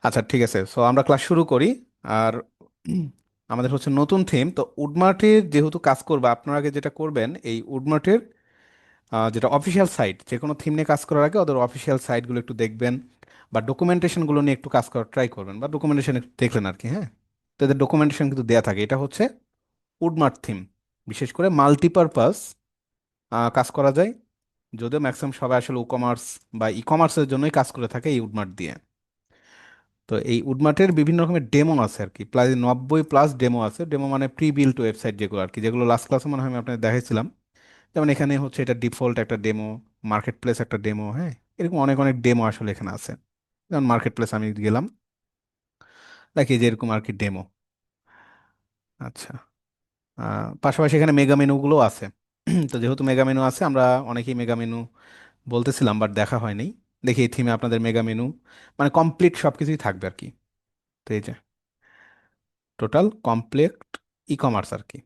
আচ্ছা, ঠিক আছে, সো আমরা ক্লাস শুরু করি। আর উম, আমাদের হচ্ছে নতুন থিম তো উডমার্টের যেহেতু কাজ করবে, আপনারা আগে যেটা করবেন এই উডমার্টের যেটা অফিসিয়াল সাইট, যে কোনো থিম নিয়ে কাজ করার আগে ওদের অফিসিয়াল সাইটগুলো একটু দেখবেন, বা ডকুমেন্টেশনগুলো নিয়ে একটু কাজ করার ট্রাই করবেন, বা ডকুমেন্টেশন একটু দেখলেন আর কি। হ্যাঁ, তো এদের ডকুমেন্টেশন কিন্তু দেয়া থাকে। এটা হচ্ছে উডমার্ট থিম, বিশেষ করে মাল্টিপারপাস কাজ করা যায়। যদিও ম্যাক্সিমাম সবাই আসলে কমার্স বা ই কমার্সের জন্যই কাজ করে থাকে এই উডমার্ট দিয়ে। তো এই উডমার্টের বিভিন্ন রকমের ডেমো আছে আর কি, প্রায় 90+ ডেমো আছে। ডেমো মানে প্রি বিল্ট ওয়েবসাইট যেগুলো আর কি, যেগুলো লাস্ট ক্লাসে মনে হয় আমি আপনাদের দেখাইছিলাম। যেমন এখানে হচ্ছে এটা ডিফল্ট একটা ডেমো, মার্কেট প্লেস একটা ডেমো। হ্যাঁ, এরকম অনেক অনেক ডেমো আসলে এখানে আছে। যেমন মার্কেট প্লেস আমি গেলাম, দেখি যে এরকম আর কি ডেমো। আচ্ছা, পাশাপাশি এখানে মেগা মেনুগুলো আছে। তো যেহেতু মেগা মেনু আছে, আমরা অনেকেই মেগা মেনু বলতেছিলাম বাট দেখা হয়নি। দেখি এই থিমে আপনাদের মেগা মেনু মানে কমপ্লিট সব কিছুই থাকবে আর কি। তো এই যে টোটাল কমপ্লিট ই কমার্স আর কি।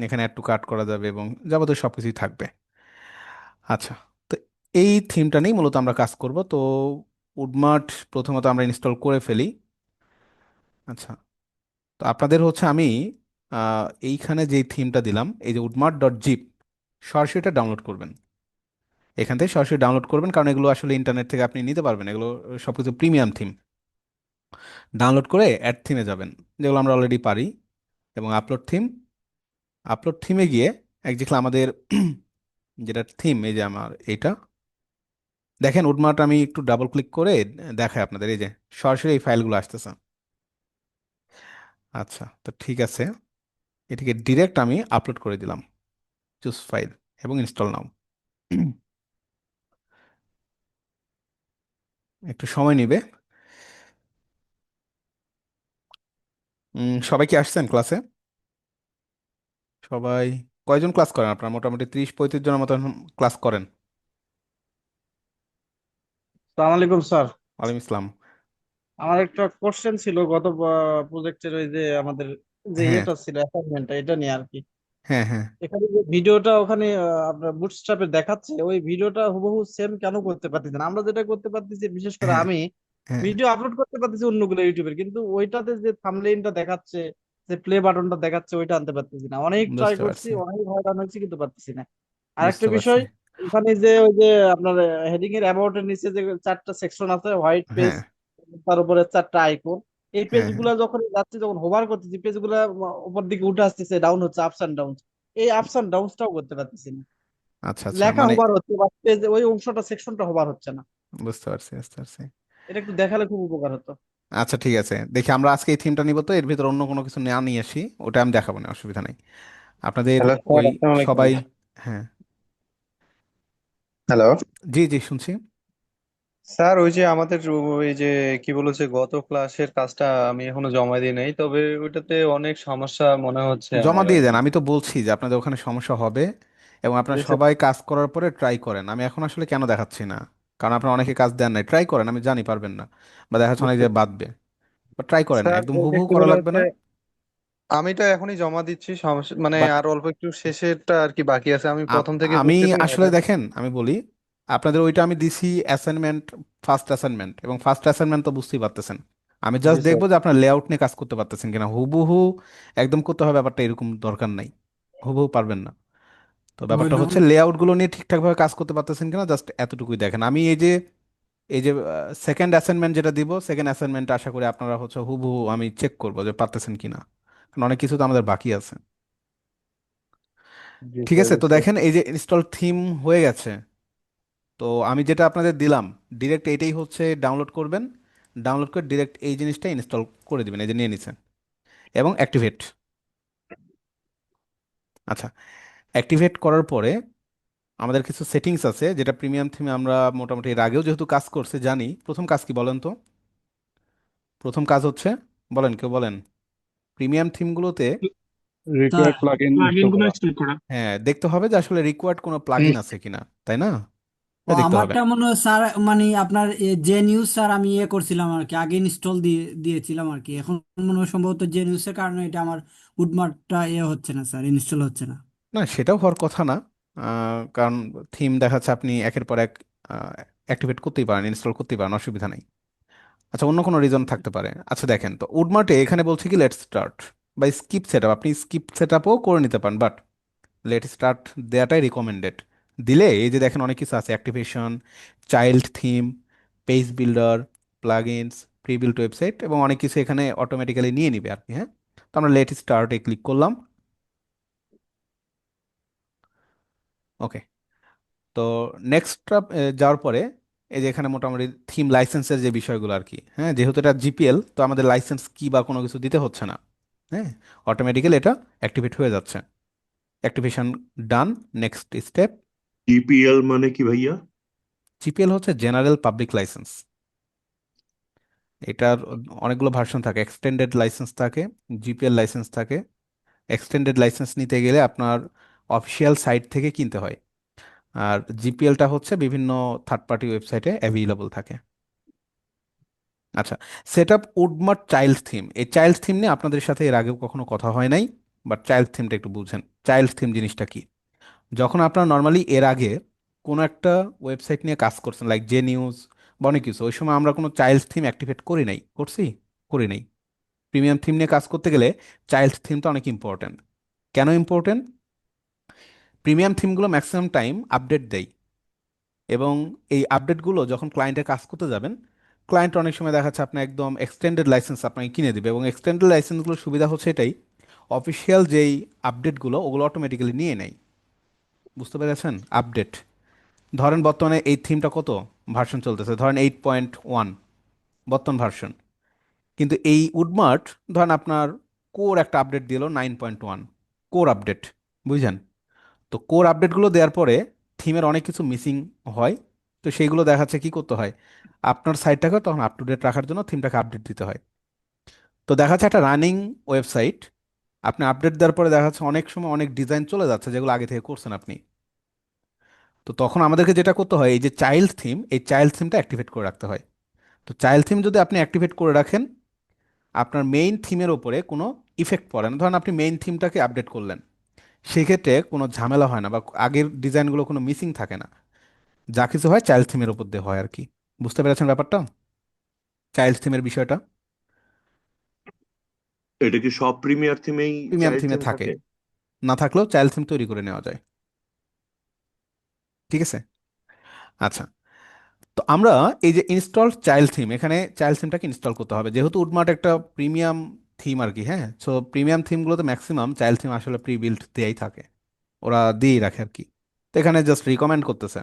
এখানে অ্যাড টু কার্ট করা যাবে এবং যাবতীয় সব কিছুই থাকবে। আচ্ছা, তো এই থিমটা নিয়ে মূলত আমরা কাজ করব। তো উডমার্ট প্রথমত আমরা ইনস্টল করে ফেলি। আচ্ছা, তো আপনাদের হচ্ছে আমি এইখানে যে থিমটা দিলাম, এই যে উডমার্ট.জিপ, সরাসরি এটা ডাউনলোড করবেন। এখান থেকে সরাসরি ডাউনলোড করবেন, কারণ এগুলো আসলে ইন্টারনেট থেকে আপনি নিতে পারবেন। এগুলো সবকিছু প্রিমিয়াম থিম। ডাউনলোড করে অ্যাড থিমে যাবেন, যেগুলো আমরা অলরেডি পারি, এবং আপলোড থিম। আপলোড থিমে গিয়ে একজাক্টলি আমাদের যেটা থিম, এই যে আমার এটা দেখেন উডমার্ট, আমি একটু ডাবল ক্লিক করে দেখাই আপনাদের। এই যে সরাসরি এই ফাইলগুলো আসতেছে। আচ্ছা, তো ঠিক আছে, এটিকে ডিরেক্ট আমি আপলোড করে দিলাম। চুজ ফাইল এবং ইনস্টল নাও। একটু সময় নেবে। সবাই কি আসছেন ক্লাসে? সবাই কয়জন ক্লাস করেন আপনার? মোটামুটি 30-35 জনের মতন ক্লাস করেন। সালাম আলাইকুম স্যার। ওয়ালাইকুম ইসলাম। আমার একটা কোশ্চেন ছিল গত প্রজেক্টের ওই যে আমাদের যে হ্যাঁ, ইয়েটা ছিল অ্যাসাইনমেন্টটা এটা নিয়ে আর কি। হ্যাঁ, হ্যাঁ। এখানে যে ভিডিওটা ওখানে আপনার বুটস্ট্র্যাপে দেখাচ্ছে ওই ভিডিওটা হুবহু সেম কেন করতে পারতেছি না? আমরা যেটা করতে পারতেছি, বিশেষ করে হ্যাঁ, আমি হ্যাঁ, ভিডিও আপলোড করতে পারতেছি অন্যগুলো ইউটিউবের, কিন্তু ওইটাতে যে থাম্বনেইলটা দেখাচ্ছে, যে প্লে বাটনটা দেখাচ্ছে, ওইটা আনতে পারতেছি না। অনেক ট্রাই বুঝতে করছি, পারছি, অনেক হয়রান হয়েছি, কিন্তু পারতেছি না। আরেকটা বুঝতে পারছি। বিষয়, এখানে যে ওই যে আপনার হেডিং এর অ্যাবাউট এর নিচে যে চারটা সেকশন আছে, হোয়াইট পেজ, হ্যাঁ, তার উপরে চারটা আইকন, এই পেজ হ্যাঁ, হ্যাঁ। গুলা যখন যাচ্ছে, যখন হোভার করতেছি, পেজ গুলা উপর দিকে উঠে আসতেছে, ডাউন হচ্ছে, আপস এন্ড ডাউন। এই আপস এন্ড ডাউনসটাও করতে পারতেছি না। আচ্ছা, আচ্ছা, লেখা মানে হোভার হচ্ছে, বা পেজ ওই অংশটা, সেকশনটা হোভার হচ্ছে না। বুঝতে পারছি, বুঝতে পারছি। এটা একটু দেখালে খুব উপকার হতো। আচ্ছা, ঠিক আছে, দেখি আমরা আজকে এই থিমটা নিব, তো এর ভিতর অন্য কোনো কিছু না নিয়ে আসি, ওটা আমি দেখাবো না, অসুবিধা নেই আপনাদের। হ্যালো স্যার, ওই আসসালামু আলাইকুম। সবাই। হ্যাঁ, হ্যালো জি, জি, শুনছি। স্যার, ওই যে আমাদের ওই যে কি বলেছে, গত ক্লাসের কাজটা আমি এখনো জমা দিই নাই, তবে ওইটাতে অনেক সমস্যা মনে হচ্ছে জমা আমার আর দিয়ে কি। দেন, আমি তো বলছি যে আপনাদের ওখানে সমস্যা হবে, এবং আপনারা জি স্যার। সবাই কাজ করার পরে ট্রাই করেন। আমি এখন আসলে কেন দেখাচ্ছি না, কারণ আপনারা অনেকে কাজ দেন নাই। ট্রাই করেন, আমি জানি পারবেন না, বা দেখা যাচ্ছে অনেক বুঝতে যে পারছি। বাদবে, বা ট্রাই করেন, স্যার, একদম ওইটা হুবহু কি করা বলা লাগবে হচ্ছে, না। আমি তো এখনই জমা দিচ্ছি, সমস্যা মানে বাট আর অল্প একটু শেষেরটা আর কি বাকি আছে, আমি আ- প্রথম থেকে আমি করতেছি না আসলে এটা। দেখেন, আমি বলি আপনাদের ওইটা আমি দিছি অ্যাসাইনমেন্ট, ফার্স্ট অ্যাসাইনমেন্ট, এবং ফার্স্ট অ্যাসাইনমেন্ট তো বুঝতেই পারতেছেন। আমি জি জাস্ট স্যার। দেখবো যে আপনার লেআউট নিয়ে কাজ করতে পারতেছেন কিনা। হুবহু একদম করতে হবে ব্যাপারটা এরকম দরকার নাই, হুবহু পারবেন না। তো ব্যাপারটা হচ্ছে লেআউট গুলো নিয়ে ঠিকঠাক ভাবে কাজ করতে পারতেছেন কিনা, জাস্ট এতটুকুই দেখেন। আমি এই যে সেকেন্ড অ্যাসাইনমেন্ট যেটা দিব, সেকেন্ড অ্যাসাইনমেন্ট আশা করি আপনারা হচ্ছে হুবহু আমি চেক করবো যে পারতেছেন কিনা, কারণ অনেক কিছু তো আমাদের বাকি আছে। জি ঠিক স্যার, আছে, তো বুঝতে দেখেন পারছি। এই যে ইনস্টল থিম হয়ে গেছে। তো আমি যেটা আপনাদের দিলাম, ডিরেক্ট এইটাই হচ্ছে ডাউনলোড করবেন। ডাউনলোড করে ডিরেক্ট এই জিনিসটা ইনস্টল করে দিবেন, এই যে নিয়ে নিছেন, এবং অ্যাক্টিভেট। আচ্ছা, অ্যাক্টিভেট করার পরে আমাদের কিছু সেটিংস আছে, যেটা প্রিমিয়াম থিমে আমরা মোটামুটি এর আগেও যেহেতু কাজ করছে জানি। প্রথম কাজ কি বলেন তো? প্রথম কাজ হচ্ছে, বলেন, কেউ বলেন। প্রিমিয়াম থিমগুলোতে sir, required plugin plugin install গুলো করা। ইনস্টল করা। হ্যাঁ, দেখতে হবে যে আসলে রিকোয়ার্ড কোনো হুম। প্লাগইন আছে কিনা, তাই না? ও এটা দেখতে হবে। আমারটা মনে হয় স্যার, মানে আপনার যে নিউজ স্যার আমি করছিলাম আর কি, আগে ইনস্টল দিয়েছিলাম আর কি। এখন মনে হয় সম্ভবত যে নিউজের কারণে এটা আমার উডমার্টটা হচ্ছে না স্যার, ইনস্টল হচ্ছে না। না, সেটাও হওয়ার কথা না। কারণ থিম দেখাচ্ছে আপনি একের পর এক অ্যাক্টিভেট করতেই পারেন, ইনস্টল করতেই পারেন, অসুবিধা নেই। আচ্ছা, অন্য কোনো রিজন থাকতে পারে। আচ্ছা দেখেন, তো উডমার্টে এখানে বলছে কি লেটস স্টার্ট বা স্কিপ সেটআপ, আপনি স্কিপ সেটআপও করে নিতে পারেন, বাট লেট স্টার্ট দেওয়াটাই রিকমেন্ডেড। দিলে এই যে দেখেন অনেক কিছু আছে, activation, child theme, page builder, plugins, pre built website, এবং অনেক কিছু এখানে অটোমেটিক্যালি নিয়ে নিবে আর কি। হ্যাঁ, তো আমরা লেট স্টার্টে ক্লিক করলাম। ওকে, তো নেক্সট যাওয়ার পরে এই যে এখানে মোটামুটি থিম লাইসেন্সের যে বিষয়গুলো আর কি, হ্যাঁ, যেহেতু এটা জিপিএল তো আমাদের লাইসেন্স কি বা কোনো কিছু দিতে হচ্ছে না। হ্যাঁ, অটোমেটিক্যালি এটা অ্যাক্টিভেট হয়ে যাচ্ছে। Activation done. Next step. GPL মানে কি ভাইয়া? জিপিএল হচ্ছে জেনারেল পাবলিক লাইসেন্স। এটার অনেকগুলো ভার্সন থাকে, এক্সটেন্ডেড লাইসেন্স থাকে, জিপিএল লাইসেন্স থাকে। এক্সটেন্ডেড লাইসেন্স নিতে গেলে আপনার অফিসিয়াল সাইট থেকে কিনতে হয়, আর জিপিএলটা হচ্ছে বিভিন্ন থার্ড পার্টি ওয়েবসাইটে অ্যাভেলেবল থাকে। আচ্ছা, set up Woodmart child theme, এই চাইল্ড থিম নিয়ে আপনাদের সাথে এর আগেও কখনো কথা হয় নাই, বাট চাইল্ড থিমটা একটু বুঝেন। চাইল্ড থিম জিনিসটা কি? যখন আপনারা নর্মালি এর আগে কোনো একটা ওয়েবসাইট নিয়ে কাজ করছেন, লাইক জে নিউজ বা অনেক কিছু, ওই সময় আমরা কোনো চাইল্ড থিম অ্যাক্টিভেট করি নাই, করছি? করি নাই। প্রিমিয়াম থিম নিয়ে কাজ করতে গেলে চাইল্ড থিমটা অনেক ইম্পর্ট্যান্ট। কেন ইম্পর্ট্যান্ট? প্রিমিয়াম থিমগুলো ম্যাক্সিমাম টাইম আপডেট দেয়, এবং এই আপডেটগুলো যখন ক্লায়েন্টের কাজ করতে যাবেন, ক্লায়েন্ট অনেক সময় দেখাচ্ছে আপনি একদম এক্সটেন্ডেড লাইসেন্স আপনাকে কিনে দিবে, এবং এক্সটেন্ডেড লাইসেন্সগুলোর সুবিধা হচ্ছে এটাই, অফিসিয়াল যেই আপডেটগুলো ওগুলো অটোমেটিক্যালি নিয়ে নেয়। বুঝতে পেরেছেন? আপডেট, ধরেন বর্তমানে এই থিমটা কত ভার্সন চলতেছে, ধরেন 8.1 বর্তমান ভার্সন, কিন্তু এই উডমার্ট ধরেন আপনার কোর একটা আপডেট দিল 9.1, কোর আপডেট, বুঝছেন? তো কোর আপডেটগুলো দেওয়ার পরে থিমের অনেক কিছু মিসিং হয়, তো সেইগুলো দেখাচ্ছে কি করতে হয়, আপনার সাইটটাকে তখন আপ টু ডেট রাখার জন্য থিমটাকে আপডেট দিতে হয়। তো দেখা যাচ্ছে একটা রানিং ওয়েবসাইট, আপনি আপডেট দেওয়ার পরে দেখা যাচ্ছে অনেক সময় অনেক ডিজাইন চলে যাচ্ছে যেগুলো আগে থেকে করছেন আপনি। তো তখন আমাদেরকে যেটা করতে হয়, এই যে চাইল্ড থিম, এই চাইল্ড থিমটা অ্যাক্টিভেট করে রাখতে হয়। তো চাইল্ড থিম যদি আপনি অ্যাক্টিভেট করে রাখেন, আপনার মেইন থিমের ওপরে কোনো ইফেক্ট পড়ে না। ধরেন আপনি মেইন থিমটাকে আপডেট করলেন, সেক্ষেত্রে কোনো ঝামেলা হয় না, বা আগের ডিজাইনগুলো কোনো মিসিং থাকে না। যা কিছু হয় চাইল্ড থিমের উপর দিয়ে হয় আর কি। বুঝতে পেরেছেন ব্যাপারটা, চাইল্ড থিমের বিষয়টা? এটা কি সব প্রিমিয়ার থিমেই প্রিমিয়াম চাইল্ড থিমে থিম থাকে, থাকে? না থাকলেও চাইল্ড থিম তৈরি করে নেওয়া যায়। ঠিক আছে। আচ্ছা, তো আমরা এই যে ইনস্টল চাইল্ড থিম, এখানে চাইল্ড থিমটাকে ইনস্টল করতে হবে, যেহেতু উডমার্ট একটা প্রিমিয়াম থিম আর কি। হ্যাঁ, সো প্রিমিয়াম থিমগুলোতে ম্যাক্সিমাম চাইল্ড থিম আসলে প্রি বিল্ট দেয়াই থাকে, ওরা দিয়েই রাখে আর কি। তো এখানে জাস্ট রিকমেন্ড করতেছে,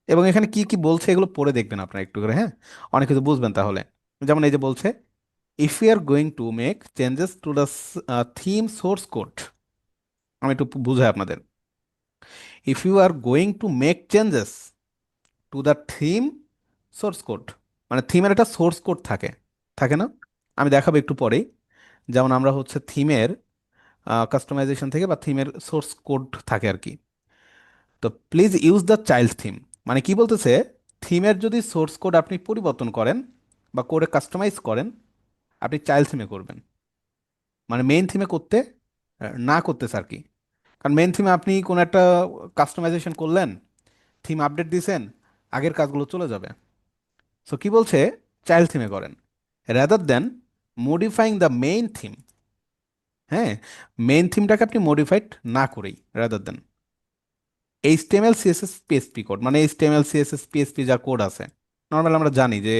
এবং এখানে কি কি বলছে এগুলো পড়ে দেখবেন আপনারা একটু করে। হ্যাঁ, অনেক কিছু বুঝবেন তাহলে। যেমন এই যে বলছে, if you are going to make changes to the theme source code, আমি একটু বুঝাই আপনাদের। If you are going to make changes to the theme source code, মানে থিমের একটা সোর্স কোড থাকে, থাকে না? আমি দেখাবো একটু পরেই। যেমন আমরা হচ্ছে থিমের কাস্টমাইজেশন থেকে বা থিমের সোর্স কোড থাকে আর কি। তো please use the child theme, মানে কি বলতেছে, থিমের যদি সোর্স কোড আপনি পরিবর্তন করেন বা কোডে কাস্টমাইজ করেন, আপনি চাইল্ড থিমে করবেন, মানে মেইন থিমে করতে না করতেছে আর কি। কারণ মেইন থিমে আপনি কোনো একটা কাস্টমাইজেশন করলেন, থিম আপডেট দিয়েছেন, আগের কাজগুলো চলে যাবে। সো কি বলছে, চাইল্ড থিমে করেন, rather than modifying the main theme. হ্যাঁ, মেইন থিমটাকে আপনি মডিফাইড না করেই, rather than HTML CSS PSP code, মানে এইচটিএমএল সিএসএস পিএসপি যা কোড আছে, নর্মাল আমরা জানি যে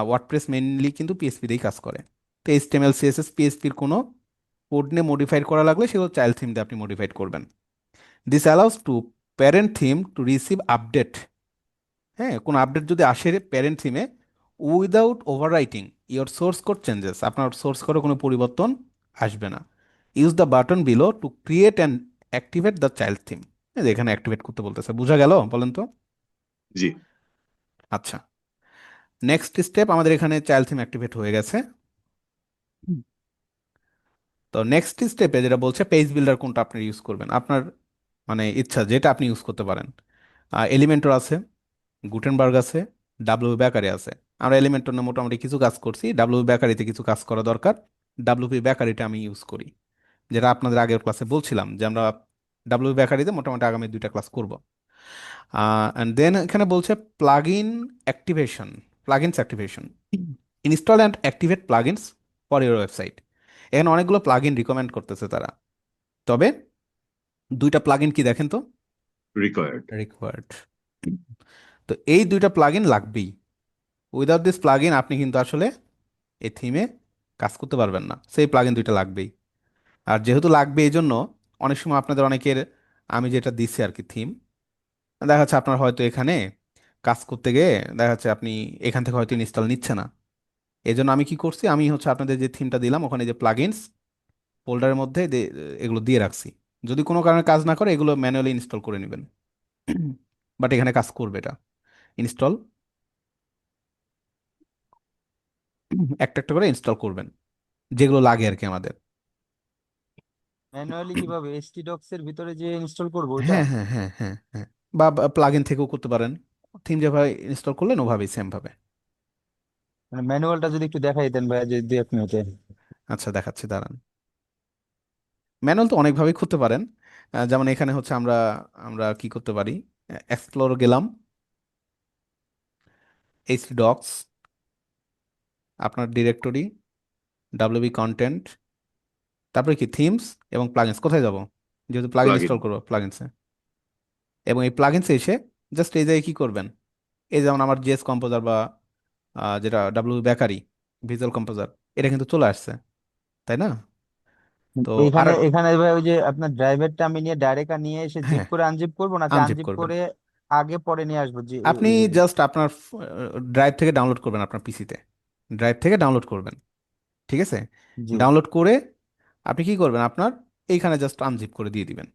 ওয়ার্ডপ্রেস মেইনলি কিন্তু পিএসপি দিয়েই কাজ করে। তো এইচটিএমএল সিএসএস পিএসপির কোনো কোড নিয়ে মডিফাইড করা লাগলে সেগুলো চাইল্ড থিম দিয়ে আপনি মডিফাইড করবেন। This allows to parent theme to receive update. হ্যাঁ, কোনো আপডেট যদি আসে প্যারেন্ট থিমে, without overwriting your source code changes, আপনার সোর্স কোডে কোনো পরিবর্তন আসবে না। Use the button below to create and activate the child theme. এখানে অ্যাক্টিভেট করতে বলতেছে, বোঝা গেল বলেন তো? জি। আচ্ছা, নেক্সট স্টেপ, আমাদের এখানে চাইল্ড থিম অ্যাক্টিভেট হয়ে গেছে। তো নেক্সট স্টেপে যেটা বলছে, পেজ বিল্ডার কোনটা আপনি ইউজ করবেন, আপনার মানে ইচ্ছা যেটা আপনি ইউজ করতে পারেন। এলিমেন্টর আছে, গুটেনবার্গ আছে, ডাব্লিউ বেকারি আছে। আমরা এলিমেন্টর নিয়ে মোটামুটি কিছু কাজ করছি, ডাব্লিউ বেকারিতে কিছু কাজ করা দরকার। ডাব্লিউপি বেকারিটা আমি ইউজ করি, যেটা আপনাদের আগের ক্লাসে বলছিলাম যে আমরা ডাব্লিউ বেকারিতে মোটামুটি আগামী 2টা ক্লাস করব। অ্যান্ড দেন এখানে বলছে plug in activation, plugins activation. Install and activate plugins for your website. এখানে অনেকগুলো প্লাগইন রিকমেন্ড করতেছে তারা, তবে দুইটা প্লাগইন কি দেখেন তো, রিকোয়ার্ড। রিকোয়ার্ড। তো এই দুইটা প্লাগইন লাগবেই। উইদাউট দিস প্লাগইন আপনি কিন্তু আসলে এই থিমে কাজ করতে পারবেন না, সেই প্লাগইন দুইটা লাগবেই। আর যেহেতু লাগবে এই জন্য অনেক সময় আপনাদের অনেকের, আমি যেটা দিচ্ছি আর কি থিম, দেখা যাচ্ছে আপনার হয়তো এখানে কাজ করতে গিয়ে দেখা যাচ্ছে আপনি এখান থেকে হয়তো ইনস্টল নিচ্ছে না। এই জন্য আমি কি করছি, আমি হচ্ছে আপনাদের যে থিমটা দিলাম ওখানে যে প্লাগইনস ফোল্ডারের মধ্যে এগুলো দিয়ে রাখছি। যদি কোনো কারণে কাজ না করে এগুলো ম্যানুয়ালি ইনস্টল করে নেবেন। বাট এখানে কাজ করবে এটা, ইনস্টল একটা একটা করে ইনস্টল করবেন যেগুলো লাগে আর কি আমাদের। ম্যানুয়ালি কিভাবে htdocs এর ভিতরে যে ইনস্টল করব ওটা? হ্যাঁ হ্যাঁ হ্যাঁ হ্যাঁ হ্যাঁ, বা প্লাগইন থেকেও করতে পারেন। থিম যেভাবে ইনস্টল করলেন ওভাবেই সেম ভাবে। মানে ম্যানুয়ালটা যদি একটু দেখাই দেন ভাইয়া, যদি 2 এক মিনিটে। আচ্ছা দেখাচ্ছি, দাঁড়ান। ম্যানুয়াল তো অনেকভাবেই করতে পারেন। যেমন এখানে হচ্ছে আমরা আমরা কি করতে পারি, এক্সপ্লোর গেলাম, htdocs, আপনার ডিরেক্টরি, wb কন্টেন্ট, তারপরে কি থিমস এবং প্লাগইনস, কোথায় যাব, যেহেতু প্লাগইন প্লাগইন। ইনস্টল করবো প্লাগইনসে। এবং এই প্লাগইনসে এসে জাস্ট এই জায়গায় কি করবেন, এই যেমন আমার জিএস কম্পোজার বা যেটা বেকারি ভিজুয়াল কম্পোজার, এটা কিন্তু চলে আসছে, তাই না? তো আর এখানে এখানে ভাই ওই যে আপনার ড্রাইভারটা আমি নিয়ে ডাইরেক্ট নিয়ে এসে জিপ হ্যাঁ, করে আনজিপ করবো, নাকি আনজিপ আনজিপ করবেন। করে আগে পরে নিয়ে আসবো যে আপনি ওইভাবে? জাস্ট আপনার ড্রাইভ থেকে ডাউনলোড করবেন, আপনার পিসিতে ড্রাইভ থেকে ডাউনলোড করবেন, ঠিক আছে? জি। ডাউনলোড করে আপনি কি করবেন, আপনার এইখানে জাস্ট আনজিপ করে দিয়ে দিবেন,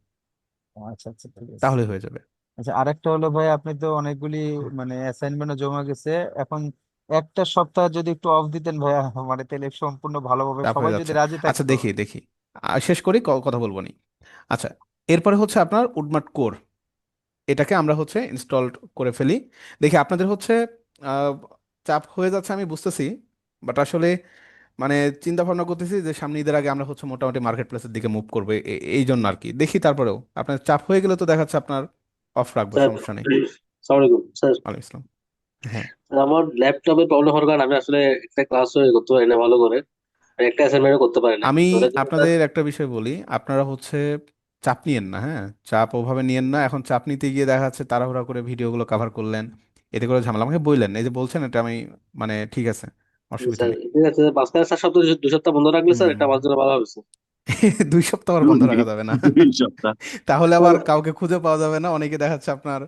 আচ্ছা আচ্ছা, ঠিক আছে। তাহলে হয়ে যাবে। আচ্ছা, আরেকটা হলো ভাই, আপনি তো অনেকগুলি মানে অ্যাসাইনমেন্টও জমা গেছে এখন, একটা সপ্তাহ যদি একটু অফ দিতেন ভাইয়া, মানে তাহলে সম্পূর্ণ ভালোভাবে চাপ সবাই হয়ে যদি যাচ্ছে। রাজি আচ্ছা থাকতো। দেখি দেখি, শেষ করি, কথা বলবো নি। আচ্ছা, এরপরে হচ্ছে আপনার উডমার্ট কোর, এটাকে আমরা হচ্ছে ইনস্টল করে ফেলি। দেখি আপনাদের হচ্ছে আহ, চাপ হয়ে যাচ্ছে আমি বুঝতেছি, বাট আসলে মানে চিন্তা ভাবনা করতেছি যে সামনে ঈদের আগে আমরা হচ্ছে মোটামুটি মার্কেট প্লেসের দিকে মুভ করবো, এই জন্য আর কি। দেখি তারপরেও আপনার চাপ হয়ে গেলে তো দেখাচ্ছে আপনার অফ রাখবো, স্যার, সমস্যা নেই। সালাম আলাইকুম স্যার। ওয়ালাইকুম আসসালাম। হ্যাঁ, আমার ল্যাপটপে প্রবলেম হওয়ার কারণে আমি আসলে একটা ক্লাস করতে পারি না ভালো করে, আর একটা অ্যাসাইনমেন্টও করতে পারি না, আমি তো ওটার জন্য স্যার। আপনাদের একটা বিষয় বলি, আপনারা হচ্ছে চাপ নিয়েন না, হ্যাঁ, চাপ ওভাবে নিয়েন না। এখন চাপ নিতে গিয়ে দেখা যাচ্ছে তাড়াহুড়া করে ভিডিওগুলো কভার করলেন, এতে করে ঝামেলা। আমাকে বললেন, এই যে বলছেন এটা আমি মানে ঠিক আছে, অসুবিধা স্যার নেই। ঠিক আছে, মাঝখানে স্যার সপ্তাহ 2 সপ্তাহ বন্ধ রাখলে স্যার এটা হুম। আমার জন্য ভালো হবে স্যার। 2 সপ্তাহ আর বন্ধ রাখা যাবে না। 2 সপ্তাহ। তাহলে আবার স্যার, কাউকে খুঁজে পাওয়া যাবে না, অনেকে দেখা যাচ্ছে আপনার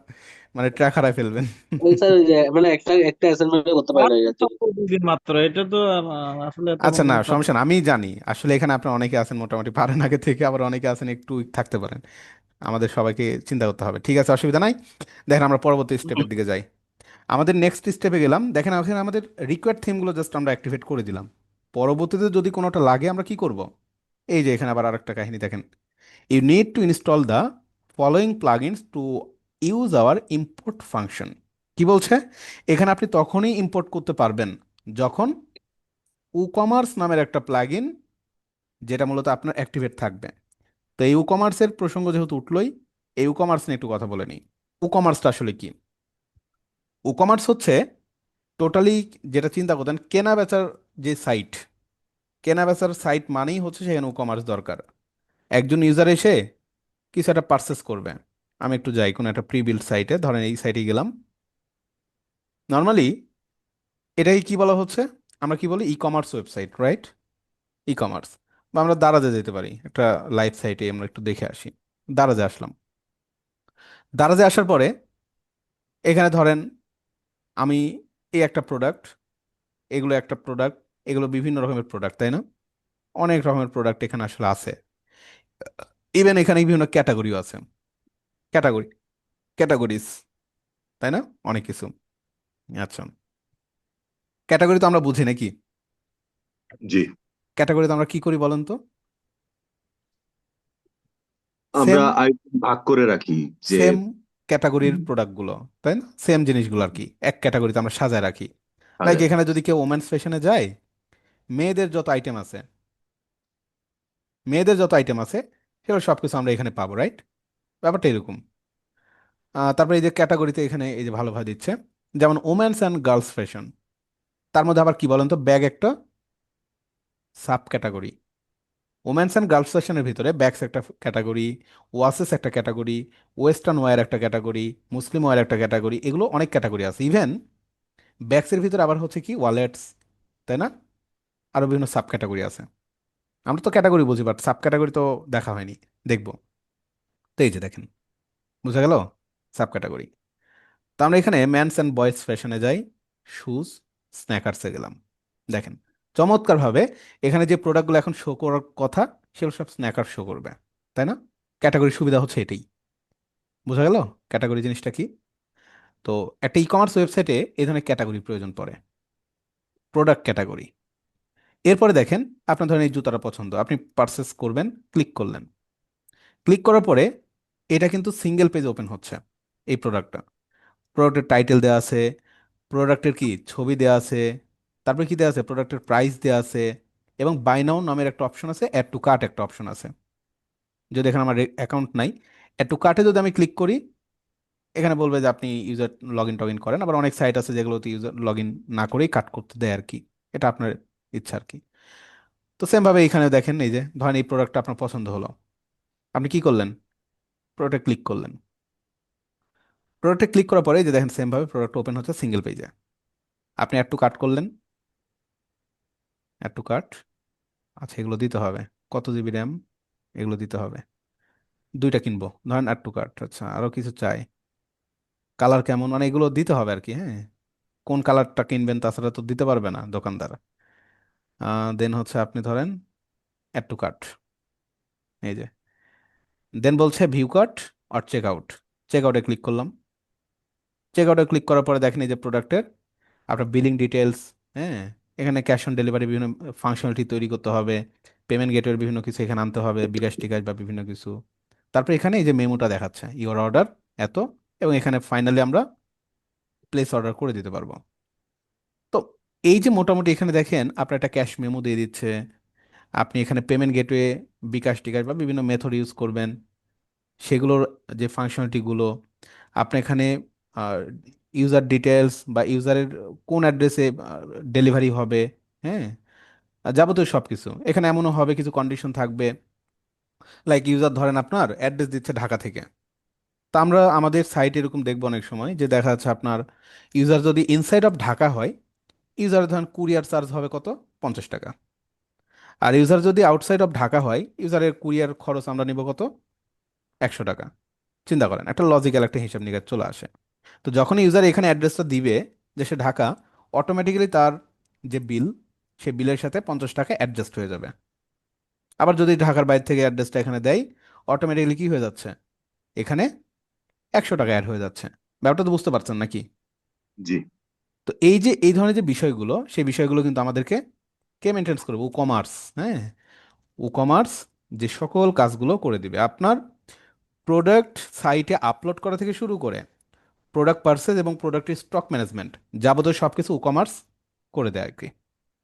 মানে ট্র্যাক হারায় ফেলবেন। ওই স্যার ওই যে মানে একটা একটা অ্যাসাইনমেন্ট করতে পারি আর না এর জন্য। সপ্তাহে 2 দিন মাত্র, এটা তো আসলে তেমন আচ্ছা না কোনো চাপ সমস্যা না, আমি জানি আসলে এখানে আপনার অনেকে আছেন মোটামুটি পারেন আগে থেকে, আবার অনেকে আছেন একটু উইক থাকতে পারেন। আমাদের সবাইকে চিন্তা করতে হবে, ঠিক আছে, অসুবিধা নাই। দেখেন আমরা পরবর্তী স্টেপের দিকে যাই। আমাদের নেক্সট স্টেপে গেলাম, দেখেন এখানে আমাদের রিকোয়ার্ড থিমগুলো জাস্ট আমরা অ্যাক্টিভেট করে দিলাম। পরবর্তীতে যদি কোনোটা লাগে আমরা কি করব, এই যে এখানে আবার আরেকটা কাহিনী দেখেন, you need to install the following plugins to use our import function. কি বলছে, এখানে আপনি তখনই ইম্পোর্ট করতে পারবেন যখন উকমার্স নামের একটা প্লাগইন, যেটা মূলত আপনার অ্যাক্টিভেট থাকবে। তো এই কমার্সের প্রসঙ্গ যেহেতু উঠলোই, এই কমার্স নিয়ে একটু কথা বলে নিই। কমার্সটা আসলে কি? কমার্স হচ্ছে টোটালি, যেটা চিন্তা করতেন কেনা বেচার যে সাইট, কেনা বেচার সাইট মানেই হচ্ছে সেখানে কমার্স দরকার। একজন ইউজার এসে কিছু একটা পারচেস করবে, আমি একটু যাই কোনো একটা প্রি বিল্ড সাইটে, ধরেন এই সাইটে গেলাম। নর্মালি এটাই কি বলা হচ্ছে, আমরা কি বলি, e commerce website, right? E commerce. বা আমরা দারাজে যেতে পারি, একটা লাইভ সাইটে আমরা একটু দেখে আসি। দারাজে আসলাম, দারাজে আসার পরে এখানে ধরেন আমি এই একটা প্রোডাক্ট, এগুলো একটা প্রোডাক্ট, এগুলো বিভিন্ন রকমের প্রোডাক্ট, তাই না? অনেক রকমের প্রোডাক্ট এখানে আসলে আছে। ইভেন এখানে বিভিন্ন ক্যাটাগরিও আছে, ক্যাটাগরি, ক্যাটাগরিজ, তাই না? অনেক কিছু। আচ্ছা, ক্যাটাগরি তো আমরা বুঝি নাকি? জি, ক্যাটাগরি তো আমরা কি করি বলেন তো? সেম, আমরা আইটেম ভাগ করে রাখি যে সেম ক্যাটাগরির প্রোডাক্টগুলো, তাই না? সেম জিনিসগুলো আর কি এক ক্যাটাগরিতে আমরা সাজায় রাখি। লাইক হাজার। এখানে যদি কেউ ওমেন্স ফ্যাশনে যায়, মেয়েদের যত আইটেম আছে, মেয়েদের যত আইটেম আছে সেগুলো সবকিছু আমরা এখানে পাবো, রাইট? ব্যাপারটা এরকম। তারপরে এই যে ক্যাটাগরিতে এখানে এই যে ভালোভাবে দিচ্ছে, যেমন ওমেন্স অ্যান্ড গার্লস ফ্যাশন, তার মধ্যে আবার কি বলেন তো, ব্যাগ একটা sub category. Women's and girls সেকশনের ভিতরে ব্যাগস একটা ক্যাটাগরি, ওয়াসেস একটা ক্যাটাগরি, ওয়েস্টার্ন ওয়্যার একটা ক্যাটাগরি, মুসলিম ওয়্যার একটা ক্যাটাগরি, এগুলো অনেক ক্যাটাগরি আছে। ইভেন ব্যাগসের ভিতরে আবার হচ্ছে কি ওয়ালেটস, তাই না? আরো বিভিন্ন সাব ক্যাটাগরি আছে। আমরা তো ক্যাটাগরি বুঝি, বাট সাব ক্যাটাগরি তো দেখা হয়নি, দেখবো। তো এই যে দেখেন, বুঝা গেল সাব ক্যাটাগরি। তো আমরা এখানে ম্যানস অ্যান্ড বয়েজ ফ্যাশনে যাই, শুজ, স্ন্যাকার্সে গেলাম। দেখেন চমৎকার ভাবে এখানে যে প্রোডাক্টগুলো এখন শো করার কথা সেগুলো সব স্ন্যাকার শো করবে, তাই না? ক্যাটাগরি সুবিধা হচ্ছে এটাই। বোঝা গেল ক্যাটাগরি জিনিসটা কি? তো একটা ই কমার্স ওয়েবসাইটে এই ধরনের ক্যাটাগরি প্রয়োজন পড়ে, প্রোডাক্ট ক্যাটাগরি। এরপরে দেখেন, আপনার ধরেন এই জুতাটা পছন্দ, আপনি পারচেস করবেন, ক্লিক করলেন। ক্লিক করার পরে এটা কিন্তু সিঙ্গেল পেজ ওপেন হচ্ছে। এই প্রোডাক্টটা, প্রোডাক্টের টাইটেল দেওয়া আছে, প্রোডাক্টের কি ছবি দেওয়া আছে, তারপরে কি দেওয়া আছে, প্রোডাক্টের প্রাইস দেওয়া আছে, এবং বাই নাও নামের একটা অপশন আছে, অ্যাড টু কার্ট একটা অপশন আছে। যদি এখানে আমার অ্যাকাউন্ট নাই, অ্যাড টু কার্টে যদি আমি ক্লিক করি, এখানে বলবে যে আপনি ইউজার লগ ইন টগ ইন করেন। আবার অনেক সাইট আছে যেগুলোতে ইউজার লগ ইন না করেই কাট করতে দেয় আর কি। এটা আপনার ইচ্ছা আর কি। তো সেম ভাবে এখানে দেখেন, এই যে ধরেন এই প্রোডাক্টটা আপনার পছন্দ হলো, আপনি কি করলেন, প্রোডাক্টে ক্লিক করলেন। প্রোডাক্টে ক্লিক করার পরে এই যে দেখেন সেম ভাবে প্রোডাক্ট ওপেন হচ্ছে সিঙ্গেল পেজে। আপনি অ্যাড টু কার্ট করলেন, অ্যাড টু কার্ট, আচ্ছা এগুলো দিতে হবে, কত জিবি র্যাম, এগুলো দিতে হবে। দুইটা কিনবো ধরেন, অ্যাড টু কার্ট, আচ্ছা আরো কিছু চাই, কালার কেমন, মানে এগুলো দিতে হবে আর কি। হ্যাঁ, কোন কালারটা কিনবেন তাছাড়া তো দিতে পারবে না দোকানদার। দেন হচ্ছে আপনি ধরেন অ্যাড টু কার্ট, এই যে দেন বলছে ভিউ কার্ট আর চেক আউট। চেক আউটে ক্লিক করলাম। চেক আউটে ক্লিক করার পরে দেখেন এই যে প্রোডাক্টের আপনার বিলিং ডিটেলস, হ্যাঁ, এখানে ক্যাশ অন ডেলিভারি বিভিন্ন ফাংশনালিটি তৈরি করতে হবে, পেমেন্ট গেটওয়ের বিভিন্ন কিছু এখানে আনতে হবে, বিকাশ টিকাশ বা বিভিন্ন কিছু। তারপর এখানে এই যে মেমোটা দেখাচ্ছে ইওর অর্ডার এত, এবং এখানে ফাইনালি আমরা প্লেস অর্ডার করে দিতে পারবো। তো এই যে মোটামুটি এখানে দেখেন আপনার একটা ক্যাশ মেমো দিয়ে দিচ্ছে। আপনি এখানে পেমেন্ট গেটওয়ে, বিকাশ টিকাশ বা বিভিন্ন মেথড ইউজ করবেন, সেগুলোর যে ফাংশনালিটিগুলো আপনি এখানে, ইউজার ডিটেলস বা ইউজারের কোন অ্যাড্রেসে ডেলিভারি হবে, হ্যাঁ, আর যাবতীয় সব কিছু। এখানে এমনও হবে কিছু কন্ডিশন থাকবে, লাইক ইউজার ধরেন আপনার অ্যাড্রেস দিচ্ছে ঢাকা থেকে। তা আমরা আমাদের সাইট এরকম দেখবো অনেক সময় যে দেখা যাচ্ছে আপনার ইউজার যদি ইনসাইড অফ ঢাকা হয়, ইউজার ধরেন কুরিয়ার চার্জ হবে কত, 50 টাকা। আর ইউজার যদি আউটসাইড অফ ঢাকা হয়, ইউজারের কুরিয়ার খরচ আমরা নিব কত, 100 টাকা। চিন্তা করেন, একটা লজিক্যাল একটা হিসাব নিকাশ চলে আসে। তো যখন ইউজার এখানে অ্যাড্রেসটা দিবে যে সে ঢাকা, অটোমেটিক্যালি তার যে বিল, সে বিলের সাথে 50 টাকা অ্যাডজাস্ট হয়ে যাবে। আবার যদি ঢাকার বাইরে থেকে অ্যাড্রেসটা এখানে দেয়, অটোমেটিক্যালি কি হয়ে যাচ্ছে, এখানে 100 টাকা অ্যাড হয়ে যাচ্ছে। ব্যাপারটা তো বুঝতে পারছেন নাকি? জি। তো এই যে এই ধরনের যে বিষয়গুলো, সেই বিষয়গুলো কিন্তু আমাদেরকে কে মেনটেন্স করবে, ই কমার্স। হ্যাঁ, ই কমার্স যে সকল কাজগুলো করে দিবে আপনার প্রোডাক্ট সাইটে আপলোড করা থেকে শুরু করে প্রোডাক্ট পারচেজ এবং প্রোডাক্টের স্টক ম্যানেজমেন্ট, যাবতীয় সব কিছু ই কমার্স করে দেয় আর কি।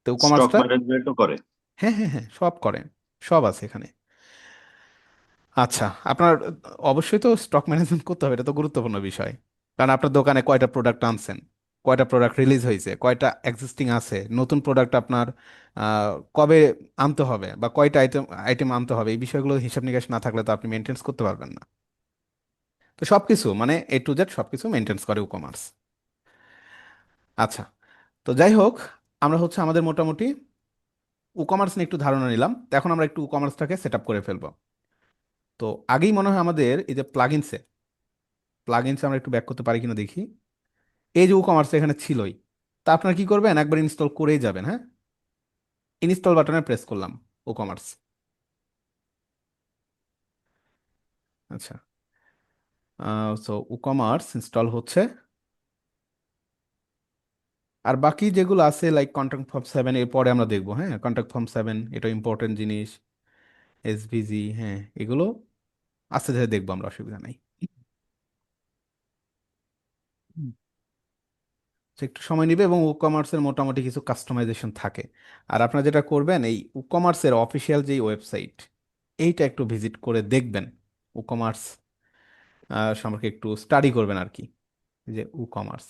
তো ই স্টক কমার্সটা, ম্যানেজমেন্টও করে। হ্যাঁ হ্যাঁ হ্যাঁ, সব করে, সব আছে এখানে। আচ্ছা, আপনার অবশ্যই তো স্টক ম্যানেজমেন্ট করতে হবে, এটা তো গুরুত্বপূর্ণ বিষয়। কারণ আপনার দোকানে কয়টা প্রোডাক্ট আনছেন, কয়টা প্রোডাক্ট রিলিজ হয়েছে, কয়টা এক্সিস্টিং আছে, নতুন প্রোডাক্ট আপনার কবে আনতে হবে, বা কয়টা আইটেম আইটেম আনতে হবে, এই বিষয়গুলো হিসাব নিকাশ না থাকলে তো আপনি মেনটেন্স করতে পারবেন না। তো সবকিছু মানে এ টু জেড সবকিছু মেনটেন্স করে ই কমার্স। আচ্ছা, তো যাই হোক, আমরা হচ্ছে আমাদের মোটামুটি ই কমার্স নিয়ে একটু ধারণা নিলাম। তো এখন আমরা একটু ই কমার্সটাকে সেট আপ করে ফেলবো। তো আগেই মনে হয় আমাদের এই যে প্লাগইনসে, আমরা একটু ব্যাক করতে পারি কিনা দেখি। এই যে ই কমার্স এখানে ছিলই, তা আপনারা কি করবেন, একবার ইনস্টল করেই যাবেন। হ্যাঁ, ইনস্টল বাটনে প্রেস করলাম ই কমার্স। আচ্ছা, সো ই কমার্স ইনস্টল হচ্ছে। আর বাকি যেগুলো আছে লাইক কন্ট্যাক্ট ফর্ম 7 এর পরে আমরা দেখবো। হ্যাঁ, কন্ট্যাক্ট ফর্ম 7 এটা ইম্পর্টেন্ট জিনিস, এসভিজি, হ্যাঁ এগুলো আস্তে ধীরে দেখবো আমরা, অসুবিধা নাই। হুম। তো একটু সময় নেবে, এবং ই কমার্সের মোটামুটি কিছু কাস্টমাইজেশন থাকে। আর আপনারা যেটা করবেন, এই ই কমার্সের অফিসিয়াল যে ওয়েবসাইট, এইটা একটু ভিজিট করে দেখবেন। ই কমার্স সম্পর্কে একটু স্টাডি করবেন আর কি, যে ই কমার্স।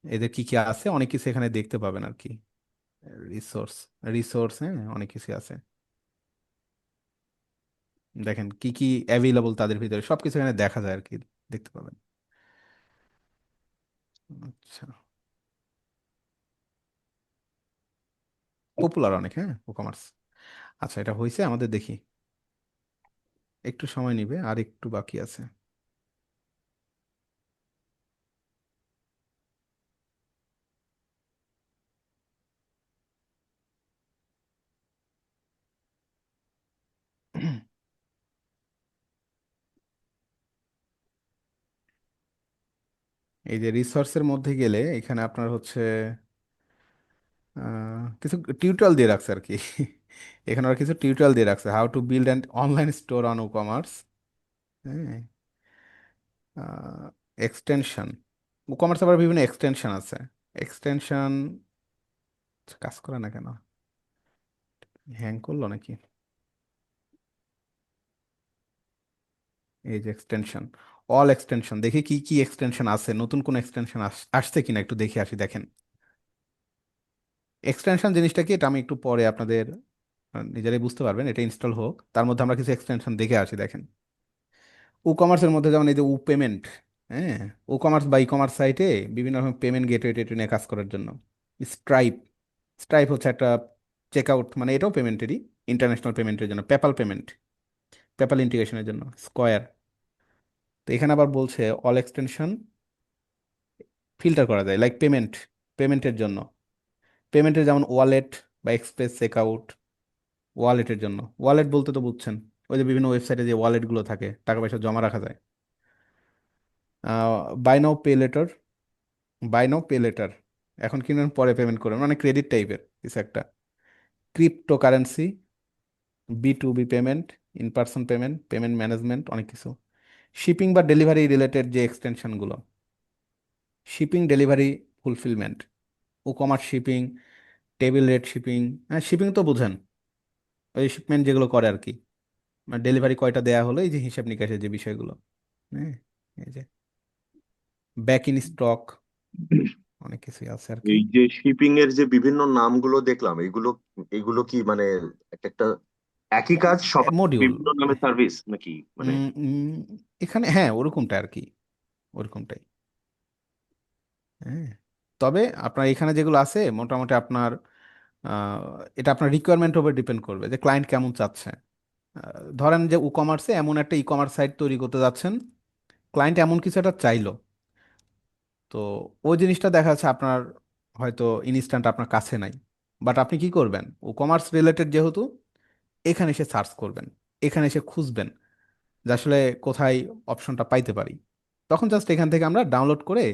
এদের কি কি আছে, অনেক কিছু এখানে দেখতে পাবেন আর কি। রিসোর্স, রিসোর্স, হ্যাঁ, অনেক কিছু আছে। দেখেন কি কি অ্যাভেলেবল তাদের ভিতরে, সবকিছু এখানে দেখা যায় আর কি, দেখতে পাবেন। আচ্ছা, পপুলার অনেক, হ্যাঁ, ই কমার্স। আচ্ছা, এটা হয়েছে আমাদের, দেখি একটু সময় নিবে, আর একটু বাকি আছে। এই যে রিসোর্সের মধ্যে গেলে এখানে আপনার হচ্ছে কিছু টিউটোরিয়াল দিয়ে রাখছে আর কি। এখানে আর কিছু টিউটোরিয়াল দিয়ে রাখছে, how to build an online store on e commerce. হ্যাঁ, এক্সটেনশন, ই কমার্স আবার বিভিন্ন এক্সটেনশন আছে। এক্সটেনশন কাজ করে না কেন, হ্যাং করলো নাকি? এই যে এক্সটেনশন, অল এক্সটেনশন, দেখি কি কি এক্সটেনশন আছে, নতুন কোন এক্সটেনশন আসছে কিনা একটু দেখে আসি। দেখেন এক্সটেনশন জিনিসটা কি, এটা আমি একটু পরে আপনাদের নিজেরাই বুঝতে পারবেন, এটা ইনস্টল হোক, তার মধ্যে আমরা কিছু এক্সটেনশন দেখে আসি। দেখেন ই কমার্সের মধ্যে যেমন এই যে উ পেমেন্ট, হ্যাঁ, ই কমার্স বা ই কমার্স সাইটে বিভিন্ন রকম পেমেন্ট গেটওয়ে টেটওয়ে নিয়ে কাজ করার জন্য। স্ট্রাইপ, স্ট্রাইপ হচ্ছে একটা চেক আউট, মানে এটাও পেমেন্টেরই, ইন্টারন্যাশনাল পেমেন্টের জন্য। পেপাল পেমেন্ট, পেপাল ইন্টিগ্রেশনের জন্য স্কোয়ার। তো এখানে আবার বলছে অল এক্সটেনশন ফিল্টার করা যায়, লাইক পেমেন্ট, পেমেন্টের জন্য, পেমেন্টের যেমন ওয়ালেট বা এক্সপ্রেস চেকআউট। ওয়ালেটের জন্য, ওয়ালেট বলতে তো বুঝছেন, ওই যে বিভিন্ন ওয়েবসাইটে যে ওয়ালেটগুলো থাকে, টাকা পয়সা জমা রাখা যায়। Buy now pay later, buy now pay later, এখন কিনুন পরে পেমেন্ট করুন, মানে ক্রেডিট টাইপের কিছু একটা। Crypto currency, B to B payment, in person payment, payment management, অনেক কিছু। শিপিং বা ডেলিভারি রিলেটেড যে এক্সটেনশনগুলো, shipping delivery fulfilment, e commerce shipping, table rate shipping. হ্যাঁ, শিপিং তো বুঝেন, ওই শিপমেন্ট যেগুলো করে আর কি, মানে ডেলিভারি কয়টা দেয়া হলো, এই যে হিসাব নিকাশের যে বিষয়গুলো। হ্যাঁ, এই যে ব্যাক ইন স্টক, অনেক কিছুই আছে আর কি। এই যে শিপিং এর যে বিভিন্ন নামগুলো দেখলাম, এগুলো এগুলো কি মানে এক একটা একই কাজ, সব মডিউল, বিভিন্ন নামে সার্ভিস নাকি মানে? এখানে হ্যাঁ ওরকমটা আর কি, ওরকমটাই। হ্যাঁ, তবে আপনার এখানে যেগুলো আছে মোটামুটি আপনার আহ, এটা আপনার রিকোয়ারমেন্ট উপর ডিপেন্ড করবে যে ক্লায়েন্ট কেমন চাচ্ছে। ধরেন যে ই কমার্সে এমন একটা ই কমার্স সাইট তৈরি করতে যাচ্ছেন, ক্লায়েন্ট এমন কিছু একটা চাইলো, তো ওই জিনিসটা দেখা যাচ্ছে আপনার হয়তো ইনস্ট্যান্ট আপনার কাছে নাই, বাট আপনি কি করবেন, ই কমার্স রিলেটেড যেহেতু, এখানে এসে সার্চ করবেন, এখানে এসে খুঁজবেন যে আসলে কোথায় অপশনটা পাইতে পারি। তখন জাস্ট এখান থেকে আমরা ডাউনলোড করে,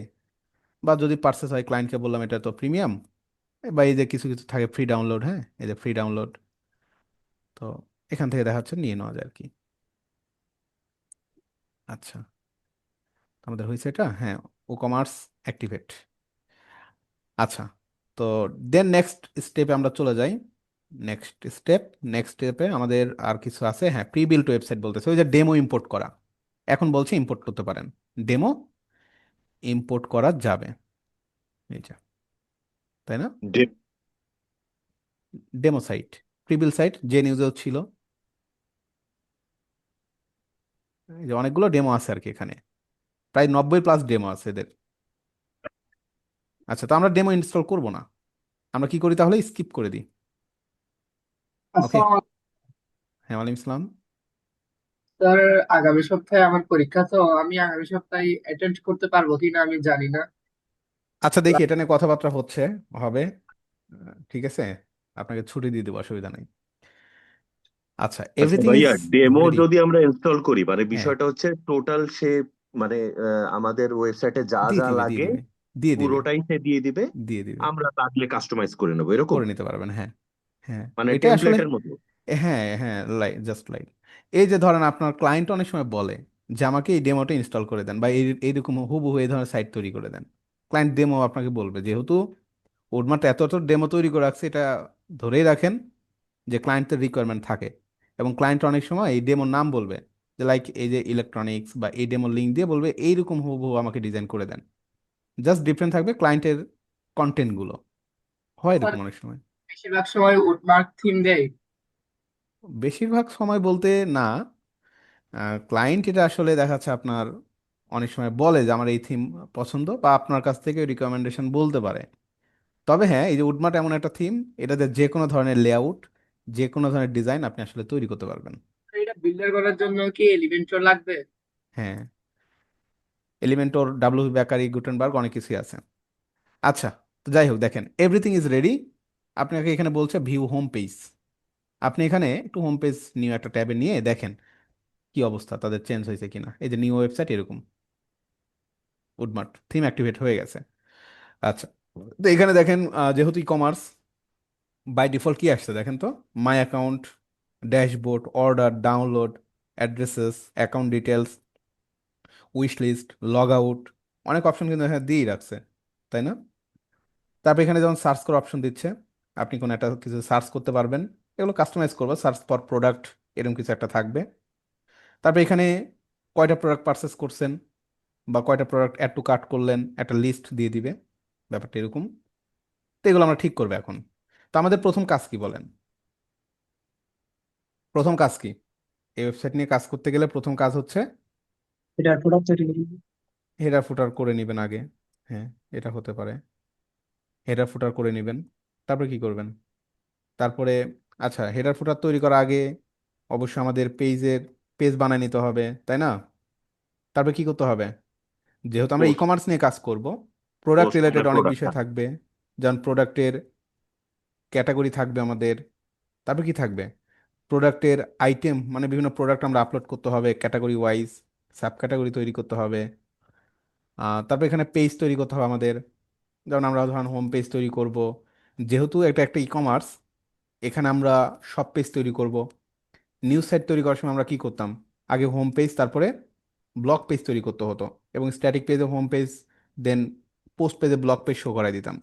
বা যদি পারচেস হয় ক্লায়েন্টকে বললাম এটা তো প্রিমিয়াম, বা এই যে কিছু কিছু থাকে ফ্রি ডাউনলোড, হ্যাঁ, এই যে ফ্রি ডাউনলোড, তো এখান থেকে দেখা যাচ্ছে নিয়ে নেওয়া যায় আর কি। আচ্ছা, আমাদের হয়েছে এটা, হ্যাঁ, ই কমার্স অ্যাক্টিভেট। আচ্ছা, তো দেন নেক্সট স্টেপে আমরা চলে যাই। নেক্সট স্টেপ, নেক্সট স্টেপে আমাদের আর কিছু আছে, হ্যাঁ, প্রি বিল্ট ওয়েবসাইট বলতেছে, ওই যে ডেমো ইম্পোর্ট করা, এখন বলছে ইম্পোর্ট করতে পারেন, ডেমো ইম্পোর্ট করা যাবে, এই যে, তাই না? ডে- ডেমো সাইট, প্রিবিল সাইট যে নিউজেও ছিল, এই যে অনেকগুলো ডেমো আছে আর কি এখানে, প্রায় 90+ ডেমো আছে এদের। আচ্ছা, তো আমরা ডেমো ইনস্টল করব না, আমরা কি করি তাহলে, স্কিপ করে দিই। ওকে, আসসালামু আলাইকুম হ্যাঁ, ওয়ালাইকুম আসসালাম। স্যার। আগামী সপ্তাহে আমার পরীক্ষা, তো আমি আগামী সপ্তাহে অ্যাটেন্ড করতে পারবো কিনা আমি জানি না। আচ্ছা, দেখি এটা নিয়ে কথাবার্তা হচ্ছে, হবে, ঠিক আছে, আপনাকে ছুটি দিয়ে দেবো, অসুবিধা নেই। আচ্ছা, আচ্ছা এভরিথিং ইজ ভাইয়া, ডেমো রেডি। যদি আমরা ইনস্টল করি, মানে হ্যাঁ, বিষয়টা হচ্ছে টোটাল সে মানে আমাদের ওয়েবসাইটে যা দিয়ে যা দিবে, দিয়ে লাগে দিবে, দিয়ে দিবে, পুরোটাই সে দিয়ে দিবে, দিয়ে দিবে, আমরা লাগলে কাস্টমাইজ করে নেবো, এরকম? করে নিতে পারবেন, হ্যাঁ। হ্যাঁ, মানে ওইটা আসলে, টেমপ্লেটের মতো? হ্যাঁ হ্যাঁ, জাস্ট লাইক, এই যে ধরেন আপনার ক্লায়েন্ট অনেক সময় বলে যে আমাকে এই ডেমোটা ইনস্টল করে দেন, বা এইরকম হুবহু এই ধরনের সাইট তৈরি করে দেন। ক্লায়েন্ট ডেমো আপনাকে বলবে, যেহেতু ওডমার্ট এত এত ডেমো তৈরি করে রাখছে, এটা ধরেই রাখেন যে ক্লায়েন্টের রিকোয়ারমেন্ট থাকে, এবং ক্লায়েন্ট অনেক সময় এই ডেমোর নাম বলবে, যে লাইক এই যে ইলেকট্রনিক্স, বা এই ডেমোর লিঙ্ক দিয়ে বলবে এইরকম হুবহু আমাকে ডিজাইন করে দেন, জাস্ট ডিফারেন্ট থাকবে ক্লায়েন্টের কন্টেন্টগুলো, হয় স্যার এরকম অনেক সময়। বেশিরভাগ সময় উডমার্ক থিম দেয়। বেশিরভাগ সময় বলতে না, ক্লায়েন্ট এটা আসলে দেখা যাচ্ছে আপনার অনেক সময় বলে যে আমার এই থিম পছন্দ, বা আপনার কাছ থেকে রিকমেন্ডেশন বলতে পারে। তবে হ্যাঁ, এই যে উডমার্ট এমন একটা থিম, এটাতে যে কোনো ধরনের লেআউট, যে কোনো ধরনের ডিজাইন আপনি আসলে তৈরি করতে পারবেন। এটা বিল্ডার করার জন্য কি এলিমেন্টর লাগবে? হ্যাঁ, এলিমেন্টর, ডাব্লিউ বেকারি, গুটেনবার্গ, অনেক কিছুই আছে। আচ্ছা, তো যাই হোক, দেখেন এভরিথিং ইজ রেডি। আপনাকে এখানে বলছে ভিউ হোম পেজ। আপনি এখানে একটু হোম পেজ নিউ একটা ট্যাবে নিয়ে দেখেন কি অবস্থা, তাদের চেঞ্জ হয়েছে কিনা। এই যে নিউ ওয়েবসাইট, এরকম উডমার্ট থিম অ্যাক্টিভেট হয়ে গেছে। আচ্ছা, তো এখানে দেখেন যেহেতু ই কমার্স, বাই ডিফল্ট কি আসছে দেখেন তো, my account, dashboard, order, download, addresses, account details, wish list, log out, অনেক অপশন কিন্তু এখানে দিয়েই রাখছে, তাই না? তারপর এখানে যেমন সার্চ করার অপশন দিচ্ছে, আপনি কোনো একটা কিছু সার্চ করতে পারবেন। এগুলো কাস্টমাইজ করবো, সার্চ ফর প্রোডাক্ট এরকম কিছু একটা থাকবে। তারপর এখানে কয়টা প্রোডাক্ট পারচেস করছেন বা কয়টা প্রোডাক্ট অ্যাড টু কার্ট করলেন, একটা লিস্ট দিয়ে দিবে, ব্যাপারটা এরকম। তো এগুলো আমরা ঠিক করবো এখন। তো আমাদের প্রথম কাজ কি বলেন? প্রথম কাজ কি? এই ওয়েবসাইট নিয়ে কাজ করতে গেলে প্রথম কাজ হচ্ছে এটা প্রোডাক্ট তৈরি করি। হেডার ফুটার করে নেবেন আগে। হ্যাঁ, এটা হতে পারে, হেডার ফুটার করে নেবেন। তারপরে কি করবেন? তারপরে, আচ্ছা, হেডার ফুটার তৈরি করার আগে অবশ্যই আমাদের পেজ বানিয়ে নিতে হবে, তাই না? তারপরে কি করতে হবে? যেহেতু আমরা ই পোস্ট কমার্স নিয়ে কাজ করব, প্রোডাক্ট পোস্ট রিলেটেড আন্ডার অনেক প্রোডাক্ট। বিষয় থাকবে। যেমন প্রোডাক্টের ক্যাটাগরি থাকবে আমাদের। তারপর কি থাকবে? প্রোডাক্টের আইটেম, মানে বিভিন্ন প্রোডাক্ট আমরা আপলোড করতে হবে ক্যাটাগরি ওয়াইজ, সাব ক্যাটাগরি তৈরি করতে হবে। তারপর এখানে পেজ তৈরি করতে হবে আমাদের। যেমন আমরা ধরুন হোম পেজ তৈরি করব, যেহেতু এটা একটা ই কমার্স, এখানে আমরা সব পেজ তৈরি করব। নিউজ সাইট তৈরি করার সময় আমরা কি করতাম? আগে হোম পেজ, তারপরে ব্লগ পেজ তৈরি করতে হতো, এবং স্ট্যাটিক পেজে হোম পেজ, দেন পোস্ট পেজে ব্লগ পেজ শো করাই দিতাম।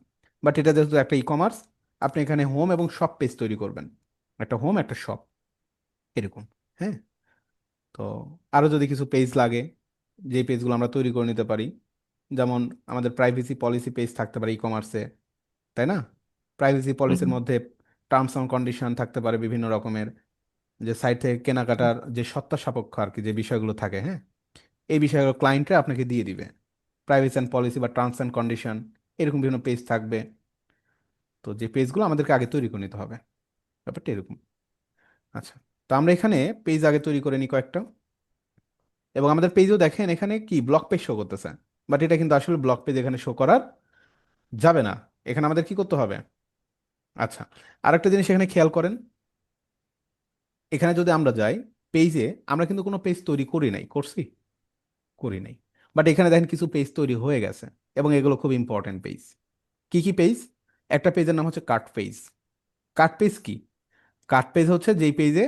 বাট এটা যেহেতু একটা ই কমার্স, আপনি এখানে হোম এবং শপ পেজ তৈরি করবেন, একটা হোম একটা শপ এরকম। হ্যাঁ, তো আরও যদি কিছু পেজ লাগে, যে পেজগুলো আমরা তৈরি করে নিতে পারি, যেমন আমাদের প্রাইভেসি পলিসি পেজ থাকতে পারে ই কমার্সে, তাই না? প্রাইভেসি পলিসির মধ্যে টার্মস অ্যান্ড কন্ডিশন থাকতে পারে বিভিন্ন রকমের, যে সাইট থেকে কেনাকাটার যে সত্তা সাপেক্ষ আর কি যে বিষয়গুলো থাকে, হ্যাঁ, এই বিষয়গুলো ক্লায়েন্টরা আপনাকে দিয়ে দিবে। প্রাইভেসি অ্যান্ড পলিসি বা টার্মস অ্যান্ড কন্ডিশন, এরকম বিভিন্ন পেজ থাকবে। তো যে পেজগুলো আমাদেরকে আগে তৈরি করে নিতে হবে, ব্যাপারটা এরকম। আচ্ছা, তো আমরা এখানে পেজ আগে তৈরি করে নিই কয়েকটা, এবং আমাদের পেজও দেখেন এখানে কি ব্লক পেজ শো করতেছে। বাট এটা কিন্তু আসলে ব্লক পেজ এখানে শো করার যাবে না। এখানে আমাদের কি করতে হবে? আচ্ছা, আরেকটা জিনিস এখানে খেয়াল করেন, এখানে যদি আমরা যাই পেজে, আমরা কিন্তু কোনো পেজ তৈরি করি নাই, করছি? করি নাই। বাট এখানে দেখেন কিছু পেজ তৈরি হয়ে গেছে, এবং এগুলো খুব ইম্পর্টেন্ট পেজ। কি কি পেজ? একটা পেজের নাম হচ্ছে কার্ট পেজ। কার্ট পেজ কি? কার্ট পেজ হচ্ছে যেই পেজে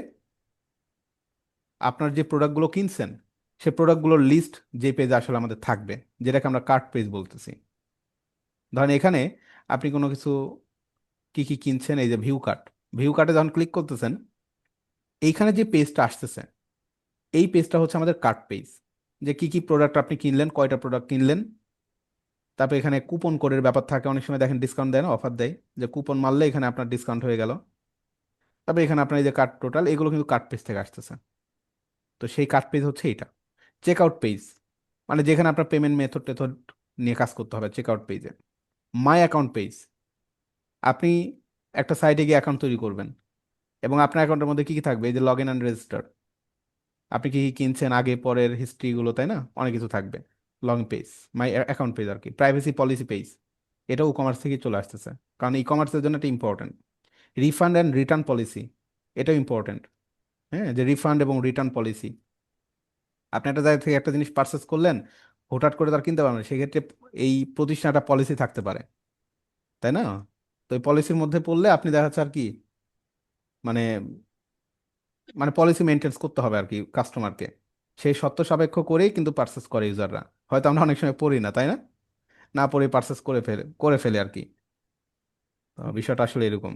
আপনার যে প্রোডাক্টগুলো কিনছেন, সে প্রোডাক্টগুলোর লিস্ট যে পেজে আসলে আমাদের থাকবে, যেটাকে আমরা কার্ট পেজ বলতেছি। ধরেন এখানে আপনি কোনো কিছু কি কি কিনছেন, এই যে ভিউ কার্ট, ভিউ কার্টে যখন ক্লিক করতেছেন, এইখানে যে পেজটা আসতেছে, এই পেজটা হচ্ছে আমাদের কার্ট পেজ, যে কি কি প্রোডাক্ট আপনি কিনলেন, কয়টা প্রোডাক্ট কিনলেন। তারপর এখানে কুপন কোডের ব্যাপার থাকে, অনেক সময় দেখেন ডিসকাউন্ট দেয় না, অফার দেয়, যে কুপন মারলে এখানে আপনার ডিসকাউন্ট হয়ে গেল। তবে এখানে আপনার এই যে কার্ট টোটাল, এগুলো কিন্তু কার্ট পেজ থেকে আসতেছে। তো সেই কার্ট পেজ হচ্ছে এইটা। চেক আউট পেজ, মানে যেখানে আপনার পেমেন্ট মেথড টেথড নিয়ে কাজ করতে হবে চেক আউট পেজে। মাই অ্যাকাউন্ট পেজ, আপনি একটা সাইটে গিয়ে অ্যাকাউন্ট তৈরি করবেন, এবং আপনার অ্যাকাউন্টের মধ্যে কি কি থাকবে, এই যে লগ ইন অ্যান্ড রেজিস্টার, আপনি কি কি কিনছেন আগে পরের হিস্ট্রিগুলো, তাই না, অনেক কিছু থাকবে। Long page, my account page আর কি। প্রাইভেসি পলিসি পেজ, এটাও ই কমার্স থেকে চলে আসতেছে, কারণ ই কমার্সের জন্য এটা important. Refund and return policy, এটাও ইম্পর্টেন্ট। হ্যাঁ, যে রিফান্ড এবং রিটার্ন পলিসি, আপনি একটা জায়গা থেকে একটা জিনিস পারচেস করলেন, হুটহাট করে তার কিনতে পারবেন, সেক্ষেত্রে এই প্রতিষ্ঠানটা পলিসি থাকতে পারে, তাই না? তো এই পলিসির মধ্যে পড়লে আপনি দেখা যাচ্ছে আর কি, মানে মানে পলিসি মেনটেন্স করতে হবে আর কি কাস্টমারকে। সেই শর্ত সাপেক্ষ করেই কিন্তু পারচেস করে ইউজাররা, হয়তো আমরা অনেক সময় পড়ি না, তাই না? না পড়ে পারচেস করে ফেলে আর কি। তো বিষয়টা আসলে এরকম।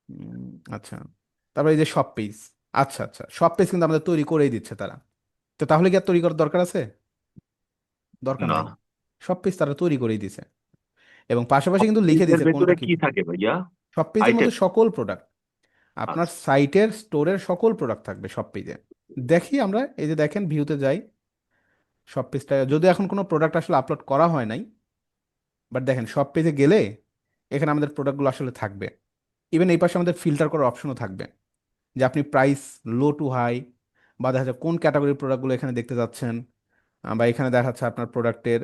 উম, আচ্ছা, তারপরে এই যে শপ পেজ, আচ্ছা আচ্ছা, শপ পেজ কিন্তু আমাদের তৈরি করেই দিচ্ছে তারা। তো তাহলে কি আর তৈরি করার দরকার আছে? দরকার না। নাই। সব পেজ তারা তৈরি করেই দিছে, এবং পাশাপাশি সব কিন্তু লিখে পেজের দিছে ভেতরে কোনটা কি। কি থাকে ভাইয়া? সব পেজের আইটেম? মধ্যে সকল প্রোডাক্ট, আপনার আচ্ছা। সাইটের স্টোরের সকল প্রোডাক্ট থাকবে সব পেজে। দেখি আমরা, এই যে দেখেন ভিউতে যাই, সব পেজটা যদি এখন কোনো প্রোডাক্ট আসলে আপলোড করা হয় নাই, বাট দেখেন সব পেজে গেলে এখানে আমাদের প্রোডাক্টগুলো আসলে থাকবে। ইভেন এই পাশে আমাদের ফিল্টার করার অপশনও থাকবে, যে আপনি প্রাইস লো টু হাই, বা দেখা যাচ্ছে কোন ক্যাটাগরির প্রোডাক্টগুলো এখানে দেখতে যাচ্ছেন, বা এখানে দেখা যাচ্ছে আপনার প্রোডাক্টের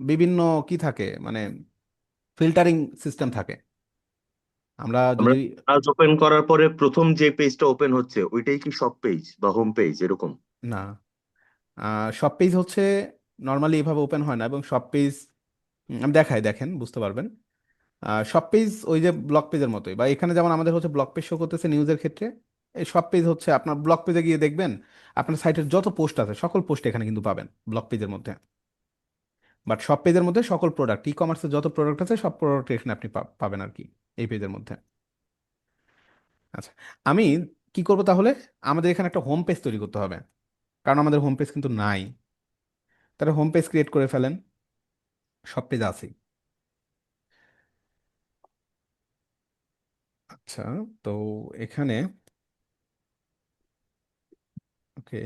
বিভিন্ন কি থাকে, মানে ফিল্টারিং সিস্টেম থাকে। আমরা আমরা যদি, ব্রাউজ ওপেন করার পরে প্রথম যে পেজটা ওপেন হচ্ছে ওইটাই কি সব পেজ বা হোম পেজ এরকম? না, সব পেজ হচ্ছে নর্মালি এভাবে ওপেন হয় না, এবং সব পেজ আমি দেখাই, দেখেন বুঝতে পারবেন। সব পেজ ওই যে ব্লক পেজের মতোই, বা এখানে যেমন আমাদের হচ্ছে ব্লক পেজ শো করতেছে নিউজের ক্ষেত্রে, এই সব পেজ হচ্ছে আপনার ব্লক পেজে গিয়ে দেখবেন আপনার সাইটের যত পোস্ট আছে সকল পোস্ট এখানে কিন্তু পাবেন ব্লক পেজের মধ্যে। বাট সব পেজের মধ্যে সকল প্রোডাক্ট, ই কমার্সের যত প্রোডাক্ট আছে সব প্রোডাক্ট এখানে আপনি পাবেন আর কি, এই পেজের মধ্যে। আচ্ছা, আমি কি করব তাহলে, আমাদের এখানে একটা হোম পেজ তৈরি করতে হবে, কারণ আমাদের হোম পেজ কিন্তু নাই। তাহলে হোম পেজ ক্রিয়েট করে ফেলেন, সব পেজ আছেই। আচ্ছা, তো এখানে ওকে,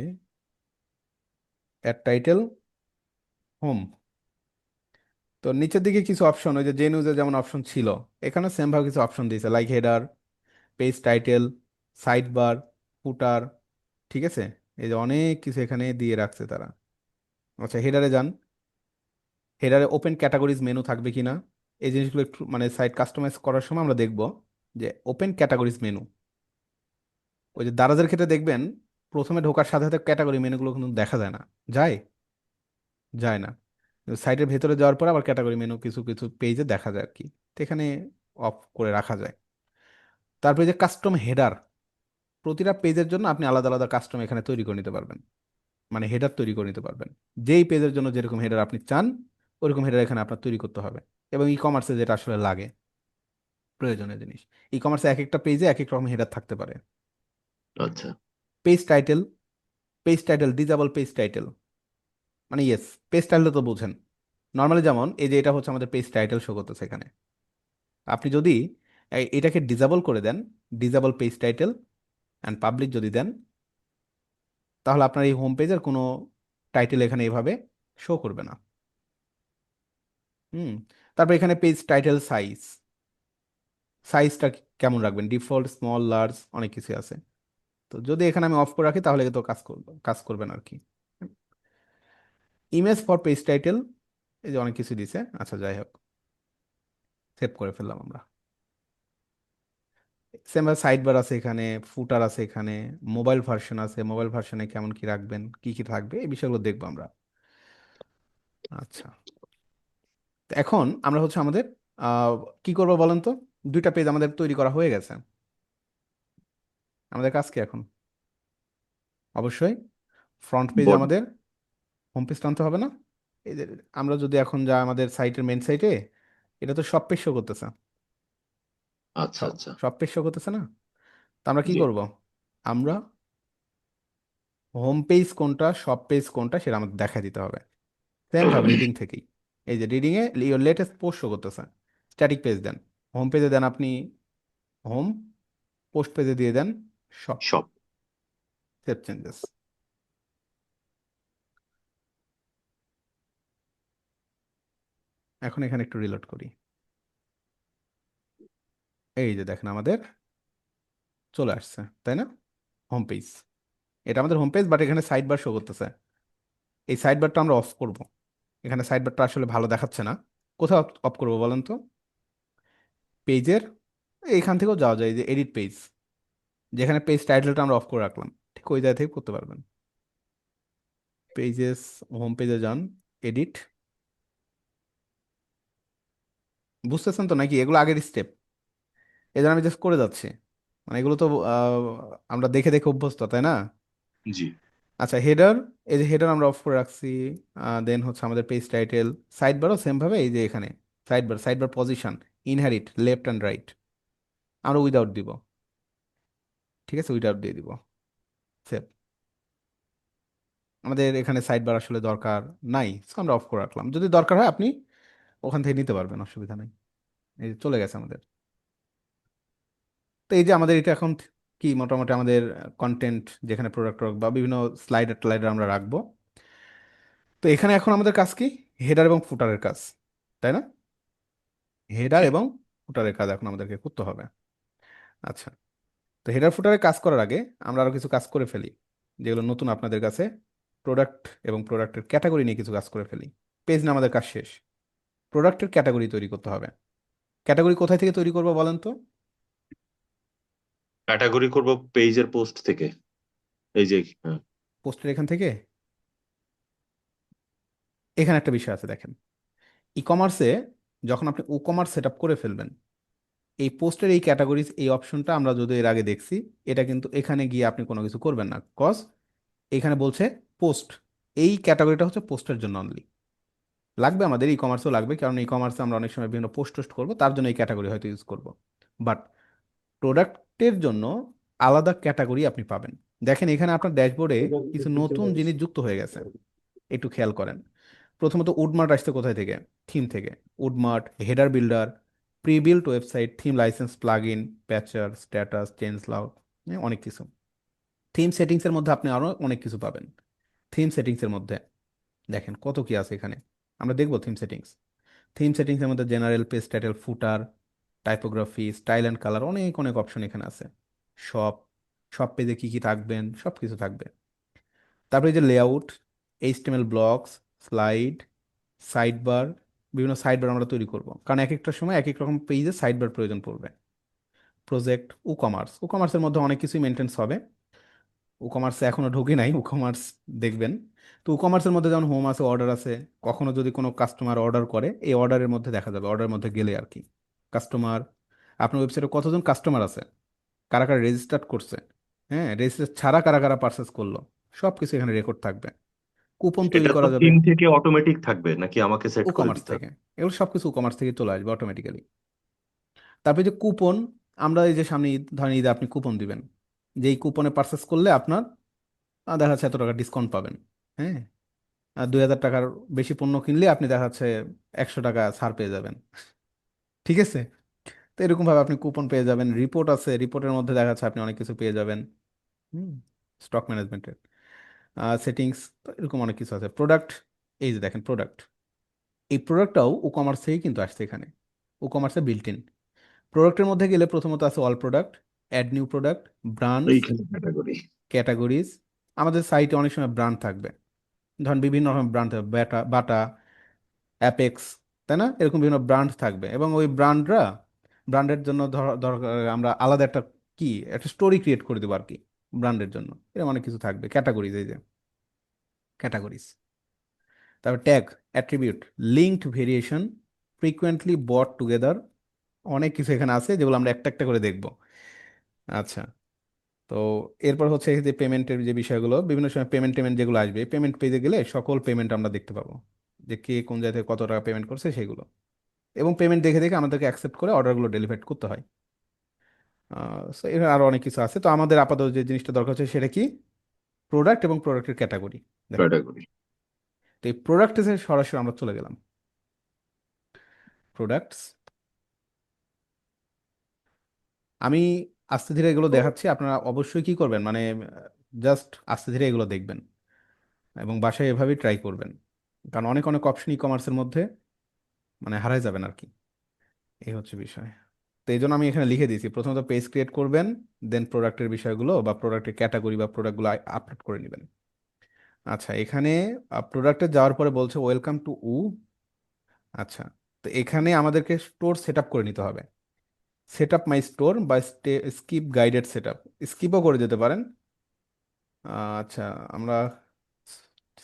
অ্যাড টাইটেল, হোম। তো নিচের দিকে কিছু অপশন, ওই যে যে নিউজে যেমন অপশন ছিল, এখানে সেম ভাবে কিছু অপশন দিয়েছে, like header, page title, sidebar, footer, ঠিক আছে। এই যে অনেক কিছু এখানে দিয়ে রাখছে তারা। আচ্ছা, হেডারে যান, হেডারে ওপেন ক্যাটাগরিজ মেনু থাকবে কিনা, এই জিনিসগুলো একটু মানে সাইট কাস্টমাইজ করার সময় আমরা দেখব যে ওপেন ক্যাটাগরিজ মেনু, ওই যে দারাজের ক্ষেত্রে দেখবেন প্রথমে ঢোকার সাথে সাথে ক্যাটাগরি মেনুগুলো কিন্তু দেখা যায় না, যায়, যায় না। সাইটের ভেতরে যাওয়ার পর আবার ক্যাটাগরি মেনু কিছু কিছু পেজে দেখা যায় আর কি, তো এখানে অফ করে রাখা যায়। তারপরে যে কাস্টম হেডার, প্রতিটা পেজের জন্য আপনি আলাদা আলাদা কাস্টম এখানে তৈরি করে নিতে পারবেন, মানে হেডার তৈরি করে নিতে পারবেন। যেই পেজের জন্য যেরকম হেডার আপনি চান ওরকম হেডার এখানে আপনার তৈরি করতে হবে। এবং ই কমার্সে যেটা আসলে লাগে, প্রয়োজনীয় জিনিস, ই কমার্সে এক একটা পেজে এক এক রকম হেডার থাকতে পারে। আচ্ছা। Page title, page title disable page title, মানে ইয়েস, পেজ টাইটেল তো বুঝেন, নর্মালি যেমন এই যে এটা হচ্ছে আমাদের পেজ টাইটেল শো করতেছে এখানে। আপনি যদি এটাকে ডিজেবল করে দেন, disable page title and public যদি দেন, তাহলে আপনার এই হোম পেজের কোনো টাইটেল এখানে এভাবে শো করবে না। হুম। তারপর এখানে পেজ টাইটেল সাইজ, সাইজটা কেমন রাখবেন, ডিফল্ট, স্মল, লার্জ, অনেক কিছু আছে। তো যদি এখানে আমি অফ করে রাখি তাহলে তো কাজ করবেন আর কি। ইমেজ ফর পেজ টাইটেল, এই যে অনেক কিছু দিছে, আচ্ছা যাই হোক, সেভ করে ফেললাম আমরা। সেম সাইড বার আছে এখানে, ফুটার আছে এখানে, মোবাইল ভার্সন আছে, মোবাইল ভার্সনে কেমন কি রাখবেন, কি কি থাকবে, এই বিষয়গুলো দেখবো আমরা। আচ্ছা, তো এখন আমরা হচ্ছে আমাদের আহ, কি করবো বলেন তো, দুইটা পেজ আমাদের তৈরি করা হয়ে গেছে, আমাদের কাজ কি এখন, অবশ্যই ফ্রন্ট পেজে বডি। আমাদের হোম পেজ টানতে হবে না। এই যে আমরা যদি এখন যা আমাদের সাইটের মেন সাইটে, এটা তো সব পেজ শো করতেছে, আচ্ছা সব আচ্ছা। সব পেজ শো করতেছে না। তো আমরা কি জি। করব, আমরা হোম পেজ কোনটা সব পেজ কোনটা সেটা আমাদের দেখা দিতে হবে, সেম ভাবে রিডিং থেকেই। এই যে reading a your latest post show করতেছে, স্ট্যাটিক পেজ দেন, হোম পেজে দেন আপনি হোম, পোস্ট পেজে দিয়ে দেন সব, সব। Save changes. এখন এখানে একটু রিলোড করি, এই যে দেখেন আমাদের চলে আসছে, তাই না, হোম পেজ। এটা আমাদের হোম পেজ, বাট এখানে সাইড বার শো করতেছে। এই সাইড বারটা আমরা অফ করব, এখানে সাইড বারটা আসলে ভালো দেখাচ্ছে না। কোথাও অফ করবো বলেন তো, পেজের এইখান থেকেও যাওয়া যায়, এই যে এডিট পেজ, যেখানে পেজ টাইটেলটা আমরা অফ করে রাখলাম, ঠিক ওই জায়গা থেকে করতে পারবেন। পেজেস, হোম পেজে যান, এডিট, বুঝতেছেন তো নাকি, এগুলো আগের স্টেপ, এই জন্য আমি জাস্ট করে যাচ্ছি, মানে এগুলো তো আমরা দেখে দেখে অভ্যস্ত, তাই না। জি। আচ্ছা, হেডার, এই যে হেডার আমরা অফ করে রাখছি। দেন হচ্ছে আমাদের পেজ টাইটেল, সাইড বারও সেম ভাবে, এই যে এখানে side bar position, inherit, left and right, আমরা উইদাউট দিব, ঠিক আছে, উইদাউট দিয়ে দিব, সেভ। আমাদের এখানে সাইড বার আসলে দরকার নাই, so আমরা অফ করে রাখলাম। যদি দরকার হয় আপনি ওখান থেকে নিতে পারবেন, অসুবিধা নেই। এই যে চলে গেছে আমাদের। তো এই যে আমাদের এটা এখন কি মোটামুটি আমাদের কন্টেন্ট, যেখানে প্রোডাক্ট বা বিভিন্ন স্লাইডার টাইডার আমরা রাখবো। তো এখানে এখন আমাদের কাজ কি? হেডার এবং ফুটারের কাজ, তাই না? হেডার জি। এবং ফুটারের কাজ এখন আমাদেরকে করতে হবে। আচ্ছা, তো হেডার ফুটারের কাজ করার আগে আমরা আরো কিছু কাজ করে ফেলি, যেগুলো নতুন আপনাদের কাছে। প্রোডাক্ট এবং প্রোডাক্টের ক্যাটাগরি নিয়ে কিছু কাজ করে ফেলি। পেজ না আমাদের কাজ শেষ, প্রোডাক্টের ক্যাটাগরি তৈরি করতে হবে। ক্যাটাগরি কোথায় থেকে তৈরি করবো বলেন তো? ক্যাটাগরি করব পেজের পোস্ট থেকে, এই যে হ্যাঁ। পোস্টের এখান থেকে। এখানে একটা বিষয় আছে দেখেন, ই কমার্সে যখন আপনি ই কমার্স সেট আপ করে ফেলবেন, এই পোস্টের এই ক্যাটাগরিজ এই অপশনটা আমরা যদি এর আগে দেখছি, এটা কিন্তু এখানে গিয়ে আপনি কোনো কিছু করবেন না, কজ এখানে বলছে পোস্ট। এই ক্যাটাগরিটা হচ্ছে পোস্টের জন্য অনলি। লাগবে আমাদের ই কমার্সও লাগবে, কারণ ই কমার্সে আমরা অনেক সময় বিভিন্ন পোস্ট টোস্ট করবো, তার জন্য এই ক্যাটাগরি হয়তো ইউজ করব। বাট প্রোডাক্টের জন্য আলাদা ক্যাটাগরি আপনি পাবেন। দেখেন এখানে আপনার ড্যাশবোর্ডে কিছু নতুন জিনিস যুক্ত হয়ে গেছে, একটু খেয়াল করেন। প্রথমত উডমার্ট আসছে কোথায় থেকে? থিম থেকে। Woodmart, header builder, pre built website, theme licence, plugin, patcher, status, change log, অনেক কিছু। থিম সেটিংসের মধ্যে আপনি আরো অনেক কিছু পাবেন। থিম সেটিংসের মধ্যে দেখেন কত কি আছে এখানে, আমরা দেখবো থিম সেটিংস। থিম সেটিংসের মধ্যে general, page title, footer, typography, style and colour, অনেক অনেক অপশন এখানে আছে। সব সব পেজে কি কি থাকবেন সব কিছু থাকবে। তারপরে এই যে layout, HTML blocks, slide, side bar, বিভিন্ন সাইড বার আমরা তৈরি করব, কারণ এক একটা সময় এক এক রকম পেজে সাইড বার প্রয়োজন পড়বে। প্রজেক্ট, কমার্স, কমার্সের মধ্যে অনেক কিছুই মেনটেন্স হবে। কমার্সে এখনো ঢুকি নাই, কমার্স দেখবেন। তো কমার্সের মধ্যে যেমন হোম আছে, অর্ডার আছে। কখনো যদি কোনো কাস্টমার অর্ডার করে, এই অর্ডারের মধ্যে দেখা যাবে, অর্ডারের মধ্যে গেলে আর কি কাস্টমার, আপনার ওয়েবসাইটে কতজন কাস্টমার আছে, কারা কারা রেজিস্টার করছে, হ্যাঁ রেজিস্টার ছাড়া কারা কারা পারচেস করলো, সব কিছু এখানে রেকর্ড থাকবে। কুপন তৈরি এটা তো করা যাবে থিম থেকে অটোমেটিক থাকবে নাকি আমাকে সেট করে কমার্স দিতে হবে? থেকে। এগুলো সবকিছু কমার্স থেকে চলে আসবে অটোমেটিক্যালি। তারপরে যে কুপন, আমরা এই যে সামনে ঈদ, ধরেন ঈদে আপনি কুপন দিবেন, যে এই কুপনে পারচেস করলে আপনার দেখা যাচ্ছে এত টাকা ডিসকাউন্ট পাবেন। হ্যাঁ, আর 2000 টাকার বেশি পণ্য কিনলে আপনি দেখা যাচ্ছে 100 টাকা ছাড় পেয়ে যাবেন। ঠিক আছে? তো এরকম ভাবে আপনি কুপন পেয়ে যাবেন। রিপোর্ট আছে, রিপোর্টের মধ্যে দেখা যাচ্ছে আপনি অনেক কিছু পেয়ে যাবেন। হুম, স্টক ম্যানেজমেন্টের সেটিংস, এরকম অনেক কিছু আছে। প্রোডাক্ট, এই যে দেখেন প্রোডাক্ট, এই প্রোডাক্টটাও ই কমার্স থেকেই কিন্তু আসছে এখানে, ই কমার্সে বিল্ট ইন। প্রোডাক্টের মধ্যে গেলে প্রথমত আছে all product, add new product, brands, এইখানে ক্যাটাগরি। ক্যাটাগরিজ। আমাদের সাইটে অনেক সময় ব্র্যান্ড থাকবে, ধরেন বিভিন্ন রকমের ব্র্যান্ড থাকবে, বাটা বাটা, অ্যাপেক্স, তাই না? এরকম বিভিন্ন ব্র্যান্ড থাকবে, এবং ওই ব্র্যান্ডের জন্য দরকার আমরা আলাদা একটা কি একটা স্টোরি ক্রিয়েট করে দেবো আর কি ব্র্যান্ডের জন্য। এরকম অনেক কিছু থাকবে। ক্যাটাগরিজ, এই যে ক্যাটাগরিজ। তারপর tag, attribute, linked variation, frequently bought together, অনেক কিছু এখানে আছে যেগুলো আমরা একটা একটা করে দেখব। আচ্ছা, তো এরপর হচ্ছে এই যে পেমেন্টের যে বিষয়গুলো, বিভিন্ন সময় পেমেন্ট টেমেন্ট যেগুলো আসবে, পেমেন্ট পেজে গেলে সকল পেমেন্ট আমরা দেখতে পাবো, যে কে কোন জায়গা থেকে কত টাকা পেমেন্ট করছে সেগুলো। এবং পেমেন্ট দেখে দেখে আমাদেরকে অ্যাকসেপ্ট করে অর্ডারগুলো ডেলিভার করতে হয়। সো এখানে আরো অনেক কিছু আছে। তো আমাদের আপাতত যে জিনিসটা দরকার হচ্ছে সেটা কি? প্রোডাক্ট এবং প্রোডাক্টের ক্যাটাগরি। দেখেন, ক্যাটাগরি। তো এই প্রোডাক্টে সরাসরি আমরা চলে গেলাম। প্রোডাক্টস, আমি আস্তে ধীরে এগুলো দেখাচ্ছি, আপনারা অবশ্যই কি করবেন মানে জাস্ট আস্তে ধীরে এগুলো দেখবেন এবং বাসায় এভাবেই ট্রাই করবেন, কারণ অনেক অনেক অপশন ই কমার্সের মধ্যে মানে হারাই যাবেন আর কি। এই হচ্ছে বিষয়। তো এই জন্য আমি এখানে লিখে দিয়েছি, প্রথমত পেজ ক্রিয়েট করবেন, দেন প্রোডাক্টের বিষয়গুলো বা প্রোডাক্টের ক্যাটাগরি বা প্রোডাক্টগুলো আপলোড করে নেবেন। আচ্ছা, এখানে প্রোডাক্টে যাওয়ার পরে বলছে ওয়েলকাম টু আচ্ছা, তো এখানে আমাদেরকে স্টোর সেট আপ করে নিতে হবে। সেট আপ মাই স্টোর বা স্কিপ গাইডেড সেট আপ, স্কিপও করে যেতে পারেন। আচ্ছা, আমরা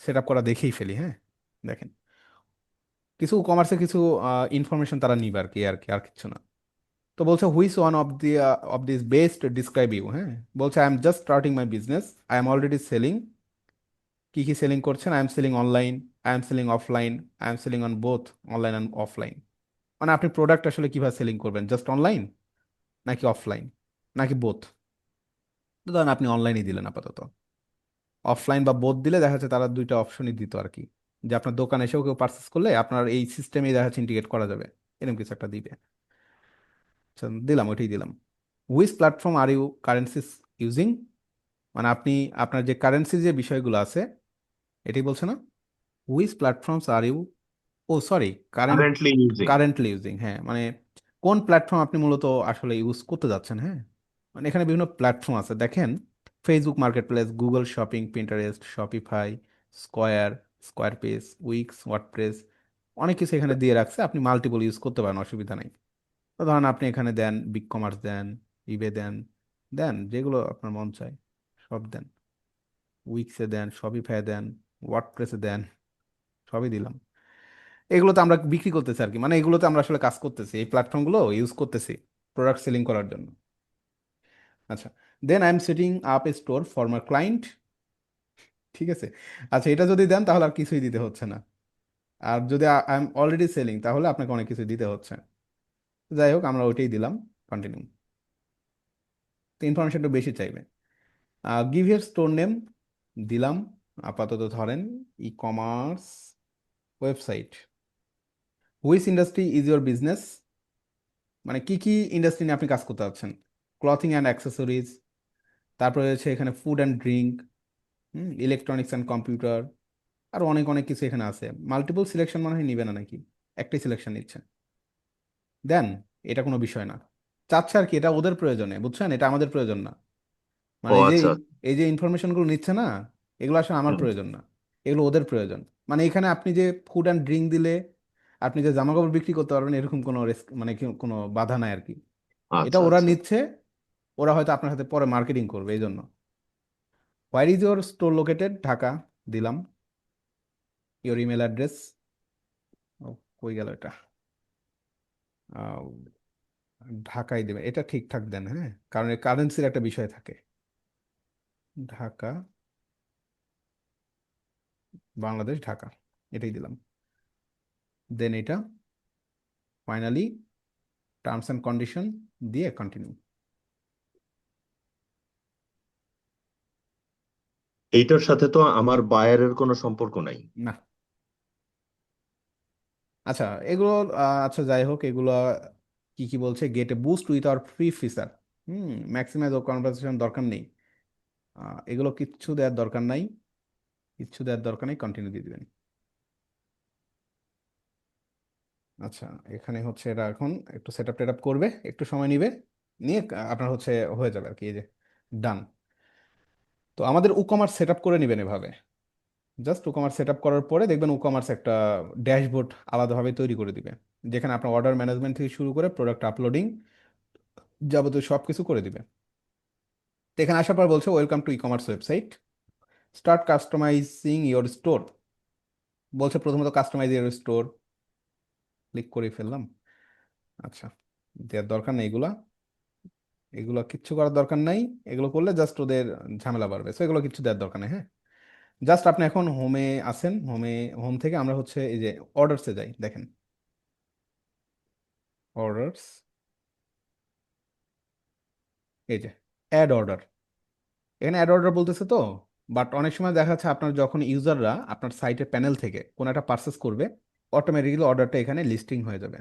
সেট আপ করা দেখেই ফেলি। হ্যাঁ, দেখেন কিছু কমার্সে কিছু ইনফরমেশন তারা নিবে আর কি, আর কিছু না। তো বলছে which one of this best describe you. হ্যাঁ, বলছে I am just starting my business, I am already selling. কি কি সেলিং করছেন? I am selling online, I am selling offline, I am selling on both online and offline. মানে আপনি product আসলে কিভাবে selling করবেন, জাস্ট অনলাইন নাকি offline নাকি বোথ? ধরেন আপনি অনলাইনই দিলেন আপাতত। অফলাইন বা বোথ দিলে দেখা যাচ্ছে তারা দুইটা অপশনই দিত আর কি, যে আপনার দোকানে এসেও কেউ পারচেস করলে আপনার এই সিস্টেমেই দেখা যাচ্ছে ইন্টিগ্রেট করা যাবে, এরকম কিছু একটা দিবে। আচ্ছা, দিলাম, ওইটাই দিলাম। Which platform are you currencies using, মানে আপনি আপনার যে কারেন্সি যে বিষয়গুলো আছে এটাই বলছে না, which platforms are you, oh sorry, current currently using. Currently using, হ্যাঁ, মানে কোন প্ল্যাটফর্ম আপনি মূলত আসলে ইউজ করতে যাচ্ছেন, হ্যাঁ। মানে এখানে বিভিন্ন প্ল্যাটফর্ম আছে দেখেন, Facebook market place, Google shopping, Pinterest, Shopify, square, square page, weeks, WordPress, অনেক কিছু এখানে দিয়ে রাখছে, আপনি মাল্টিপল ইউজ করতে পারেন, অসুবিধা নেই। তো ধরেন আপনি এখানে দেন বিগ কমার্স, দেন ইবে, দেন দেন যেগুলো আপনার মন চায় সব দেন, উইক্সে দেন, শপিফাই দেন, ওয়ার্ডপ্রেসে দেন, সবই দিলাম। এগুলোতে আমরা বিক্রি করতেছি আর কি, মানে এগুলোতে আমরা আসলে কাজ করতেছি, এই প্ল্যাটফর্মগুলো ইউজ করতেছি প্রোডাক্ট সেলিং করার জন্য। আচ্ছা, then I am setting up a store for my client, ঠিক আছে। আচ্ছা, এটা যদি দেন তাহলে আর কিছুই দিতে হচ্ছে না, আর যদি আই এম অলরেডি সেলিং তাহলে আপনাকে অনেক কিছু দিতে হচ্ছে। যাই হোক, আমরা ওইটাই দিলাম, কন্টিনিউ। তো ইনফরমেশন একটু বেশি চাইবে। গিভ ইয়ার স্টোর নেম দিলাম, আপাতত ধরেন e commerce website. Which industry is your business, মানে কি কি ইন্ডাস্ট্রি নিয়ে আপনি কাজ করতে যাচ্ছেন, ক্লথিং অ্যান্ড অ্যাক্সেসরিজ, তারপরে হচ্ছে এখানে food and drink, electronics and computer, আর অনেক অনেক কিছু এখানে আছে। মাল্টিপল সিলেকশন মনে হয় নিবে না নাকি, একটাই সিলেকশন নিচ্ছে। দেন, এটা কোনো বিষয় না, চাচ্ছে আর কি, এটা ওদের প্রয়োজনে, বুঝছেন, এটা আমাদের প্রয়োজন না। ও মানে আচ্ছা। এই যে ইনফরমেশনগুলো নিচ্ছে না, এগুলো আসলে আমার হুম। প্রয়োজন না, এগুলো ওদের প্রয়োজন। মানে এখানে আপনি যে ফুড অ্যান্ড ড্রিঙ্ক দিলে আপনি যে জামা কাপড় বিক্রি করতে পারবেন এরকম কোনো রিস্ক, মানে কোনো বাধা নাই আর কি, এটা আচ্ছা ওরা আচ্ছা। নিচ্ছে, ওরা হয়তো আপনার সাথে পরে মার্কেটিং করবে এই জন্য। Where is your store located, Dhaka দিলাম, ইউর ইমেল অ্যাড্রেস, কই গেল এটা, আহ, ঢাকায় দেবেন, এটা ঠিকঠাক দেন, হ্যাঁ, কারণ কারেন্সির একটা বিষয় থাকে। ঢাকা, বাংলাদেশ, ঢাকা, এটাই দিলাম। দেন এটা ফাইনালি টার্মস অ্যান্ড কন্ডিশন দিয়ে কন্টিনিউ। এইটার সাথে তো আমার বায়ারের কোনো সম্পর্ক নাই। না, আচ্ছা, এগুলো আচ্ছা যাই হোক, এগুলো কি কি বলছে, get a boost with our free feature, maximize conversation দরকার নেই, এগুলো কিচ্ছু দেওয়ার দরকার নাই, কিচ্ছু দেওয়ার দরকার নেই, কন্টিনিউ দিয়ে দিবেন। আচ্ছা, এখানে হচ্ছে এটা এখন একটু সেট আপ টেট আপ করবে, একটু সময় নিবে, নিয়ে আপনার হচ্ছে হয়ে যাবে আর কি, এই যে ডান। তো আমাদের ই কমার্স সেট আপ করে নেবেন এভাবে, just e commerce set up করার পরে দেখবেন ই কমার্স একটা ড্যাশবোর্ড আলাদাভাবে তৈরি করে দিবে, যেখানে আপনার অর্ডার ম্যানেজমেন্ট থেকে শুরু করে প্রোডাক্ট আপলোডিং যাবতীয় সব কিছু করে দিবে। তো এখানে আসার পর বলছে welcome to e commerce website, start customising your store, বলছে প্রথমত কাস্টমাইজ ইওর স্টোর, ক্লিক করে ফেললাম। আচ্ছা, দেওয়ার দরকার নেই এগুলা, এগুলো কিচ্ছু করার দরকার নাই, এগুলো করলে জাস্ট ওদের ঝামেলা বাড়বে, সো এগুলো কিচ্ছু দেওয়ার দরকার নেই, হ্যাঁ। জাস্ট আপনি এখন হোমে আসেন, হোম থেকে আমরা হচ্ছে এই যে অর্ডারসে যাই, দেখেন অর্ডারস, এই যে অ্যাড অর্ডার, এখানে অ্যাড অর্ডার বলতেছে তো, বাট অনেক সময় দেখা যাচ্ছে আপনার যখন ইউজাররা আপনার সাইটের প্যানেল থেকে কোনো একটা পারচেস করবে, অটোমেটিক্যালি অর্ডারটা এখানে লিস্টিং হয়ে যাবে,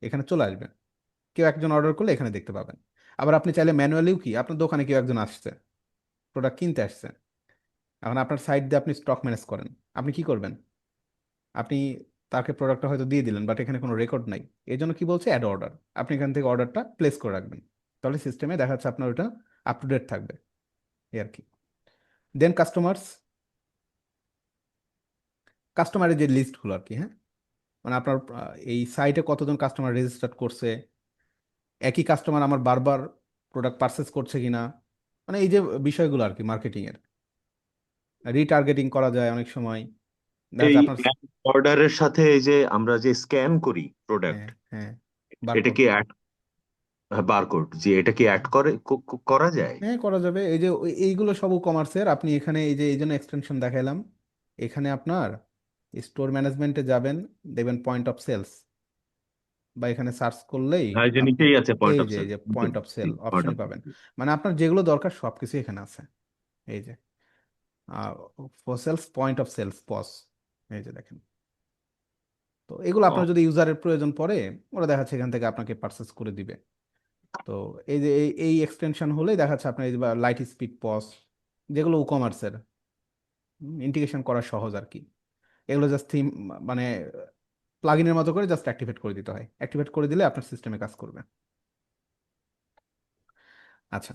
এখানে চলে আসবে, কেউ একজন অর্ডার করলে এখানে দেখতে পাবেন। আবার আপনি চাইলে ম্যানুয়ালিও, কি আপনার দোকানে কেউ একজন আসছে, প্রোডাক্ট কিনতে আসছে, এখন আপনার সাইট দিয়ে আপনি স্টক ম্যানেজ করেন, আপনি কি করবেন, আপনি তাকে প্রোডাক্টটা হয়তো দিয়ে দিলেন বাট এখানে কোনো রেকর্ড নাই, এই জন্য কি বলছে অ্যাড অর্ডার, আপনি এখান থেকে অর্ডারটা প্লেস করে রাখবেন, তাহলে সিস্টেমে দেখা যাচ্ছে আপনার ওটা আপ টু ডেট থাকবে, এই আর কি। দেন কাস্টমার্স, কাস্টমারের যে লিস্টগুলো আর কি, হ্যাঁ, মানে আপনার এই সাইটে কতজন কাস্টমার রেজিস্টার করছে, একই কাস্টমার আমার বারবার প্রোডাক্ট পারচেস করছে কিনা, মানে এই যে বিষয়গুলো আর কি, মার্কেটিং এর রিটার্গেটিং করা যায় অনেক সময়, দেখা এই যাচ্ছে আপনার, অর্ডারের সাথে এই যে আমরা যে স্ক্যান করি প্রোডাক্ট, হ্যাঁ হ্যাঁ, এটা বারকোড, কি অ্যাড, বারকোড যে এটা কি অ্যাড করে করা যায়? হ্যাঁ করা যাবে, এই যে এইগুলো সব কমার্সের, আপনি এখানে এই যে এই জন্য এক্সটেনশন দেখাইলাম, এখানে আপনার স্টোর ম্যানেজমেন্টে যাবেন, দেখবেন পয়েন্ট অফ সেলস, বা এখানে সার্চ করলেই হ্যাঁ, এই যে আপনি নিচেই আছে পয়েন্ট এই অফ যে সেল। এই যে পয়েন্ট অফ সেল অর্ডার। অপশনই পাবেন, মানে আপনার যেগুলো দরকার সবকিছু এখানে আছে, এই যে সেলস, পয়েন্ট অফ সেলস, পস, এই যে দেখেন। তো এগুলো ও আপনার যদি ইউজারের প্রয়োজন পড়ে, ওরা দেখা যাচ্ছে এখান থেকে আপনাকে পারচেস করে দিবে। তো এই যে এই এক্সটেনশন হলেই দেখা যাচ্ছে আপনার এই যে লাইট স্পিড পস, যেগুলো ই কমার্সের ইন্টিগ্রেশন করা সহজ আর কি। এগুলো জাস্ট থিম, মানে প্লাগইনের মতো করে জাস্ট অ্যাক্টিভেট করে দিতে হয়, অ্যাক্টিভেট করে দিলে আপনার সিস্টেমে কাজ করবে। আচ্ছা,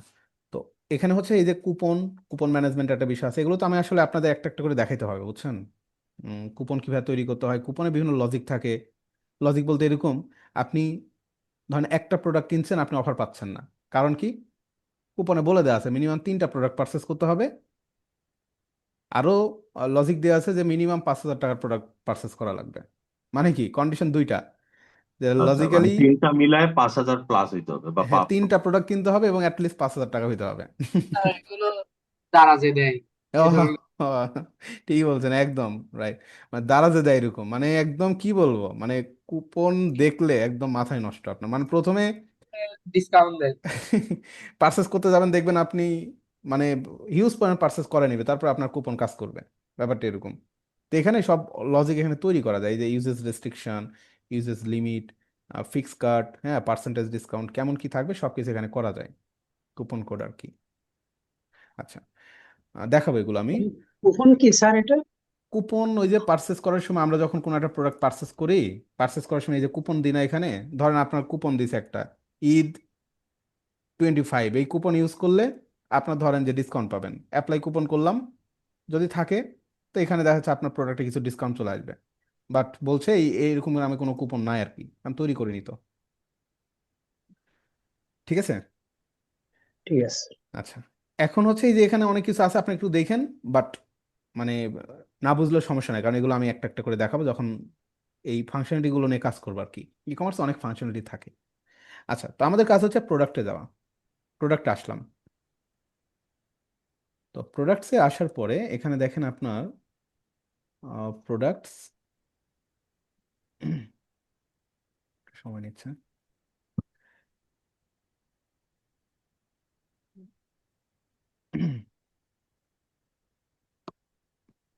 তো এখানে হচ্ছে এই যে কুপন, কুপন ম্যানেজমেন্ট একটা বিষয় আছে, এগুলো তো আমি আসলে আপনাদের একটা একটা করে দেখাইতে হবে, বুঝছেন? কুপন কিভাবে তৈরি করতে হয়, কুপনে বিভিন্ন লজিক থাকে। লজিক বলতে এরকম, আপনি ধরেন একটা প্রোডাক্ট কিনছেন, আপনি অফার পাচ্ছেন না, কারণ কি? কুপনে বলে দেওয়া আছে মিনিমাম 3টা প্রোডাক্ট পারচেস করতে হবে। আরও লজিক দেওয়া আছে যে মিনিমাম 5,000 টাকার প্রোডাক্ট পারচেস করা লাগবে। মানে কি, কন্ডিশন দুইটা, যে আচ্ছা, মানে লজিক্যালি, 3টা মিলায় 5,000 প্লাস হইতে হবে বা হ্যাঁ 3টা প্রোডাক্ট কিনতে হবে এবং অ্যাটলিস্ট 5,000 টাকা হইতে হবে। আর এগুলো দারাজে দেয় ও, এই ধরনের। ঠিকই বলছেন, একদম রাইট। মানে দারাজে দেয় এরকম, মানে একদম কি বলবো, মানে কুপন দেখলে একদম মাথায় নষ্ট আপনার। মানে প্রথমে ডিসকাউন্ট দেয়। পার্সেস করতে যাবেন, দেখবেন আপনি মানে হিউজ পরিমাণ পার্সেস করে নিবে, তারপর আপনার কুপন কাজ করবে, ব্যাপারটা এরকম। তো এখানে সব লজিক এখানে তৈরি করা যায়, এই যে usage restriction, usage limit, fix cart, হ্যাঁ, পার্সেন্টেজ ডিসকাউন্ট কেমন কি থাকবে সবকিছু এখানে করা যায়, কুপন কোড আর কি। আচ্ছা, দেখাবো এগুলো আমি। কুপন কি স্যার এটা? কুপন ওই যে পার্সেস করার সময় আমরা যখন কোনো একটা প্রোডাক্ট পার্সেস করি, পার্সেস করার সময় এই যে কুপন দিই না এখানে, ধরেন আপনার কুপন দিছে একটা ঈদ 25, এই কুপন ইউজ করলে আপনার ধরেন যে ডিসকাউন্ট পাবেন, অ্যাপ্লাই কুপন করলাম, যদি থাকে তো এখানে দেখা যাচ্ছে আপনার প্রোডাক্টে কিছু ডিসকাউন্ট চলে আসবে। বাট বলছে এইরকম আমি কোনো কুপন নাই আর কি, আমি তৈরি করিনি তো। ঠিক আছে। ঠিক আছে। আচ্ছা, এখন হচ্ছে এই যে এখানে অনেক কিছু আছে, আপনি একটু দেখেন, বাট মানে না বুঝলেও সমস্যা নাই, কারণ এগুলো আমি একটা একটা করে দেখাবো যখন এই ফাংশনালিটি গুলো নিয়ে কাজ করবো আর কি। ই কমার্সে অনেক ফাংশনালিটি থাকে। আচ্ছা, তো আমাদের কাজ হচ্ছে প্রোডাক্টে যাওয়া। প্রোডাক্টে আসলাম। তো প্রোডাক্টসে আসার পরে এখানে দেখেন আপনার প্রোডাক্টস, সময় নিচ্ছে।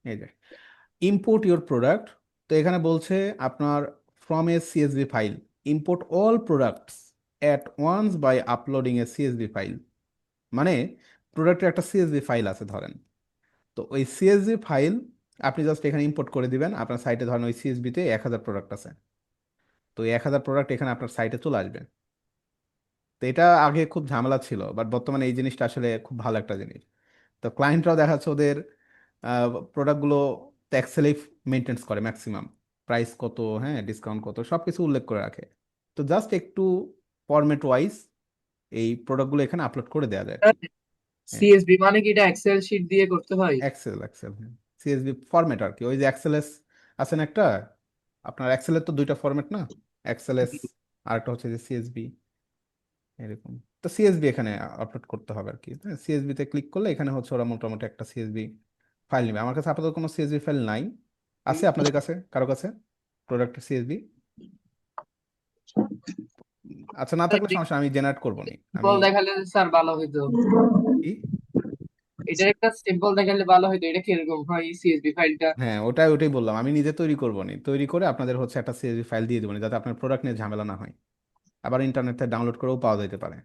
এই যে ইম্পোর্ট ইউর প্রোডাক্ট। তো এখানে বলছে আপনার from a CSV file, import all products at once by uploading a CSV file. মানে প্রোডাক্টের একটা সিএসভি ফাইল আছে ধরেন, তো ওই সিএসভি ফাইল আপনি জাস্ট এখানে ইম্পোর্ট করে দিবেন। আপনার সাইটে ধরেন ওই সিএসভিতে 1,000 প্রোডাক্ট আছে, তো এই 1,000 প্রোডাক্ট এখানে আপনার সাইটে চলে আসবে। তো এটা আগে খুব ঝামেলা ছিল, বাট বর্তমানে এই জিনিসটা আসলে খুব ভালো একটা জিনিস। তো ক্লায়েন্টরাও দেখা যাচ্ছে ওদের প্রোডাক্টগুলো এক্সেলেই মেনটেন্স করে ম্যাক্সিমাম, প্রাইস কত, হ্যাঁ, ডিসকাউন্ট কত, সব কিছু উল্লেখ করে রাখে। তো জাস্ট একটু ফরম্যাট ওয়াইজ এই প্রোডাক্টগুলো এখানে আপলোড করে দেওয়া যায় আর কি। হ্যাঁ, সিএসবি মানে কি এটা এক্সেল শিট দিয়ে করতে হয়? এক্সেল, এক্সেল, হ্যাঁ, সিএসভি ফরম্যাট আর কি। ওই যে এক্সএলএস আছে না একটা, আপনার এক্সেলের তো দুইটা ফরম্যাট না, এক্সএলএস আর একটা হচ্ছে যে সিএসভি, এরকম। তো সিএসভি এখানে আপলোড করতে হবে আর কি। সিএসভি তে ক্লিক করলে এখানে হচ্ছে ওরা মোটামুটি একটা সিএসভি ফাইল নেবে। আমার কাছে আপাতত কোনো সিএসভি ফাইল নাই। আছে আপনাদের কাছে কারো কাছে প্রোডাক্ট সিএসভি? আচ্ছা, না থাকলে সমস্যা, আমি জেনারেট করবো নি আমি। সিম্পল দেখালে স্যার ভালো হইতো। কি? এটার একটা সিম্পল দেখালে ভালো হইতো, এটা কিরকম হয় সিএসবি ফাইলটা? হ্যাঁ, ওটাই বললাম, আমি নিজে তৈরি করবো নি, তৈরি করে আপনাদের হচ্ছে একটা সিএসভি ফাইল দিয়ে দেবো নি, যাতে আপনার প্রোডাক্ট নিয়ে ঝামেলা না হয়। আবার ইন্টারনেট থেকে ডাউনলোড করেও পাওয়া যেতে পারে।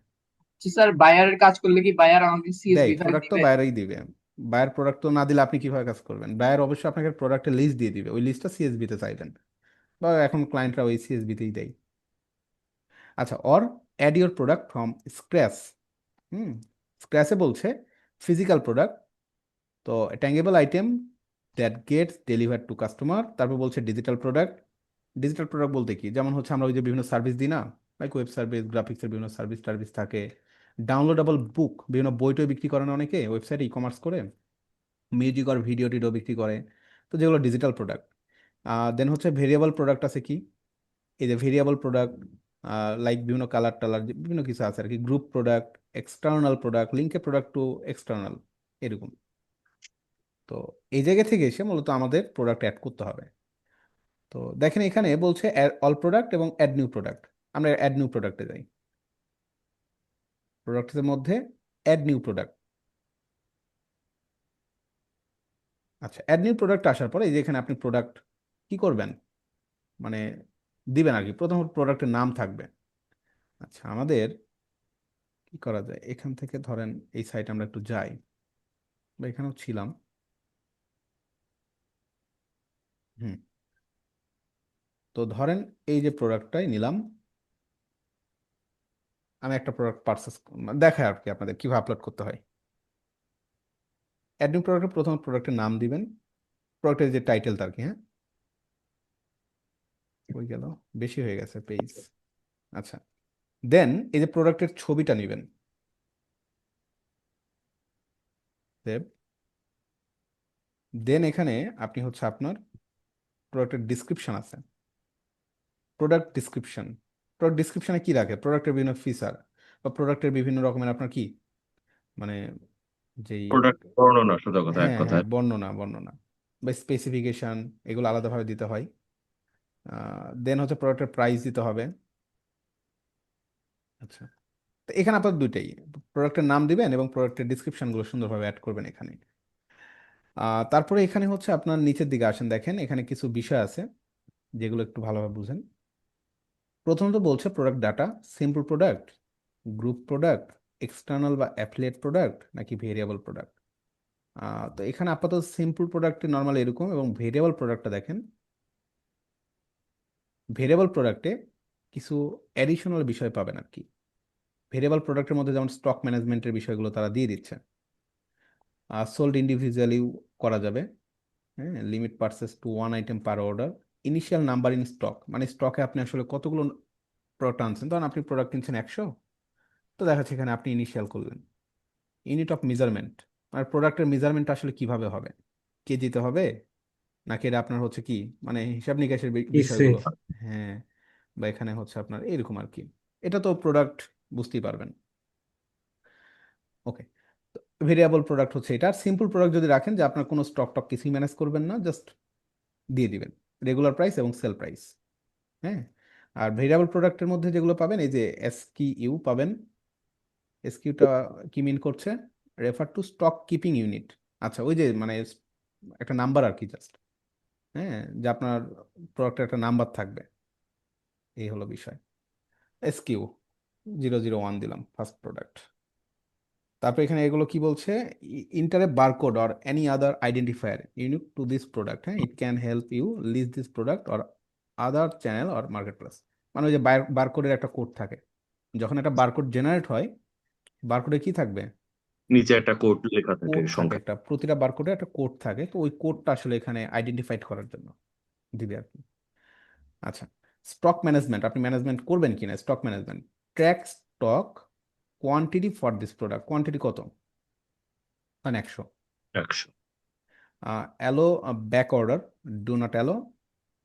স্যার বায়ারের কাজ করলে কি বায়ার আমাকে দেয়, সিএসবি ফাইল প্রোডাক্ট তো দিবে? বাইরেই দিবে। বায়ার প্রোডাক্ট তো না দিলে আপনি কিভাবে কাজ করবেন? বায়ার অবশ্যই আপনাকে প্রোডাক্টের লিস্ট দিয়ে দিবে, ওই লিস্টটা সিএসবি তে চাইবেন, বা এখন ক্লায়েন্টরা ওই সিএসবি তেই দেয়। আচ্ছা, or add your product from scratch. হুম, স্ক্র্যাচে বলছে ফিজিক্যাল প্রোডাক্ট, তো tangible item that gets deliver to customer. তারপর বলছে ডিজিটাল প্রোডাক্ট। ডিজিটাল প্রোডাক্ট বলতে কি, যেমন হচ্ছে আমরা ওই যে বিভিন্ন সার্ভিস দিই না, লাইক ওয়েব সার্ভিস, গ্রাফিক্সের বিভিন্ন সার্ভিস টার্ভিস থাকে, ডাউনলোডেবল বুক, বিভিন্ন বই টই বিক্রি করে না অনেকে ওয়েবসাইটে ই কমার্স করে, মিউজিক আর ভিডিও টিডিও বিক্রি করে, তো যেগুলো ডিজিটাল প্রোডাক্ট। দেন হচ্ছে ভেরিয়েবল প্রোডাক্ট আছে কি, এই যে ভেরিয়েবল প্রোডাক্ট, লাইক বিভিন্ন কালার টালার বিভিন্ন কিছু আছে আর কি, গ্রুপ প্রোডাক্ট, এক্সটার্নাল প্রোডাক্ট, লিঙ্কে প্রোডাক্ট টু এক্সটার্নাল, এরকম। তো এই জায়গা থেকে এসে মূলত আমাদের প্রোডাক্ট অ্যাড করতে হবে। তো দেখেন এখানে বলছে অল প্রোডাক্ট এবং অ্যাড নিউ প্রোডাক্ট। আমরা অ্যাড নিউ প্রোডাক্টে যাই, প্রোডাক্টের মধ্যে অ্যাড নিউ প্রোডাক্ট। আচ্ছা, অ্যাড নিউ প্রোডাক্ট আসার পরে এই যে এখানে আপনি প্রোডাক্ট কি করবেন, মানে দিবেন আর কি। প্রথমত প্রোডাক্টের নাম থাকবে। আচ্ছা, আমাদের কি করা যায়, এখান থেকে ধরেন এই সাইটে আমরা একটু যাই, বা এখানেও ছিলাম। হুম, তো ধরেন এই যে প্রোডাক্টটাই নিলাম, আমি একটা প্রোডাক্ট পারচেস দেখায় আর কি আপনাদের কিভাবে আপলোড করতে হয়। অ্যাড নিউ প্রোডাক্টের প্রথম প্রোডাক্টের নাম দিবেন, প্রোডাক্টের যে টাইটেলটা আর কি। হ্যাঁ, হয়ে গেল, বেশি হয়ে গেছে পেজ। আচ্ছা, দেন এই যে প্রোডাক্টের ছবিটা নেবেন, দেব। দেন এখানে আপনি হচ্ছে আপনার প্রোডাক্টের ডিসক্রিপশন আছে, প্রোডাক্ট ডিসক্রিপশন। প্রোডাক্ট ডিসক্রিপশনে কি রাখে, প্রোডাক্টের বিভিন্ন ফিচার বা প্রোডাক্টের বিভিন্ন রকমের আপনার কি, মানে যেই, প্রোডাক্ট বর্ণনা, সোজা কথা, এক হ্যাঁ হ্যাঁ কথায়। বর্ণনা বর্ণনা বা স্পেসিফিকেশন, এগুলো আলাদাভাবে দিতে হয়। দেন হচ্ছে প্রোডাক্টের প্রাইস দিতে হবে। আচ্ছা, তো এখানে আপনার দুইটাই, প্রোডাক্টের নাম দিবেন এবং প্রোডাক্টের ডিসক্রিপশনগুলো সুন্দরভাবে অ্যাড করবেন এখানে। তারপরে এখানে হচ্ছে আপনার নিচের দিকে আসেন, দেখেন এখানে কিছু বিষয় আছে যেগুলো একটু ভালোভাবে বুঝেন। প্রথমত বলছে product data, simple product, group product, external বা অ্যাফিলিয়েট প্রোডাক্ট, নাকি ভেরিয়েবল প্রোডাক্ট। তো এখানে আপাতত সিম্পল প্রোডাক্টে নর্মাল এরকম, এবং ভেরিয়েবল প্রোডাক্টটা দেখেন, ভেরিয়েবল প্রোডাক্টে কিছু অ্যাডিশনাল বিষয় পাবেন আর কি। ভেরিয়েবল প্রোডাক্টের মধ্যে যেমন স্টক ম্যানেজমেন্টের বিষয়গুলো তারা দিয়ে দিচ্ছে, সোল্ড ইন্ডিভিজুয়ালিও করা যাবে। হ্যাঁ, limit purchase to one item per order, initial number in stock, মানে স্টকে আপনি আসলে কতগুলো প্রোডাক্ট আনছেন। তখন আপনি প্রোডাক্ট কিনছেন 100, তো দেখা যাচ্ছে এখানে আপনি ইনিশিয়াল করলেন। ইউনিট অফ মেজারমেন্ট, আর প্রোডাক্টের মেজারমেন্ট আসলে কিভাবে হবে, কেজিতে হবে নাকি এটা আপনার হচ্ছে কি, মানে হিসাব নিকাশের পিসে। বিষয়গুলো। হ্যাঁ, বা এখানে হচ্ছে আপনার এরকম আর কি। এটা তো প্রোডাক্ট বুঝতেই পারবেন। ওকে, ভেরিয়েবল প্রোডাক্ট হচ্ছে এটা। আর সিম্পল প্রোডাক্ট যদি রাখেন যে আপনার কোনো স্টক টক কিছুই ম্যানেজ করবেন না, জাস্ট দিয়ে দিবেন রেগুলার প্রাইস এবং সেল প্রাইস। হ্যাঁ, আর ভেরিয়েবল প্রোডাক্টের মধ্যে যেগুলো পাবেন, এই যে এসকিইউ পাবেন। এসকিউটা কি মিন করছে, refer to stock keeping unit. আচ্ছা, ওই যে মানে একটা নাম্বার আর কি, জাস্ট, হ্যাঁ, যে আপনার প্রোডাক্টের একটা নাম্বার থাকবে, এই হলো বিষয়। এসকিউ 001 দিলাম, ফার্স্ট প্রোডাক্ট। তারপর এখানে এগুলো কি বলছে, enter a barcode or any other identifier unique to this product. হ্যাঁ, it can help you list this product or other channel or marketplace. মানে ওই যে বারকোডের একটা কোড থাকে, যখন একটা বারকোড জেনারেট হয়, বারকোডে কি থাকবে, নিচে একটা কোড লেখা থাকে, কোড থাকে, সংখ্যা। একটা প্রতিটা বারকোডে একটা কোড থাকে, তো ওই কোডটা আসলে এখানে আইডেন্টিফাইড করার জন্য দিবে আর কি। আচ্ছা, স্টক ম্যানেজমেন্ট, আপনি ম্যানেজমেন্ট করবেন কিনা, stock management, track stock quantity for this product, quantity কত, মানে 100। 100। Allow back order, do not allow,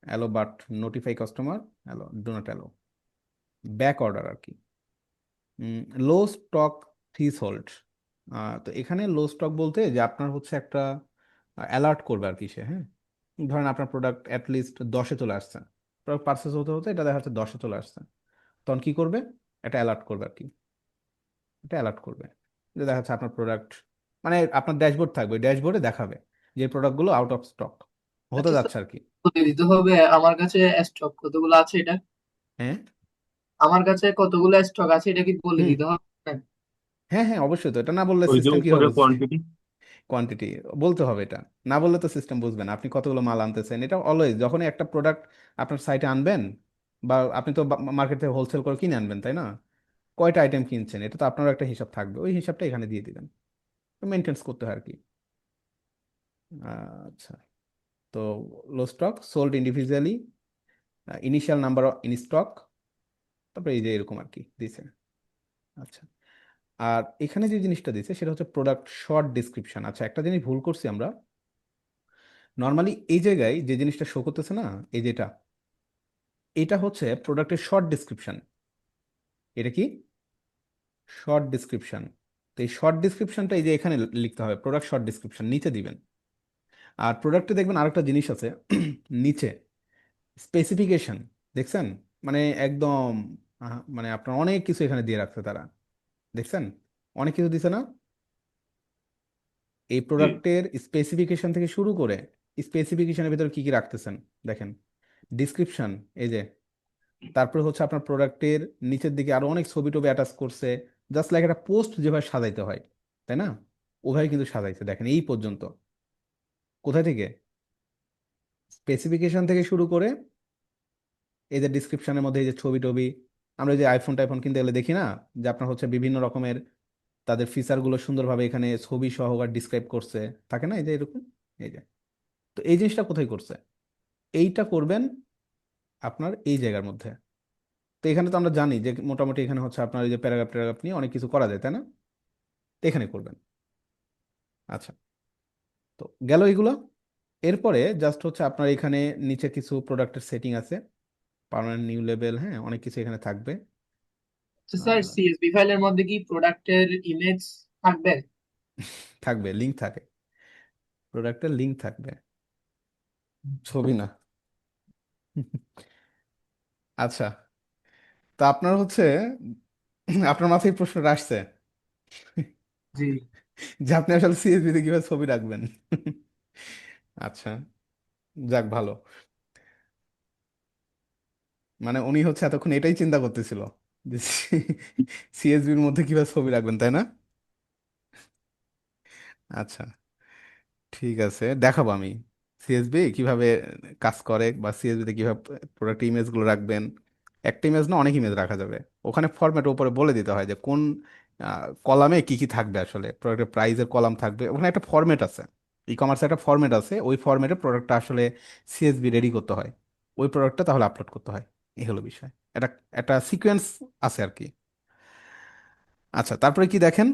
allow but notify customer, allow do not allow, back order আর কি। লো স্টক থ্রেশহোল্ড, তো এখানে লো stock বলতে যে আপনার হচ্ছে একটা অ্যালার্ট করবে আর কি সে। হ্যাঁ, ধরেন আপনার প্রোডাক্ট অ্যাটলিস্ট 10-এ চলে আসছে, প্রোডাক্ট পারচেস হতে হতে এটা দেখা যাচ্ছে 10-এ চলে আসছে, তখন কি করবে, এটা অ্যালার্ট করবে আর কি। এটা অ্যালার্ট করবে যে দেখা যাচ্ছে আপনার প্রোডাক্ট, মানে আপনার ড্যাশবোর্ড থাকবে, ড্যাশবোর্ডে দেখাবে যে প্রোডাক্টগুলো আউট অফ স্টক হতে আচ্ছা স্যার, যাচ্ছে আর কি। বলে দিতে হবে আমার কাছে স্টক কতগুলো আছে এটা? হ্যাঁ, আমার কাছে কতগুলো স্টক আছে এটা কি বলে হুম, দিতে হবে? হ্যাঁ। হ্যাঁ হ্যাঁ অবশ্যই, তো এটা না বললে ওই যে সিস্টেম কিভাবে উপরে বুঝবে, কোয়ান্টিটি। কোয়ান্টিটি বলতে হবে এটা, না বললে তো সিস্টেম বুঝবে না আপনি কতগুলো মাল আনতেছেন। এটা অলওয়েজ যখনই একটা প্রোডাক্ট আপনার সাইটে আনবেন, বা আপনি তো মার্কেট থেকে হোলসেল করে কিনে আনবেন তাই না, কয়টা আইটেম কিনছেন, এটা তো আপনারও একটা হিসাব থাকবে, ওই হিসাবটা এখানে দিয়ে দিবেন, মেনটেন্স করতে হয় আর কি। আচ্ছা, তো low stock, sold individually, initial number in stock, তারপরে এই যে এরকম আর কি দিছে। আচ্ছা, আর এখানে যে জিনিসটা দিছে সেটা হচ্ছে প্রোডাক্ট শর্ট ডিসক্রিপশন। আচ্ছা, একটা জিনিস ভুল করছি আমরা, নর্মালি এই জায়গায় যে জিনিসটা শো করতেছে না, এই যেটা, এটা হচ্ছে প্রোডাক্টের শর্ট ডিসক্রিপশন। এটা কি, শর্ট ডিসক্রিপশন। তো এই শর্ট ডিসক্রিপশনটা এই যে এখানে লিখতে হবে, প্রোডাক্ট শর্ট ডিসক্রিপশন নিচে দিবেন। আর প্রোডাক্টে দেখবেন আরেকটা জিনিস আছে নিচে, স্পেসিফিকেশন, দেখছেন, মানে একদম মানে আপনার অনেক কিছু এখানে দিয়ে রাখছে তারা, দেখছেন, অনেক কিছু দিছে না। এই জি প্রোডাক্টের স্পেসিফিকেশন থেকে শুরু করে স্পেসিফিকেশনের ভিতরে কি কি রাখতেছেন দেখেন, ডিসক্রিপশন, এই যে, তারপরে হচ্ছে আপনার প্রোডাক্টের নিচের দিকে আরো অনেক ছবি টবি অ্যাটাচ করছে, জাস্ট লাইক একটা পোস্ট যেভাবে সাজাইতে হয়, তাই না, ওভাবে কিন্তু সাজাইছে। দেখেন এই পর্যন্ত, কোথায় থেকে, স্পেসিফিকেশন থেকে শুরু করে এই যে ডিসক্রিপশনের মধ্যে এই যে ছবি টবি, আমরা এই যে আইফোন টাইফোন কিনতে গেলে দেখি না, যে আপনার হচ্ছে বিভিন্ন রকমের তাদের ফিচারগুলো সুন্দরভাবে এখানে ছবি সহকারে ডিসক্রাইব করছে, থাকে না এই যে এরকম, এই যে। তো এই জিনিসটা কোথায় করছে, এইটা করবেন আপনার এই জায়গার মধ্যে। তো এখানে তো আমরা জানি যে মোটামুটি এখানে হচ্ছে আপনার এই যে প্যারাগ্রাফ ট্যারাগ্রাফ নিয়ে অনেক কিছু করা যায়, তাই না, তো এখানে করবেন। আচ্ছা, তো গেল এগুলো। এরপরে জাস্ট হচ্ছে আপনার এখানে নিচে কিছু প্রোডাক্টের সেটিং আছে, পার্মানেন্ট নিউ লেভেল, হ্যাঁ, অনেক কিছু এখানে থাকবে। তো স্যার সিএসভি ফাইলের মধ্যে কি প্রোডাক্টের ইমেজ থাকবে? থাকবে, লিঙ্ক থাকে, প্রোডাক্টের লিঙ্ক থাকবে, ছবি না। আচ্ছা, তো আপনার হচ্ছে আপনার মাথায় এই প্রশ্নটা আসছে জি। যে আপনি আসলে সিএসবি তে কিভাবে ছবি রাখবেন। আচ্ছা, যাক ভালো, মানে উনি হচ্ছে এতক্ষণ এটাই চিন্তা করতেছিল যে সিএসবির মধ্যে কিভাবে ছবি রাখবেন, তাই না। আচ্ছা, ঠিক আছে, দেখাবো আমি সিএসবি কিভাবে কাজ করে, বা সিএসবি তে কিভাবে প্রোডাক্ট ইমেজ গুলো রাখবেন। একটা ইমেজ না, অনেক ইমেজ রাখা যাবে। ওখানে ফরম্যাট উপরে বলে দিতে হয় যে কোন কলামে কি কি থাকবে, আসলে প্রোডাক্টের প্রাইজের কলাম থাকবে, ওখানে একটা ফরম্যাট আছে, ই কমার্সে একটা ফরম্যাট আছে, ওই ফরম্যাটে প্রোডাক্টটা আসলে সিএসবি রেডি করতে হয়, ওই প্রোডাক্টটা তাহলে আপলোড করতে হয়। এই হলো বিষয়, এটা একটা সিকোয়েন্স আছে আর কি। আচ্ছা, তারপরে কি দেখেন,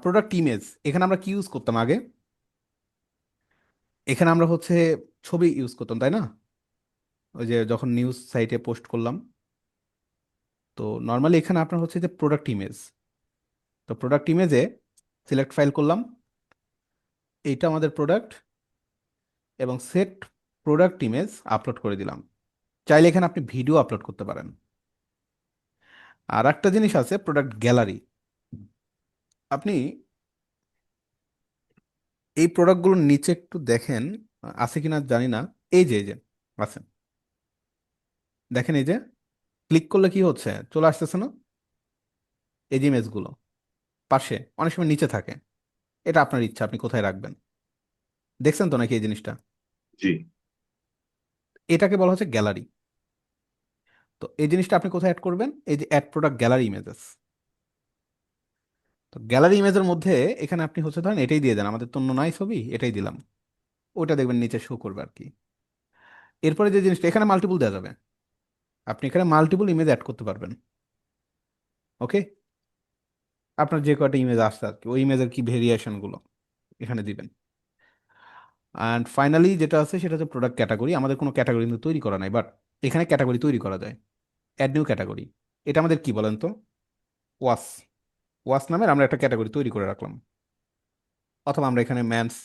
প্রোডাক্ট ইমেজ, এখানে আমরা কি ইউজ করতাম আগে, এখানে আমরা হচ্ছে ছবি ইউজ করতাম, তাই না, ওই যে যখন নিউজ সাইটে পোস্ট করলাম। তো নর্মালি এখানে আপনার হচ্ছে যে প্রোডাক্ট ইমেজ, তো প্রোডাক্ট ইমেজে সিলেক্ট ফাইল করলাম, এইটা আমাদের প্রোডাক্ট, এবং সেট প্রোডাক্ট ইমেজ আপলোড করে দিলাম। চাইলে এখানে আপনি ভিডিও আপলোড করতে পারেন। আর একটা জিনিস আছে, প্রোডাক্ট গ্যালারি, আপনি এই প্রোডাক্টগুলোর নিচে একটু দেখেন, আছে কিনা জানি না, এই যে আছে, দেখেন এই যে, ক্লিক করলে কি হচ্ছে, চলে আসতেছে না, এই যে ইমেজগুলো পাশে অনেক সময় নিচে থাকে, এটা আপনার ইচ্ছা আপনি কোথায় রাখবেন। দেখছেন তো নাকি এই জিনিসটা, জি এটাকে বলা হচ্ছে গ্যালারি। তো এই জিনিসটা আপনি কোথায় অ্যাড করবেন, এই যে অ্যাড প্রোডাক্ট গ্যালারি ইমেজেস। তো গ্যালারি ইমেজের মধ্যে এখানে আপনি হচ্ছে ধরেন এটাই দিয়ে দেন, আমাদের তো অন্য নাই ছবি, এটাই দিলাম, ওটা দেখবেন নিচে শো করবে আর কি। এরপরে যে জিনিসটা, এখানে মাল্টিপল দেওয়া যাবে, আপনি এখানে মাল্টিপল ইমেজ অ্যাড করতে পারবেন। ওকে, আপনার যে কয়টা ইমেজ আসছে আর কি, ওই ইমেজের কি ভেরিয়েশন গুলো এখানে দিবেন। অ্যান্ড ফাইনালি যেটা আছে সেটা হচ্ছে প্রোডাক্ট ক্যাটাগরি, আমাদের কোনো ক্যাটাগরি কিন্তু তৈরি করা নাই, বাট এখানে ক্যাটাগরি তৈরি করা যায়। অ্যাড নিউ ক্যাটাগরি, এটা আমাদের কি বলেন তো, ওয়াস, ওয়াস নামের আমরা একটা ক্যাটাগরি তৈরি করে রাখলাম। অথবা আমরা এখানে ম্যানস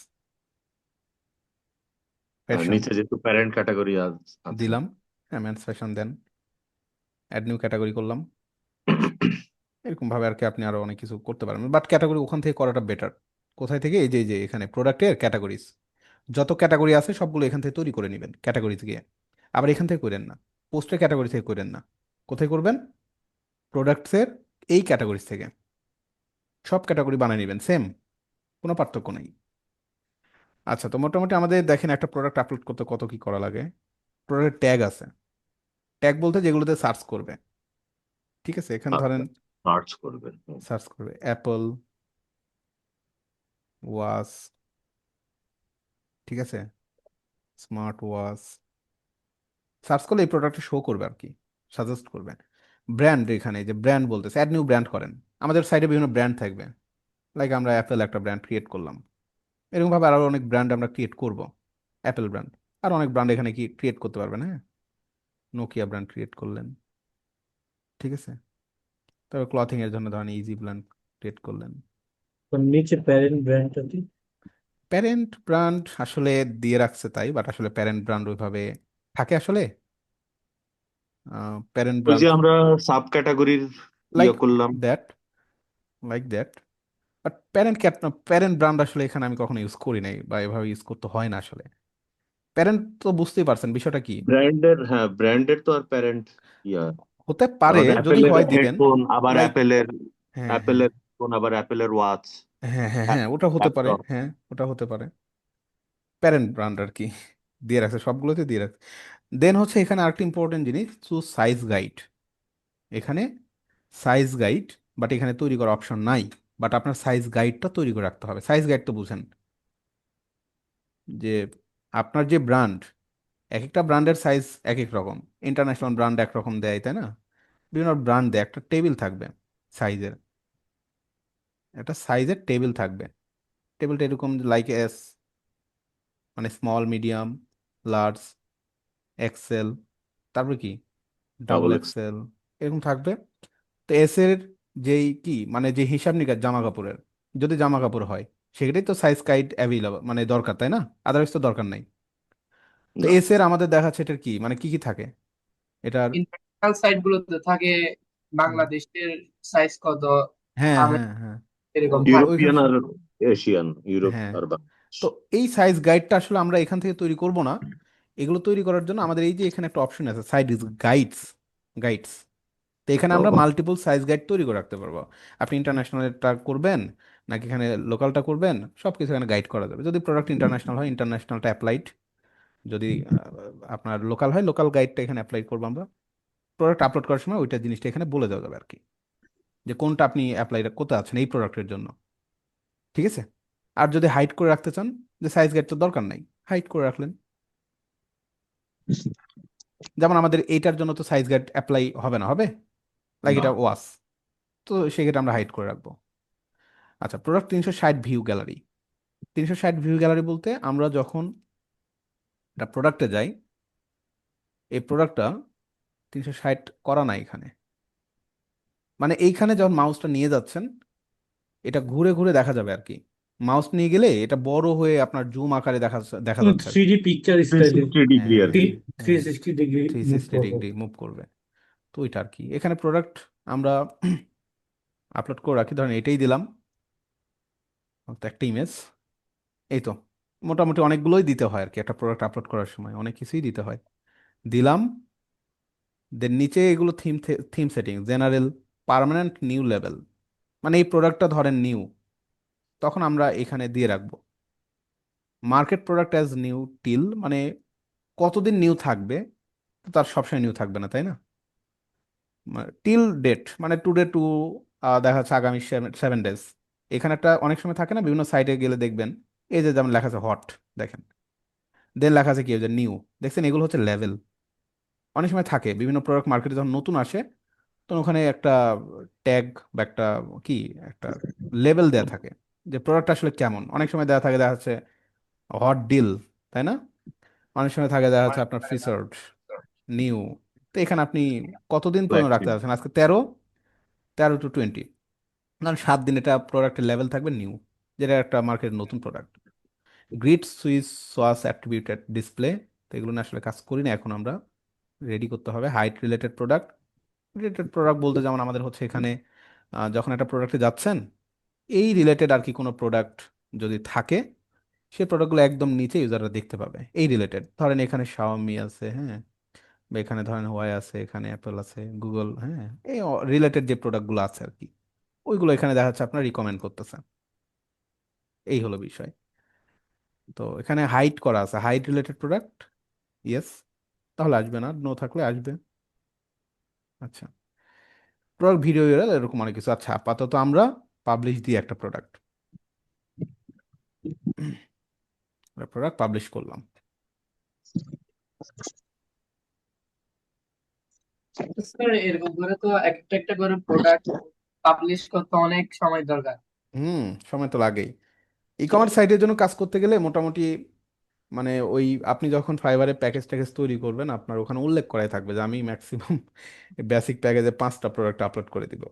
ফ্যাশন নিচে যেহেতু প্যারেন্ট ক্যাটাগরি আছে। দিলাম, হ্যাঁ ম্যানস ফ্যাশন দেন, অ্যাড নিউ ক্যাটাগরি করলাম। এরকম ভাবে আর কি আপনি আরো অনেক কিছু করতে পারবেন, বাট ক্যাটাগরি ওখান থেকে করাটা বেটার। কোথায় থেকে, এই যে এখানে প্রোডাক্টের ক্যাটাগরিজ, যত ক্যাটাগরি আছে সবগুলো এখান থেকে তৈরি করে নেবেন ক্যাটাগরিজ গিয়ে। আবার এখান থেকে করেন না, পোস্টের ক্যাটাগরি থেকে করেন না, কোথায় করবেন, প্রোডাক্টসের এই ক্যাটাগরিজ থেকে সব ক্যাটাগরি বানিয়ে নেবেন, সেম, কোনো পার্থক্য নেই। আচ্ছা, তো মোটামুটি আমাদের দেখেন একটা প্রোডাক্ট আপলোড করতে কত কি করা লাগে। প্রোডাক্টের ট্যাগ আছে, ট্যাগ বলতে যেগুলোতে সার্চ করবে, ঠিক আছে, এখানে ধরেন সার্চ করবেন। সার্চ করবে অ্যাপল ওয়াচ, ঠিক আছে, স্মার্ট ওয়াচ, সার্চ করলে এই প্রোডাক্টটা শো করবে আর কি, সাজেস্ট করবে। ব্র্যান্ড, এখানে যে ব্র্যান্ড বলতেছে, অ্যাড নিউ ব্র্যান্ড করেন, আমাদের সাইডে বিভিন্ন ব্র্যান্ড থাকবে, লাইক আমরা অ্যাপেল একটা ব্র্যান্ড ক্রিয়েট করলাম, এরকম ভাবে আরো অনেক ব্র্যান্ড আমরা ক্রিয়েট করব, অ্যাপেল ব্র্যান্ড, আর অনেক ব্র্যান্ড এখানে কি ক্রিয়েট করতে পারবেন, হ্যাঁ, নোকিয়া ব্র্যান্ড ক্রিয়েট করলেন, ঠিক আছে, তারপর ক্লথিং এর জন্য ধরেন ইজি ব্র্যান্ড ক্রিয়েট করলেন। তো নিচে প্যারেন্ট ব্র্যান্ডটা দিই। প্যারেন্ট ব্র্যান্ড আসলে দিয়ে রাখছে তাই, বাট আসলে প্যারেন্ট ব্র্যান্ড ওইভাবে থাকে আসলে, প্যারেন্ট ওই যে ব্র্যান্ড আমরা সাব ক্যাটাগরির লাইক করলাম। That, like that, but parent brand আসলে এখানে আমি কখনো ইউজ করি নাই বা এভাবে ইউজ করতে হয় না আসলে। প্যারেন্ট তো বুঝতেই পারছেন বিষয়টা কি। ব্র্যান্ডের তো আর প্যারেন্ট ইয়া হতে পারে, আমাদের যদি অ্যাপেলের হয় দিবেন। হেডফোন, আবার লাইক, হ্যাঁ হ্যাঁ অ্যাপেলের ফোন, আবার অ্যাপেলের ওয়াচ, হ্যাঁ হ্যাঁ হ্যাঁ, ওটা হতে পারে, ল্যাপটপ। হ্যাঁ ওটা হতে পারে। প্যারেন্ট ব্র্যান্ড আর কি দিয়ে রাখছে, সবগুলোতে দিয়ে রাখছে। দেন হচ্ছে এখানে আরেকটা ইম্পর্টেন্ট জিনিস, সাইজ গাইড। এখানে সাইজ গাইড, বাট এখানে তৈরি করার অপশন নাই। বাট আপনার সাইজ গাইডটা তৈরি করে রাখতে হবে। সাইজ গাইড তো বুঝেন, যে আপনার যে ব্র্যান্ড, এক একটা ব্র্যান্ডের সাইজ এক এক রকম। ইন্টারন্যাশনাল ব্র্যান্ড একরকম দেয়, তাই না? বিভিন্ন ব্র্যান্ডে একটা টেবিল থাকবে সাইজের, একটা সাইজের টেবিল থাকবে। টেবিলটা এরকম লাইক এস, মানে স্মল, মিডিয়াম, লার্জ, এক্সেল, তারপর কি ডাবল ডাবল এক্স। এক্সেল, এরকম থাকবে। তো এস এর যেই কি মানে যে হিসাব নিকাশ জামা কাপড়ের, যদি জামা কাপড় হয় সেটাই তো সাইজ গাইড অ্যাভেলেবল মানে দরকার, তাই না? আদারওয়াইজ তো দরকার নাই। তো না। এস এর আমাদের দেখাচ্ছে এটার কি মানে কি কি থাকে এটার। ইন্টারন্যাশনাল সাইট গুলোতে থাকে হুম, বাংলাদেশের সাইজ কত, হ্যাঁ হ্যাঁ আমেরিকা হ্যাঁ, এরকম থাকে। ওইখানে ইউরোপিয়ান আর এশিয়ান, ইউরোপ হ্যাঁ। আর বাংলাদেশ। তো এই সাইজ গাইডটা আসলে আমরা এখান থেকে তৈরি করব না। এগুলো তৈরি করার জন্য আমাদের এই যে এখানে একটা অপশন আছে, সাইড গাইডস, গাইডস। তো এখানে আমরা ও, মাল্টিপল সাইজ গাইড তৈরি করে রাখতে পারবো। আপনি ইন্টারন্যাশনালটা করবেন নাকি এখানে লোকালটা করবেন, সব কিছু এখানে গাইড করা যাবে। যদি প্রোডাক্ট ইন্টারন্যাশনাল হয় ইন্টারন্যাশনালটা অ্যাপ্লাইড, যদি আপনার লোকাল হয় লোকাল গাইডটা এখানে অ্যাপ্লাই করবো আমরা। প্রোডাক্ট আপলোড করার সময় ওইটা জিনিসটা এখানে বলে দেওয়া যাবে আর কি, যে কোনটা আপনি অ্যাপ্লাই করতে আছেন এই প্রোডাক্টের জন্য। ঠিক আছে। আর যদি হাইড করে রাখতে চান, যে সাইজ গাইড তো দরকার নাই, হাইড করে রাখলেন। যেমন আমাদের এইটার জন্য তো সাইজ গাইড অ্যাপ্লাই হবে না, হবে লাইক না। এটা ওয়াস, তো সেক্ষেত্রে আমরা হাইড করে রাখবো। আচ্ছা, product 360 view gallery. 360 view gallery বলতে আমরা যখন একটা প্রোডাক্টে যাই, এই প্রোডাক্টটা 360 করা নাই এখানে, মানে এইখানে যখন মাউসটা নিয়ে যাচ্ছেন এটা ঘুরে ঘুরে দেখা যাবে আর কি। মাউস নিয়ে গেলে এটা বড় হয়ে আপনার জুম আকারে দেখা দেখা যাচ্ছে আর থ্রি কি। ডি পিকচার থ্রি স্টাইলে সিক্সটি ডিগ্রি হ্যাঁ আর কি। থ্রি হ্যাঁ, sixty degree three move sixty করবো। ডিগ্রি মুভ করবে। তো ওইটা আর কি এখানে প্রোডাক্ট আমরা আপলোড করে রাখি, ধরেন এটাই দিলাম, তো একটা ইমেজ। এই তো মোটামুটি অনেকগুলোই দিতে হয় আর কি, একটা প্রোডাক্ট আপলোড করার সময় অনেক কিছুই দিতে হয়। দিলাম। দেন নিচে এগুলো theme setting, general, permanent, new level. মানে এই প্রোডাক্টটা ধরেন নিউ, তখন আমরা এখানে দিয়ে রাখবো market product as new till, মানে কতদিন নিউ থাকবে, তো তার সবসময় নিউ থাকবে না, তাই না? টিল ডেট মানে টুডে টু, দেখা যাচ্ছে আগামী 7 ডেজ। এখানে একটা অনেক সময় থাকে না, বিভিন্ন সাইটে গেলে দেখবেন এই যে যেমন লেখা আছে হট, দেখেন। দেন লেখা আছে কি যে নিউ, দেখছেন এগুলো হচ্ছে লেভেল। অনেক সময় থাকে বিভিন্ন প্রোডাক্ট মার্কেটে যখন নতুন আসে, তখন ওখানে একটা ট্যাগ বা একটা কি একটা লেভেল দেয়া থাকে, যে প্রোডাক্ট আসলে কেমন। অনেক সময় দেওয়া থাকে দেখা যাচ্ছে হট ডিল, তাই না? অনেক সময় থাকে দেখা যাচ্ছে আপনার ফিচার্ড, নিউ। তো এখানে আপনি কতদিন পর্যন্ত রাখতে ফ্ল্যাগশিপ। পারছেন, আজকে 13 টু 20, ধরেন 7 দিন এটা প্রোডাক্টের লেভেল থাকবে নিউ, যেটা একটা মার্কেটের নতুন product. Grid switch swatch attributed display, তো এগুলো নিয়ে আসলে কাজ করি না এখন আমরা, রেডি করতে হবে। Height related product, related product বলতে যেমন আমাদের হচ্ছে এখানে যখন একটা প্রোডাক্টে যাচ্ছেন এই রিলেটেড আর কি কোনো প্রোডাক্ট যদি থাকে, সেই প্রোডাক্টগুলো একদম নিচে ইউজাররা দেখতে পাবে এই রিলেটেড। ধরেন এখানে শাওমি আছে, হ্যাঁ, বা এখানে ধরেন হোয়াই আছে, এখানে অ্যাপেল আছে, গুগল, হ্যাঁ, এই রিলেটেড যে প্রোডাক্টগুলো আছে আর কি, ওইগুলো এখানে দেখা যাচ্ছে আপনার রিকমেন্ড করতেছে। এই হলো বিষয়। তো এখানে হাইট করা আছে, হাইট রিলেটেড প্রোডাক্ট, ইয়েস, তাহলে আসবে না, নো থাকলে আসবে। আচ্ছা, প্রোডাক্ট ভিডিও এরকম অনেক কিছু। আচ্ছা, আপাতত আমরা পাবলিশ দিই একটা প্রোডাক্ট, প্রোডাক্ট পাবলিশ করলাম। স্যার এরকম করে তো একটা একটা করে প্রোডাক্ট পাবলিশ করতে অনেক সময় দরকার। হুম, সময় তো লাগেই। ই কমার্স সাইটের জন্য কাজ করতে গেলে মোটামুটি মানে ওই আপনি যখন ফাইবারে প্যাকেজ ট্যাকেজ তৈরি করবেন আপনার ওখানে উল্লেখ করাই থাকবে যে আমি ম্যাক্সিমাম বেসিক প্যাকেজে 5টা প্রোডাক্ট আপলোড করে দিব,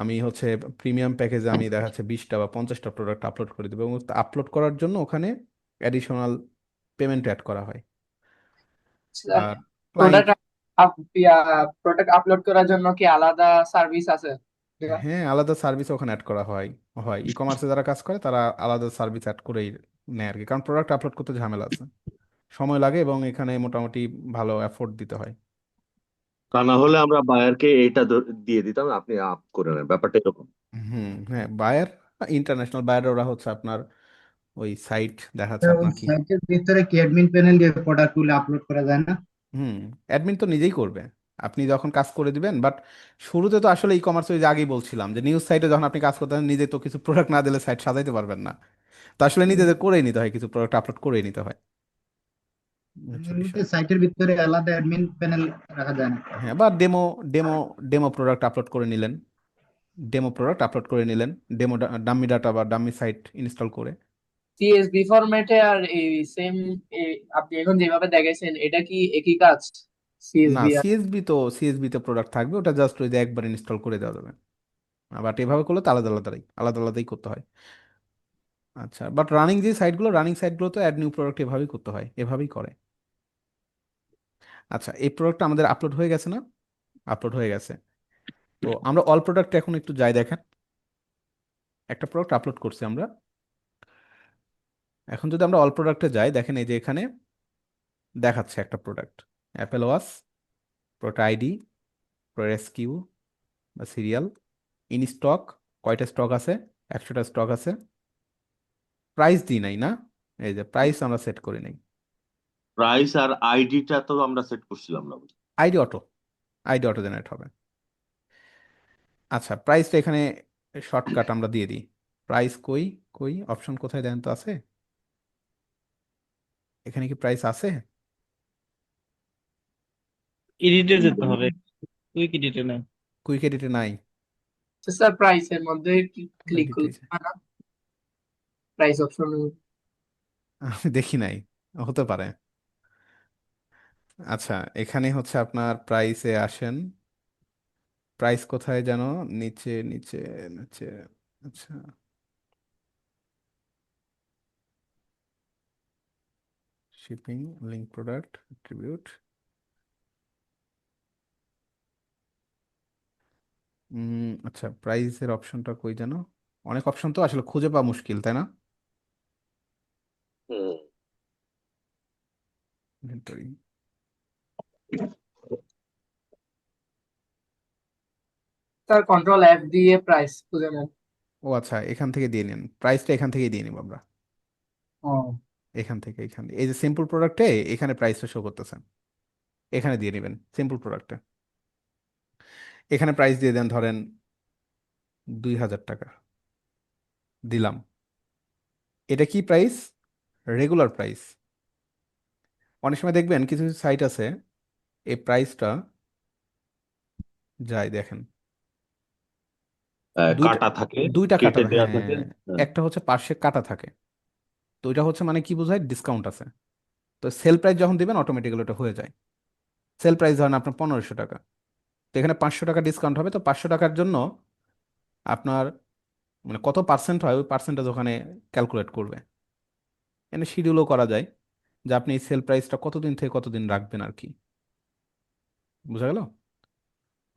আমি হচ্ছে প্রিমিয়াম প্যাকেজে আমি দেখা যাচ্ছে 20টা বা 50টা প্রোডাক্ট আপলোড করে দিব, এবং আপলোড করার জন্য ওখানে অ্যাডিশনাল পেমেন্ট অ্যাড করা হয়। আর ক্লায়েন্ট, প্রোডাক্ট প্রোডাক্ট আপলোড করার জন্য কি আলাদা সার্ভিস আছে? হ্যাঁ, আলাদা সার্ভিস ওখানে অ্যাড করা হয়। হয় ই কমার্সে যারা কাজ করে তারা আলাদা সার্ভিস অ্যাড করেই নেয় আর কি, কারণ প্রোডাক্ট আপলোড করতে ঝামেলা আছে, সময় লাগে এবং এখানে মোটামুটি ভালো এফোর্ট দিতে হয়। তা না হলে আমরা বায়ারকে এটা দিয়ে দিতাম, আপনি আপ করে নেন, ব্যাপারটা এরকম। হ্যাঁ, বায়ার, ইন্টারন্যাশনাল বায়ার ওরা হচ্ছে আপনার ওই সাইট দেখাচ্ছে ওই আপনার কি। সাইটের ভিতরে কি অ্যাডমিন প্যানেল দিয়ে প্রোডাক্ট গুলো আপলোড করা যায় না? অ্যাডমিন তো নিজেই করবে, আপনি যখন কাজ করে দিবেন। বাট শুরুতে তো আসলে ই কমার্স, ওই যে আগেই বলছিলাম যে নিউজ সাইটে যখন আপনি কাজ করতেন নিজে তো কিছু প্রোডাক্ট না দিলে সাইট সাজাইতে পারবেন না, তো আসলে নিজেদের করেই নিতে হয়, কিছু প্রোডাক্ট আপলোড করেই নিতে হয়, হচ্ছে বিষয়। সাইটের ভিতরে আলাদা অ্যাডমিন প্যানেল রাখা যায় না? হ্যাঁ, বা demo demo demo product upload করে নিলেন, ডেমো ডাম্মি ডাটা বা ডাম্মি সাইট ইনস্টল করে। সিএসভি ফরম্যাটে আর এই সেম আপনি এখন যেভাবে দেখাইছেন এটা কি একই কাজ? না, সিএসভি আর সিএসবি তে প্রোডাক্ট থাকবে, ওটা জাস্ট ওই যে একবার ইনস্টল করে দেওয়া যাবে। বাট এভাবে করলে তো আলাদা আলাদাই করতে হয়। আচ্ছা, বাট রানিং সাইটগুলো তো অ্যাড নিউ প্রোডাক্ট এভাবেই করতে হয়, এভাবেই করে। আচ্ছা, এই প্রোডাক্টটা আমাদের আপলোড হয়ে গেছে না? আপলোড হয়ে গেছে। তো আমরা অল প্রোডাক্ট এখন একটু যাই দেখেন, একটা প্রোডাক্ট আপলোড করছি আমরা। এখন যদি আমরা অল প্রোডাক্টে যাই, দেখেন এই যে এখানে দেখাচ্ছে একটা product, Apple watch, product ID, product SQ বা সিরিয়াল, ইন স্টক, কয়টা স্টক আছে, 100টা স্টক আছে। প্রাইস দিই নাই না, এই যে প্রাইস আমরা সেট করি নাই। প্রাইস আর আইডিটা তো আমরা সেট করছিলাম না। ID auto, ID auto generate হবে। আচ্ছা, প্রাইসটা এখানে শর্টকাট আমরা দিয়ে দিই। প্রাইস কই, অপশন কোথায় দেন তো, আছে এখানে কি প্রাইস আছে? এডিটে যেতে হবে, কুইক এডিটে না। কুইক এডিটে নাই। স্যার প্রাইসের মধ্যে ক্লিক এডিটে করলে হয় না? প্রাইস অপশন আমি দেখি নাই, হতে পারে। আচ্ছা, এখানে হচ্ছে আপনার প্রাইসে আসেন, প্রাইস কোথায় যেন, নিচে নিচে নিচে। আচ্ছা, শিপিং, লিঙ্ক, প্রোডাক্ট অ্যাট্রিবিউট। আচ্ছা, প্রাইসের অপশনটা কই যেন, অনেক অপশন তো আসলে খুঁজে পাওয়া মুশকিল, তাই না? হুম। ইনভেন্টরি। স্যার কন্ট্রোল এফ দিয়ে প্রাইস খুঁজে নেন। ও আচ্ছা, এখান থেকে দিয়ে নিন প্রাইসটা, এখান থেকেই দিয়ে নিব আমরা। ও এখান থেকে এই যে সিম্পল প্রোডাক্টে এখানে প্রাইসটা শো করতেছেন, এখানে দিয়ে নেবেন সিম্পল প্রোডাক্টে। এখানে প্রাইস দিয়ে দেন ধরেন 2000 টাকা, দিলাম। এটা কি প্রাইস? Regular price. অনেক সময় দেখবেন কিছু কিছু সাইট আছে এই প্রাইসটা, যাই দেখেন, দুইটা কাটা থাকে, দুইটা কাটা, কেটে দেওয়া থাকে। হ্যাঁ, হ্যাঁ। একটা হচ্ছে পার্শ্বে কাটা থাকে, তো ওইটা হচ্ছে মানে কি বোঝায়, ডিসকাউন্ট আছে। তো সেল প্রাইস যখন দিবেন অটোমেটিক্যালি ওটা হয়ে যায়। সেল প্রাইস ধরেন আপনার 1500 টাকা, তো এখানে 500 টাকা ডিসকাউন্ট হবে, তো 500 টাকার জন্য আপনার মানে কত পার্সেন্ট হয় ওই পার্সেন্টেজ ওখানে ক্যালকুলেট করবে। এখানে শিডিউলও করা যায় যে আপনি এই সেল প্রাইসটা কতদিন থেকে কতদিন রাখবেন আর কি। বুঝা গেল?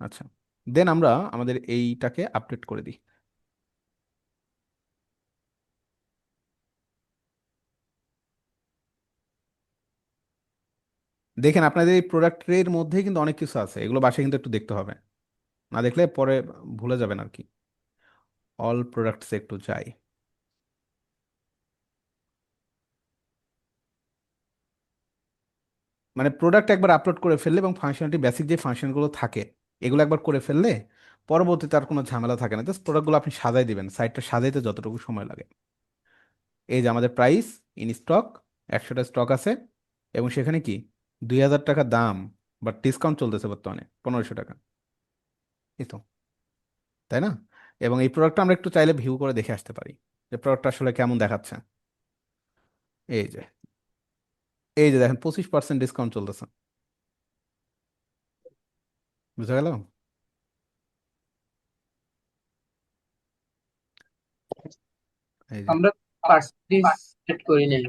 আচ্ছা, দেন আমরা আমাদের এইটাকে আপডেট করে দিই। দেখেন আপনাদের এই প্রোডাক্ট এর মধ্যেই কিন্তু অনেক কিছু আছে, এগুলো বাসায় কিন্তু একটু দেখতে হবে, না দেখলে পরে ভুলে যাবেন আর কি। অল প্রোডাক্টস একটু যাই। মানে প্রোডাক্ট একবার আপলোড করে ফেললে এবং ফাংশনালিটি, বেসিক যে ফাংশনগুলো থাকে এগুলো একবার করে ফেললে পরবর্তীতে আর কোনো ঝামেলা থাকে না, জাস্ট প্রোডাক্টগুলো আপনি সাজাই দিবেন, সাইটটা সাজাইতে যতটুকু সময় লাগে। এই যে আমাদের প্রাইস, ইন স্টক, 100টা স্টক আছে, এবং সেখানে কি 2000 টাকা দাম, বাট ডিসকাউন্ট চলতেছে বর্তমানে 1500 টাকা, এই তো, তাই না? এবং এই প্রোডাক্টটা আমরা একটু চাইলে ভিউ করে দেখে আসতে পারি যে প্রোডাক্টটা আসলে কেমন দেখাচ্ছে। এই যে দেখেন 25% ডিসকাউন্ট চলতেছে। বুঝা গেল? এই যে, আমরা পার্সেন্টেজ সেট করি নাই।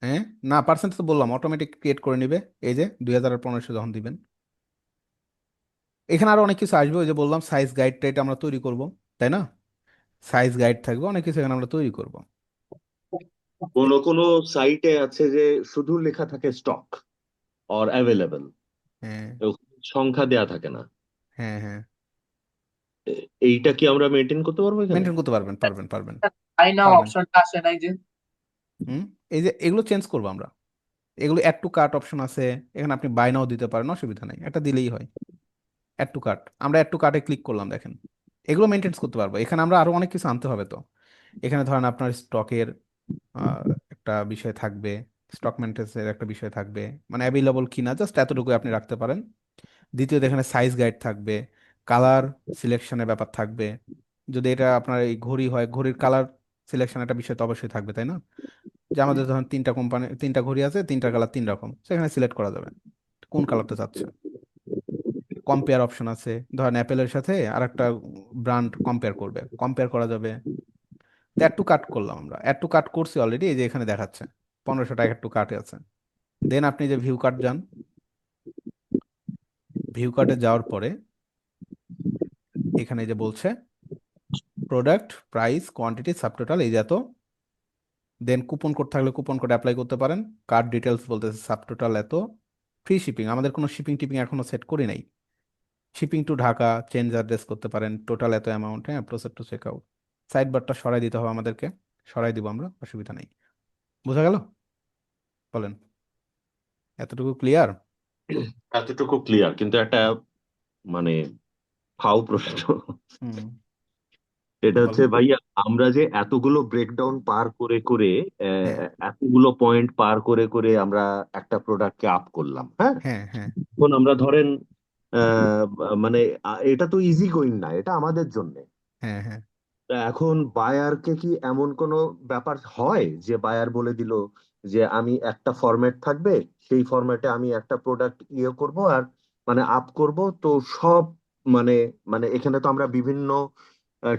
হ্যাঁ, না পার্সেন্ট তো বললাম অটোমেটিক ক্রিয়েট করে নিবে, এই যে 2000 আর 1500 যখন দিবেন। এখানে আরো অনেক কিছু আসবে, ওই যে বললাম সাইজ গাইড টাইড আমরা তৈরি করব। তাই না? সাইজ গাইড থাকবে, অনেক কিছু এখানে আমরা তৈরি করব। কোনো কোনো সাইটে আছে যে শুধু লেখা থাকে স্টক অর অ্যাভেলেবল, হ্যাঁ, সংখ্যা দেয়া থাকে না। হ্যাঁ, হ্যাঁ, এইটা কি আমরা মেনটেন করতে পারবো এখানে? মেনটেন করতে পারবেন, পারবেন, পারবেন, তাই না, পারবেন। অপশনটা আসে নাই যে। হুম। এই যে এগুলো চেঞ্জ করবো আমরা, এগুলো অ্যাড টু কার্ট অপশন আছে, এখানে আপনি বাই নাও দিতে পারেন, অসুবিধা নেই, একটা দিলেই হয়। অ্যাড টু কার্ট, আমরা অ্যাড টু কার্টে ক্লিক করলাম, দেখেন এগুলো মেনটেন করতে পারবো। এখানে আমরা আরো অনেক কিছু আনতে হবে। তো এখানে ধরেন আপনার স্টকের একটা বিষয় থাকবে, স্টক মেনটেন্সের একটা বিষয় থাকবে, মানে অ্যাভেলেবল কিনা, জাস্ট এতটুকু আপনি রাখতে পারেন। দ্বিতীয়ত এখানে সাইজ গাইড থাকবে, কালার সিলেকশনের ব্যাপার থাকবে। যদি এটা আপনার এই ঘড়ি হয়, ঘড়ির কালার সিলেকশন একটা বিষয় তো অবশ্যই থাকবে, তাই না? যে আমাদের ধরেন তিনটা কোম্পানি, তিনটা ঘড়ি আছে, তিনটা কালার তিন রকম, সেখানে সিলেক্ট করা যাবে কোন কালারটা চাচ্ছে। কম্পেয়ার অপশন আছে, ধরেন অ্যাপেলের সাথে আর একটা ব্র্যান্ড কম্পেয়ার করবে, কম্পেয়ার করা যাবে। তো অ্যাড টু কার্ট করলাম, আমরা অ্যাড টু কার্ট করছি অলরেডি, এই যে এখানে দেখাচ্ছে 1500 টাকা অ্যাড টু কার্টে আছে। দেন আপনি যে ভিউ কার্ট যান, ভিউ কার্টে যাওয়ার পরে এখানে যে বলছে প্রোডাক্ট প্রাইস কোয়ান্টিটি সাবটোটাল, এই যে এত। দেন কুপন কোড থাকলে কুপন কোড অ্যাপ্লাই করতে পারেন। কার্ড ডিটেলস বলতেছে সাবটোটাল এত, ফ্রি শিপিং, আমাদের কোনো শিপিং টিপিং এখনো সেট করি নাই। Shipping to Dhaka change address করতে পারেন, টোটাল এত অ্যামাউন্ট, হ্যাঁ, process to check out. Side বারটা সরাই দিতে হবে আমাদেরকে, সরাই দিব আমরা, অসুবিধা নেই। বোঝা গেল? বলেন, এতটুকু ক্লিয়ার? এতটুকু ক্লিয়ার, কিন্তু একটা মানে ফাও প্রশ্ন। হুম, এটা হচ্ছে বলেন। ভাইয়া, আমরা যে এতগুলো ব্রেকডাউন পার করে করে হ্যাঁ, এতগুলো পয়েন্ট পার করে করে আমরা একটা প্রোডাক্টকে আপ করলাম, হ্যাঁ। হ্যাঁ, হ্যাঁ, এখন আমরা ধরেন আহ, মানে এটা তো ইজি গোয়িং না, এটা আমাদের জন্য। হ্যাঁ, হ্যাঁ। তা এখন বায়ারকে কি এমন কোনো ব্যাপার হয় যে বায়ার বলে দিল যে আমি একটা ফরম্যাট থাকবে, সেই ফরম্যাটে আমি একটা প্রোডাক্ট ইয়ে করব আর মানে আপ করব, তো সব মানে মানে এখানে তো আমরা বিভিন্ন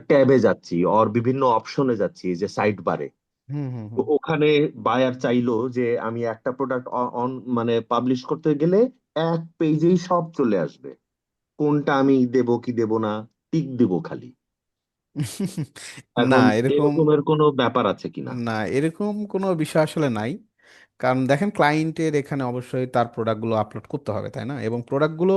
ট্যাবে যাচ্ছি আর বিভিন্ন অপশনে যাচ্ছি, এই যে সাইড বারে। হুম, হুম, তো হুম। ওখানে বায়ার চাইলো যে আমি একটা প্রোডাক্ট অন মানে পাবলিশ করতে গেলে এক পেজেই সব চলে আসবে, কোনটা আমি দেব কি দেব না, টিক দিব খালি। না, এখন এরকম, এরকমের কোনো ব্যাপার আছে কিনা? না, এরকম কোনো বিষয় আসলে নাই। কারণ দেখেন ক্লায়েন্টের এখানে অবশ্যই তার প্রোডাক্টগুলো আপলোড করতে হবে, তাই না? এবং প্রোডাক্টগুলো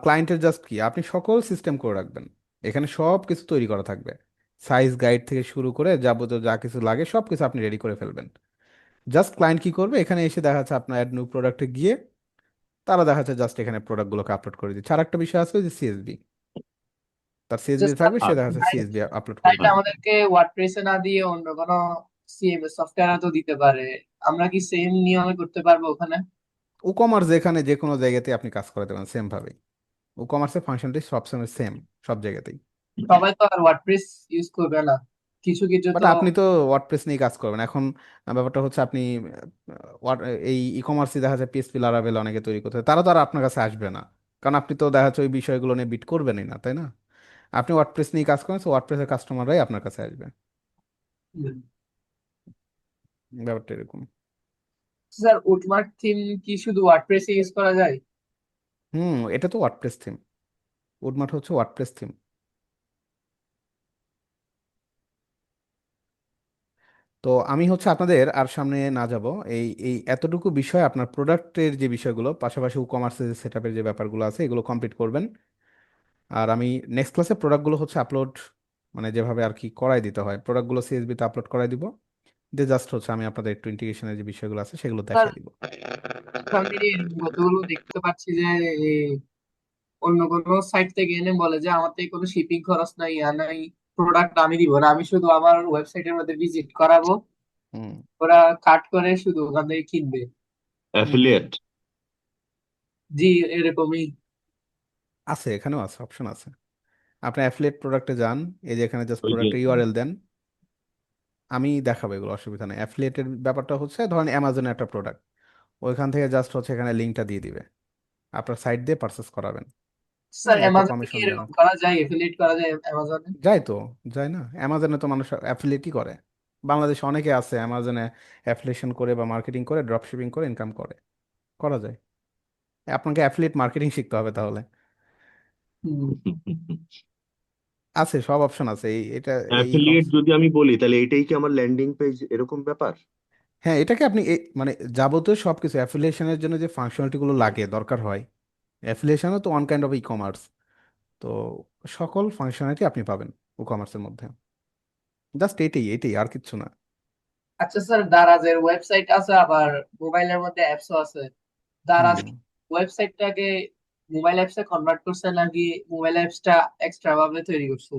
ক্লায়েন্টের জাস্ট কি, আপনি সকল সিস্টেম করে রাখবেন, এখানে সব কিছু তৈরি করা থাকবে। সাইজ গাইড থেকে শুরু করে যাবতীয় যা কিছু লাগে সব কিছু আপনি রেডি করে ফেলবেন। জাস্ট ক্লায়েন্ট কি করবে, এখানে এসে দেখা যাচ্ছে আপনার অ্যাড নিউ প্রোডাক্টে গিয়ে তারা দেখা যাচ্ছে জাস্ট এখানে প্রোডাক্টগুলোকে আপলোড করে দিচ্ছে। আর একটা বিষয় আছে যে সিএসবি, তার সিএসবি জাস্ট থাকবে, সে দেখা যাচ্ছে আচ্ছা, সিএসবি আপলোড করে সাইটে দিবে। আমাদেরকে ওয়ার্ডপ্রেসে না দিয়ে অন্য কোনো সিএমএস সফটওয়্যার তো দিতে পারে, আমরা কি সেম নিয়মে করতে পারবো ওখানে? ই কমার্স যেখানে যে কোনো জায়গাতে আপনি কাজ করে দেবেন সেম ভাবেই। ই কমার্সের ফাংশনটি সবসময় সেম, সব জায়গাতেই। সবাই তো আর ওয়ার্ডপ্রেস ইউজ করবে না, কিছু কিছু বাট তো। আপনি তো ওয়ার্ডপ্রেস নিয়ে কাজ করবেন এখন। ব্যাপারটা হচ্ছে আপনি এই ই কমার্সে দেখা যায় পিএসপি লারাভেল অনেকে তৈরি করতে হয়, তারা তো আর আপনার কাছে আসবে না, কারণ আপনি তো দেখা যাচ্ছে ওই বিষয়গুলো নিয়ে বিট করবেনই না, তাই না? আপনি ওয়ার্ডপ্রেস নিয়ে কাজ করেন, ওয়ার্ডপ্রেসের কাস্টমাররাই আপনার কাছে আসবে। ব্যাপারটা এরকম। স্যার, উডমার্ক থিম কি শুধু ওয়ার্ডপ্রেসে ইউজ করা যায়? হুম, এটা তো ওয়ার্ডপ্রেস থিম, উডমার্ট হচ্ছে ওয়ার্ডপ্রেস থিম। তো আমি হচ্ছে আপনাদের আর সামনে না যাব, এই এই এতটুকু বিষয় আপনার প্রোডাক্টের যে বিষয়গুলো, পাশাপাশি ই কমার্সের সেট আপের যে ব্যাপারগুলো আছে এগুলো কমপ্লিট করবেন। আর আমি নেক্সট ক্লাসে প্রোডাক্টগুলো হচ্ছে আপলোড, মানে যেভাবে আর কি করাই দিতে হয় প্রোডাক্টগুলো সিএসবি তে আপলোড করাই দিব। দিয়ে জাস্ট হচ্ছে আমি আপনাদের একটু ইন্টিগ্রেশনের যে বিষয়গুলো আছে সেগুলো স্যার, দেখিয়ে দিব। আমি কতগুলো দেখতে পাচ্ছি যে অন্য কোনো সাইট থেকে এনে বলে যে আমার থেকে কোনো শিপিং খরচ নাই, ইয়া নাই, প্রোডাক্ট আমি দিব না, আমি শুধু আমার ওয়েবসাইটের মধ্যে ভিজিট করাবো, হুম, ওরা কাট করে শুধু ওখান থেকে কিনবে। হুম, হুম। অ্যাফিলিয়েট। জি, এরকমই। আছে, এখানেও আছে, অপশন আছে। আপনি অ্যাফিলিয়েট প্রোডাক্টে যান, এই যে এখানে জাস্ট ওই যে প্রোডাক্টের ইউআরএল দেন, আমি দেখাবো, এগুলো অসুবিধা নেই। অ্যাফিলিয়েটের ব্যাপারটা হচ্ছে ধরেন অ্যামাজনের একটা প্রোডাক্ট, ওইখান থেকে জাস্ট হচ্ছে এখানে লিঙ্কটা দিয়ে দিবে, আপনার সাইট দিয়ে পারচেস করাবেন। স্যার, একটা অ্যামাজন থেকে কমিশন দেওয়া এরকম করা যায়, এফিলিয়েট করা যায় অ্যামাজনে? যায় তো, যায় না? অ্যামাজনে তো মানুষ অ্যাফিলিয়েটই করে, বাংলাদেশে অনেকে আছে অ্যামাজনে অ্যাফিলিয়েশন করে বা মার্কেটিং করে ড্রপ শিপিং করে ইনকাম করে, করা যায়। আপনাকে অ্যাফিলিয়েট মার্কেটিং শিখতে হবে তাহলে। হুম। আছে, সব অপশন আছে এটা এই অ্যাফিলিয়েট যদি আমি বলি তাহলে এটাই কি আমার ল্যান্ডিং পেজ এরকম ব্যাপার? হ্যাঁ, এটাকে আপনি মানে যাবতীয় সবকিছু অ্যাফিলিয়েশনের জন্য যে ফাংশনালিটি গুলো লাগে দরকার হয়, অ্যাফিলিয়েশনও তো one kind of e commerce. তো সকল ফাংশনালিটি আপনি পাবেন ই কমার্সের মধ্যে। জাস্ট এটাই এটাই, আর কিচ্ছু না। আচ্ছা স্যার, দারাজের ওয়েবসাইট আছে, আবার মোবাইলের মধ্যে অ্যাপসও আছে। দারাজ হুম। ওয়েবসাইটটাকে মোবাইল অ্যাপসে কনভার্ট করছে নাকি মোবাইল অ্যাপসটা এক্সট্রা ভাবে তৈরি করছে?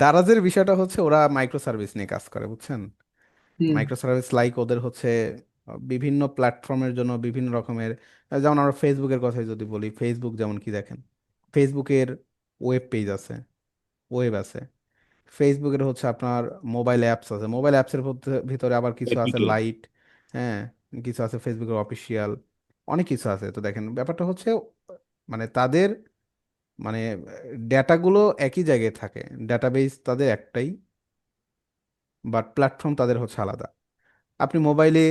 দারাজের বিষয়টা হচ্ছে ওরা মাইক্রো সার্ভিস নিয়ে কাজ করে, বুঝছেন? হুম। মাইক্রো সার্ভিস লাইক ওদের হচ্ছে বিভিন্ন প্ল্যাটফর্মের জন্য বিভিন্ন রকমের, যেমন আমরা ফেসবুকের কথাই যদি বলি, ফেসবুক যেমন কি দেখেন, ফেসবুকের ওয়েব পেজ আছে, ওয়েব আছে। ফেসবুকের হচ্ছে আপনার মোবাইল অ্যাপস আছে, মোবাইল অ্যাপসের ভিতরে আবার কিছু আছে এপিকে। লাইট, হ্যাঁ, কিছু আছে ফেসবুকের অফিসিয়াল, অনেক কিছু আছে। তো দেখেন ব্যাপারটা হচ্ছে মানে তাদের মানে ডেটাগুলো একই জায়গায় থাকে, ডেটাবেস তাদের একটাই, বাট প্ল্যাটফর্ম তাদের হচ্ছে আলাদা। আপনি মোবাইলে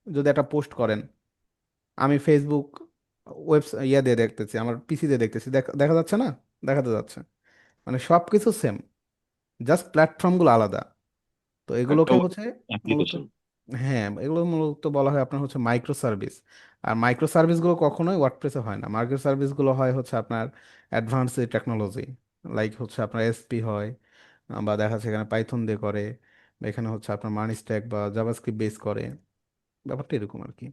যদি একটা পোস্ট করেন, আমি ফেসবুক ইয়া দিয়ে দেখতেছি, আমার পিসি দিয়ে দেখতেছি, দেখা যাচ্ছে না? দেখাতে যাচ্ছে। মানে সব কিছু সেম, জাস্ট প্ল্যাটফর্মগুলো আলাদা। তো একটা এগুলোকে হচ্ছে মূলত, অ্যাপ্লিকেশন। হ্যাঁ, এগুলো মূলত বলা হয় আপনার হচ্ছে মাইক্রো সার্ভিস। আর মাইক্রো সার্ভিসগুলো কখনোই ওয়ার্ডপ্রেসে হয় না, মাইক্রো সার্ভিসগুলো হয় হচ্ছে আপনার অ্যাডভান্স টেকনোলজি, লাইক হচ্ছে আপনার এসপি হয়, বা দেখা যাচ্ছে এখানে পাইথন দিয়ে করে, বা এখানে হচ্ছে আপনার মানি স্ট্যাক বা জাভাস্ক্রিপ্ট বেস করে। ব্যাপারটা এরকম আর কি।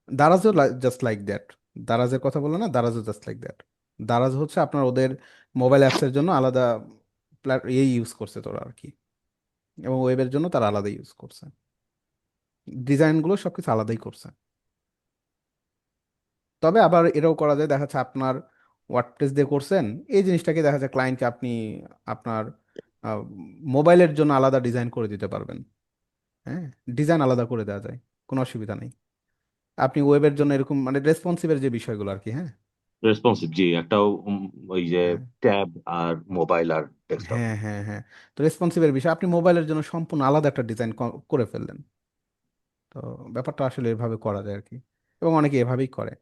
দারাজও জাস্ট লাইক দ্যাট। দারাজের কথা বললো না, দারাজও জাস্ট লাইক দ্যাট। দারাজ হচ্ছে আপনার ওদের মোবাইল অ্যাপসের জন্য আলাদা ইউজ করছে তোরা আর কি, এবং ওয়েবের জন্য তারা আলাদা ইউজ করছে, ডিজাইনগুলো সবকিছু আলাদাই করছে। তবে আবার এটাও করা যায়, দেখা যাচ্ছে আপনার ওয়ার্ডপ্রেস দিয়ে করছেন, এই জিনিসটাকে দেখা যায় ক্লায়েন্টকে আপনি আপনার মোবাইলের জন্য আলাদা ডিজাইন করে দিতে পারবেন। হ্যাঁ, ডিজাইন আলাদা করে দেওয়া যায়, কোনো অসুবিধা নেই। আপনি ওয়েবের জন্য এরকম মানে রেসপন্সিভের যে বিষয়গুলো আর কি, হ্যাঁ। রেসপন্সিভ, জি, একটা ওই যে হ্যাঁ, ট্যাব আর মোবাইল আর ডেস্কটপ। হ্যাঁ, হ্যাঁ, হ্যাঁ। তো রেসপন্সিভের বিষয় আপনি মোবাইলের জন্য সম্পূর্ণ আলাদা একটা ডিজাইন করে ফেললেন। তো ব্যাপারটা আসলে এভাবে করা যায় আর কি, এবং অনেকে এভাবেই করে।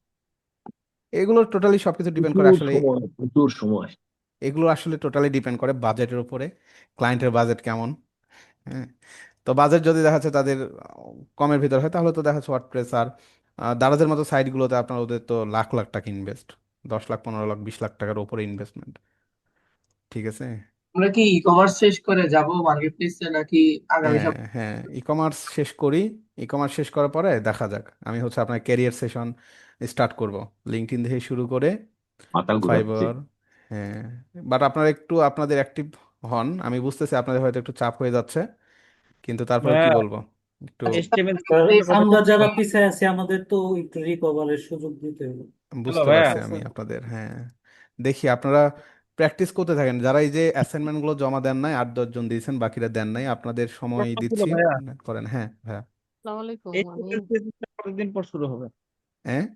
এগুলো টোটালি সবকিছু ডিপেন্ড করে প্রচুর আসলে, সময়, প্রচুর সময়। এগুলো আসলে টোটালি ডিপেন্ড করে বাজেটের উপরে, ক্লায়েন্টের বাজেট কেমন। হ্যাঁ, তো বাজেট যদি দেখা যাচ্ছে তাদের কমের ভিতর হয়, তাহলে তো দেখা যাচ্ছে ওয়ার্ডপ্রেস আর দারাজের মতো সাইটগুলোতে আপনার ওদের তো লাখ লাখ টাকা ইনভেস্ট, 10 লাখ 15 লাখ 20 লাখ টাকার উপরে ইনভেস্টমেন্ট। ঠিক আছে। আমরা কি ই কমার্স শেষ করে যাব মার্কেট প্লেসে নাকি আগামী হ্যাঁ, সপ্তাহে? হ্যাঁ, ই কমার্স শেষ করি। ই কমার্স শেষ করার পরে দেখা যাক, আমি হচ্ছে আপনার ক্যারিয়ার সেশন স্টার্ট করব, লিঙ্কডইন থেকে শুরু করে মাথা ঘুরাচ্ছে। ফাইবার। হ্যাঁ, বাট আপনারা একটু আপনাদের অ্যাক্টিভ হন, আমি বুঝতেছি আপনাদের হয়তো একটু চাপ হয়ে যাচ্ছে, কিন্তু তারপরে কি ভাইয়া বলবো, একটু HTML স্যার, CSS টা আমরা কতদিন যারা পর? পিছিয়ে আছি আমাদের তো একটু রিকভারের সুযোগ দিতে হবে। হ্যালো বুঝতে ভাইয়া। পারছি আমি আপনাদের। হ্যাঁ, দেখি আপনারা প্র্যাকটিস করতে থাকেন, যারা এই যে অ্যাসাইনমেন্ট গুলো জমা দেন নাই, 8-10 জন দিয়েছেন, বাকিরা দেন নাই, আপনাদের সময় প্রশ্ন ছিল দিচ্ছি, ভাইয়া, করেন। হ্যাঁ, হ্যাঁ। আসসালামু আলাইকুম। HTML CSS টা কতদিন পর শুরু হবে? হ্যাঁ,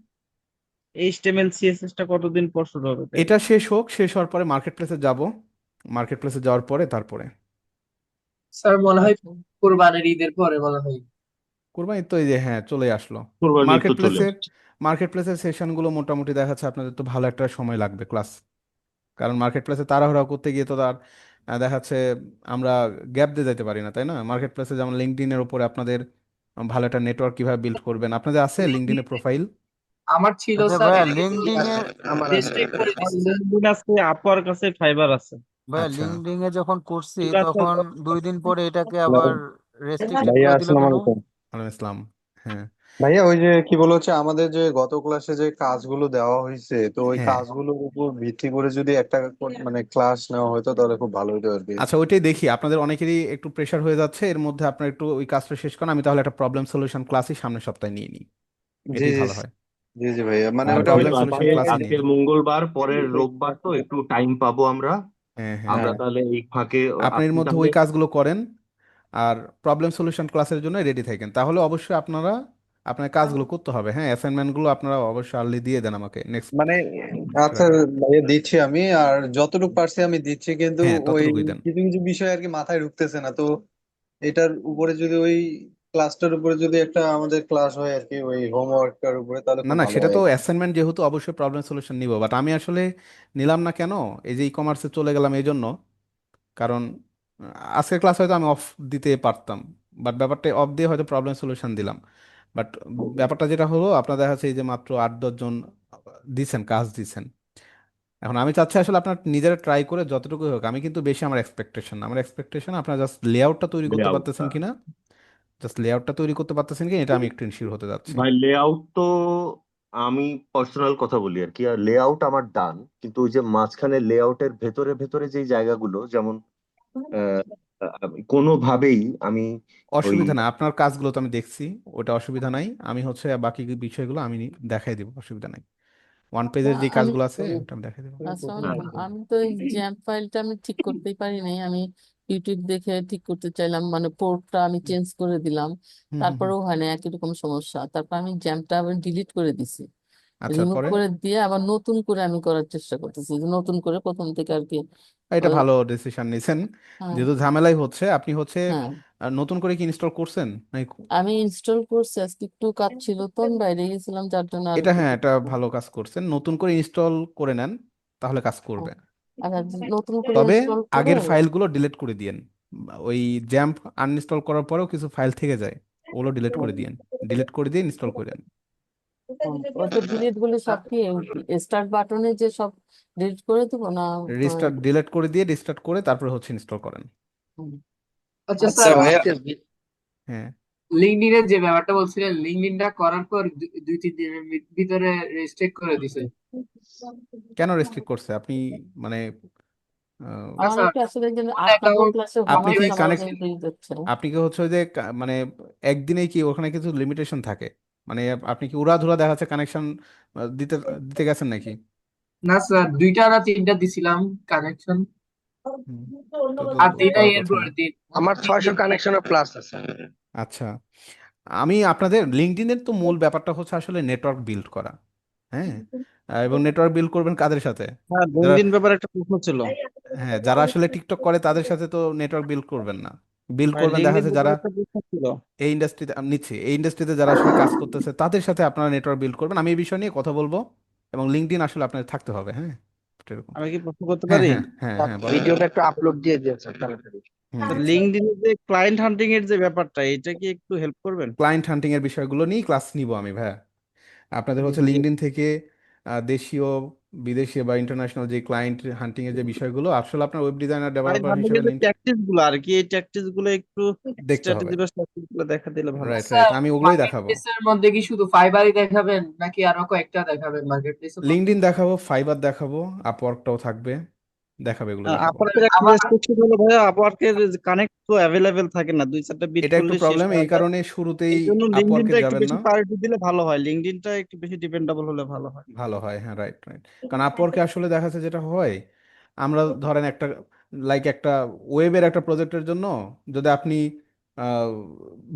HTML CSS টা কতদিন পর শুরু হবে তাইলে? এটা শেষ হোক, শেষ হওয়ার পরে মার্কেট প্লেসে যাব, মার্কেট প্লেসে যাওয়ার পরে তারপরে স্যার মনে হয় আচ্ছা, কোরবানির ঈদের পরে মনে হয়। কোরবানি তো এই যে হ্যাঁ চলে আসলো। কোরবানির মার্কেট তো চলে প্লেসের আসছে। মার্কেট প্লেসের সেশনগুলো মোটামুটি দেখা যাচ্ছে আপনাদের তো ভালো একটা সময় লাগবে ক্লাস, কারণ মার্কেট প্লেসে তাড়াহুড়া করতে গিয়ে তো তার দেখা যাচ্ছে আমরা গ্যাপ দিয়ে যেতে পারি না, তাই না? মার্কেট প্লেসে যেমন লিঙ্কডইনের উপরে আপনাদের ভালো একটা নেটওয়ার্ক কিভাবে বিল্ড করবেন, আপনাদের আছে লিঙ্কডইনে প্রোফাইল? আমার ছিল আচ্ছা স্যার, ভাইয়া, এটা কিন্তু লিঙ্কডিং এ আমার আছে রেস্ট্রিক্ট স্যার। করে আমার দিছে স্যার। LinkedIn আছে, Upwork আছে, ফাইবার আছে। ভাইয়া আচ্ছা। লিঙ্কডিং এ যখন করছি এগুলো আছে। তখন 2 দিন পরে এটাকে হ্যালো আবার রেস্ট্রিক্টেড ভাইয়া, করে দিল আসসালামু কেন? আলাইকুম। ওয়ালাইকুম আসসালাম। হ্যাঁ, ভাইয়া, ওই যে কি বলে হচ্ছে আমাদের যে গত ক্লাসে যে কাজগুলো দেওয়া হয়েছে, তো ওই হ্যাঁ। কাজগুলোর উপর ভিত্তি করে যদি একটা মানে ক্লাস নেওয়া হতো তাহলে খুব ভালো হতো আর কি। আচ্ছা, ওইটাই দেখি, আপনাদের অনেকেরই একটু প্রেশার হয়ে যাচ্ছে, এর মধ্যে আপনার একটু ওই কাজটা শেষ করেন, আমি তাহলে একটা প্রবলেম সলিউশন ক্লাসই সামনের সপ্তাহে নিয়ে নিই, জি এটাই জি ভালো হয়। জি জি ভাইয়া, মানে আর ওটা ওই প্রবলেম যেহেতু সলিউশন আজকে ক্লাসই নিয়ে আজকে নিই। মঙ্গলবার, পরের রোববার তো একটু টাইম পাবো আমরা। হ্যাঁ, হ্যাঁ, আমরা হ্যাঁ। তাহলে এই ফাঁকে আপনি এর আপনি মধ্যে তাহলে ওই কাজগুলো করেন, আর প্রবলেম সলিউশন ক্লাসের জন্য রেডি থাকেন, তাহলে অবশ্যই আপনারা আপনার কাজগুলো করতে হবে। হ্যাঁ, অ্যাসাইনমেন্টগুলো আপনারা অবশ্যই আর্লি দিয়ে দেন আমাকে নেক্সট মানে উইকের আচ্ছা আগে। ভাইয়া, দিচ্ছি আমি, আর যতটুকু পারছি আমি দিচ্ছি, কিন্তু হ্যাঁ, ওই ততটুকুই দেন। কিছু কিছু বিষয় আর কি মাথায় ঢুকতেছে না, তো এটার উপরে যদি ওই ক্লাসটার উপরে যদি একটা আমাদের ক্লাস হয় আর কি, ওই হোমওয়ার্কটার উপরে, তাহলে না খুব না, ভালো সেটা হয় তো আর কি। অ্যাসাইনমেন্ট যেহেতু অবশ্যই প্রবলেম সলিউশন নিব, বাট আমি আসলে নিলাম না কেন, এই যে ই কমার্সে চলে গেলাম এই জন্য, কারণ আজকের ক্লাস হয়তো আমি অফ দিতে পারতাম, বাট ব্যাপারটা অফ দিয়ে হয়তো প্রবলেম সলিউশন দিলাম। বাট ব্যাপারটা যেটা হলো, আপনার দেখা যাচ্ছে এই যে মাত্র 8-10 জন দিছেন, কাজ দিছেন। এখন আমি চাচ্ছি আসলে আপনার নিজেরা ট্রাই করে যতটুকু হোক, আমি কিন্তু বেশি আমার এক্সপেকটেশন আপনার জাস্ট লেআউটটা তৈরি করতে পারতেছেন লেআউটটা, কিনা, জাস্ট লেআউটটা তৈরি করতে পারতেছেন কিনা, এটা আমি একটু ইনশিওর হতে যাচ্ছি। ভাই লেআউট তো আমি পার্সোনাল কথা বলি আর কি, আর লেআউট আমার ডান, কিন্তু ওই যে মাঝখানে লেআউটের ভেতরে ভেতরে যেই জায়গাগুলো, যেমন আহ, কোনোভাবেই আমি ওই অসুবিধা নাই, আপনার কাজগুলো তো আমি দেখছি, ওটা অসুবিধা নাই। আমি হচ্ছে বাকি বিষয়গুলো আমি দেখাই দিব, অসুবিধা নাই। ওয়ান পেজের যে আমি কাজগুলো আছে ওটা আমি দেখাই দেবো। আসসালামু হ্যাঁ, আলাইকুম, আমি তো এই জ্যাম্প ফাইলটা আমি ঠিক করতেই পারি নাই। আমি ইউটিউব দেখে ঠিক করতে চাইলাম, মানে পোর্টটা আমি চেঞ্জ করে দিলাম, হুম হুম হুম। তারপরেও হয় না, একই রকম সমস্যা। তারপর আমি জ্যাম্পটা আবার ডিলিট করে দিছি, আচ্ছা, রিমুভ পরে করে দিয়ে আবার নতুন করে আমি করার চেষ্টা করতেছি, যে নতুন করে প্রথম থেকে আর কি। এটা ওই ভালো ডিসিশন নিছেন, হ্যাঁ, যেহেতু ঝামেলাই হচ্ছে। আপনি হচ্ছে হ্যাঁ, নতুন করে কি ইনস্টল করছেন নাকি? আমি ইনস্টল করছি, আজকে একটু কাজ ছিল তো আমি বাইরে গেছিলাম, যার জন্য আর এটা কি। হ্যাঁ, এটা ভালো কাজ করছেন, নতুন করে ইনস্টল করে নেন, তাহলে কাজ করবে। আচ্ছা, নতুন করে তবে ইনস্টল করে আগের ফাইলগুলো ডিলিট করে দিয়েন, ওই জ্যাম্প আনইনস্টল করার পরেও কিছু ফাইল থেকে যায়, ওগুলো ডিলিট করে দিয়েন, ডিলিট করে দিয়ে ইনস্টল করেন। ওই তো ডিলিট গুলি সব কি স্টার্ট বাটনে যে সব ডিলিট করে দেবো না? রিস্টার্ট, ডিলিট করে দিয়ে রিস্টার্ট করে তারপরে হচ্ছে ইনস্টল করেন। হুম। আচ্ছা আচ্ছা স্যার, ভাইয়া, হ্যাঁ, লিঙ্কডইনের যে ব্যাপারটা বলছিলেন, লিঙ্কডইনটা করার পর 2-3 দিনের ভিতরে রেস্ট্রিক্ট করে দিছে। কেন রেস্ট্রিক্ট করছে আপনি, মানে না আমার স্যার, একটু আসলে যে কোন আপনাদের অ্যাকাউন্ট ক্লাসে আপনি হওয়ার কি সময় কানেক্ট, কিন্তু ই হচ্ছে। আপনি কি হচ্ছে ওই যে মানে একদিনেই কি ওখানে কিছু লিমিটেশন থাকে, মানে আপনি কি উড়াধুরা দেখা যাচ্ছে কানেকশন দিতে দিতে গেছেন নাকি? না স্যার, 2টা না 3টা দিছিলাম কানেকশন, হুম, তো তো আর দিন নাই করার এর কথা না। পরের দিন। আমার 600 কানেকশনের প্লাস আছে। আচ্ছা, আমি আপনাদের লিঙ্কডইনের তো মূল ব্যাপারটা হচ্ছে আসলে নেটওয়ার্ক বিল্ড করা, হ্যাঁ। এবং নেটওয়ার্ক বিল্ড করবেন কাদের সাথে? হ্যাঁ, যারা, লিঙ্কডইন ব্যাপারে একটা প্রশ্ন ছিল হ্যাঁ, যারা আসলে টিকটক করে তাদের সাথে তো নেটওয়ার্ক বিল্ড করবেন না, বিল্ড ভাই। করবেন দেখা লিঙ্কডইন যাচ্ছে যারা ব্যাপারে একটা প্রশ্ন ছিল। এই ইন্ডাস্ট্রিতে, নিচ্ছি, এই ইন্ডাস্ট্রিতে যারা আসলে কাজ করতেছে তাদের সাথে আপনারা নেটওয়ার্ক বিল্ড করবেন। আমি এই বিষয় নিয়ে কথা বলবো, এবং লিঙ্কডইন আসলে আপনার থাকতে হবে, হ্যাঁ, এরকম। আমি কি প্রশ্ন করতে হ্যাঁ পারি? হ্যাঁ হ্যাঁ হ্যাঁ, বলেন। ভিডিওটা একটু আপলোড দিয়ে দিয়েছে তাড়াতাড়ি। হুম, তো লিঙ্কডইনে যে ক্লায়েন্ট হান্টিং এর যে ব্যাপারটা, এটা কি একটু হেল্প করবেন? ক্লায়েন্ট হান্টিং এর বিষয়গুলো নিয়ে ক্লাস নিব আমি, ভাইয়া। আপনাদের জি হচ্ছে জি। লিঙ্কডইন থেকে দেশীয়, বিদেশি বা ইন্টারন্যাশনাল যে ক্লায়েন্ট হান্টিং এর যে বিষয়গুলো, আসলে আপনার ওয়েব ডিজাইনার ক্লায়েন্ট ডেভেলপার হান্টিং হিসেবে এর যে ট্যাকটিস গুলো আর কি, এই ট্যাকটিস গুলো একটু দেখতে হবে। স্ট্র্যাটেজি বা ট্যাকটিস গুলো দেখা দিলে ভালো রাইট হয়। রাইট, স্যার, আমি ওগুলোই মার্কেট দেখাবো। প্লেসের মধ্যে কি শুধু ফাইবারই দেখাবেন নাকি আরো কয়েকটা দেখাবেন মার্কেট প্লেসের মধ্যে? লিঙ্কডইন দেখাবো, ফাইবার দেখাবো, আপওয়ার্কটাও থাকবে, দেখাবো, এগুলো দেখাবো। আপওয়ার্কের একটা আমার রেস্ট্রিকশন হলো ভাইয়া, আপওয়ার্কের কানেক্ট তো অ্যাভেলেবেল থাকে না, 2-4টা বিট এটা একটু করলে শেষ প্রবলেম, এই হয়ে যায়। কারণে শুরুতেই এই জন্য আপওয়ার্কে লিঙ্কডইনটা একটু যাবেন বেশি না, প্রায়োরিটি দিলে ভালো হয়, লিঙ্কডইনটা একটু বেশি ডিপেন্ডেবল হলে ভালো হয়। ভালো হয়। হ্যাঁ, রাইট রাইট। কারণ আপওয়ার্কে আসলে দেখা যাচ্ছে যেটা হয়, আমরা ধরেন একটা, লাইক একটা ওয়েবের একটা প্রজেক্টের জন্য যদি আপনি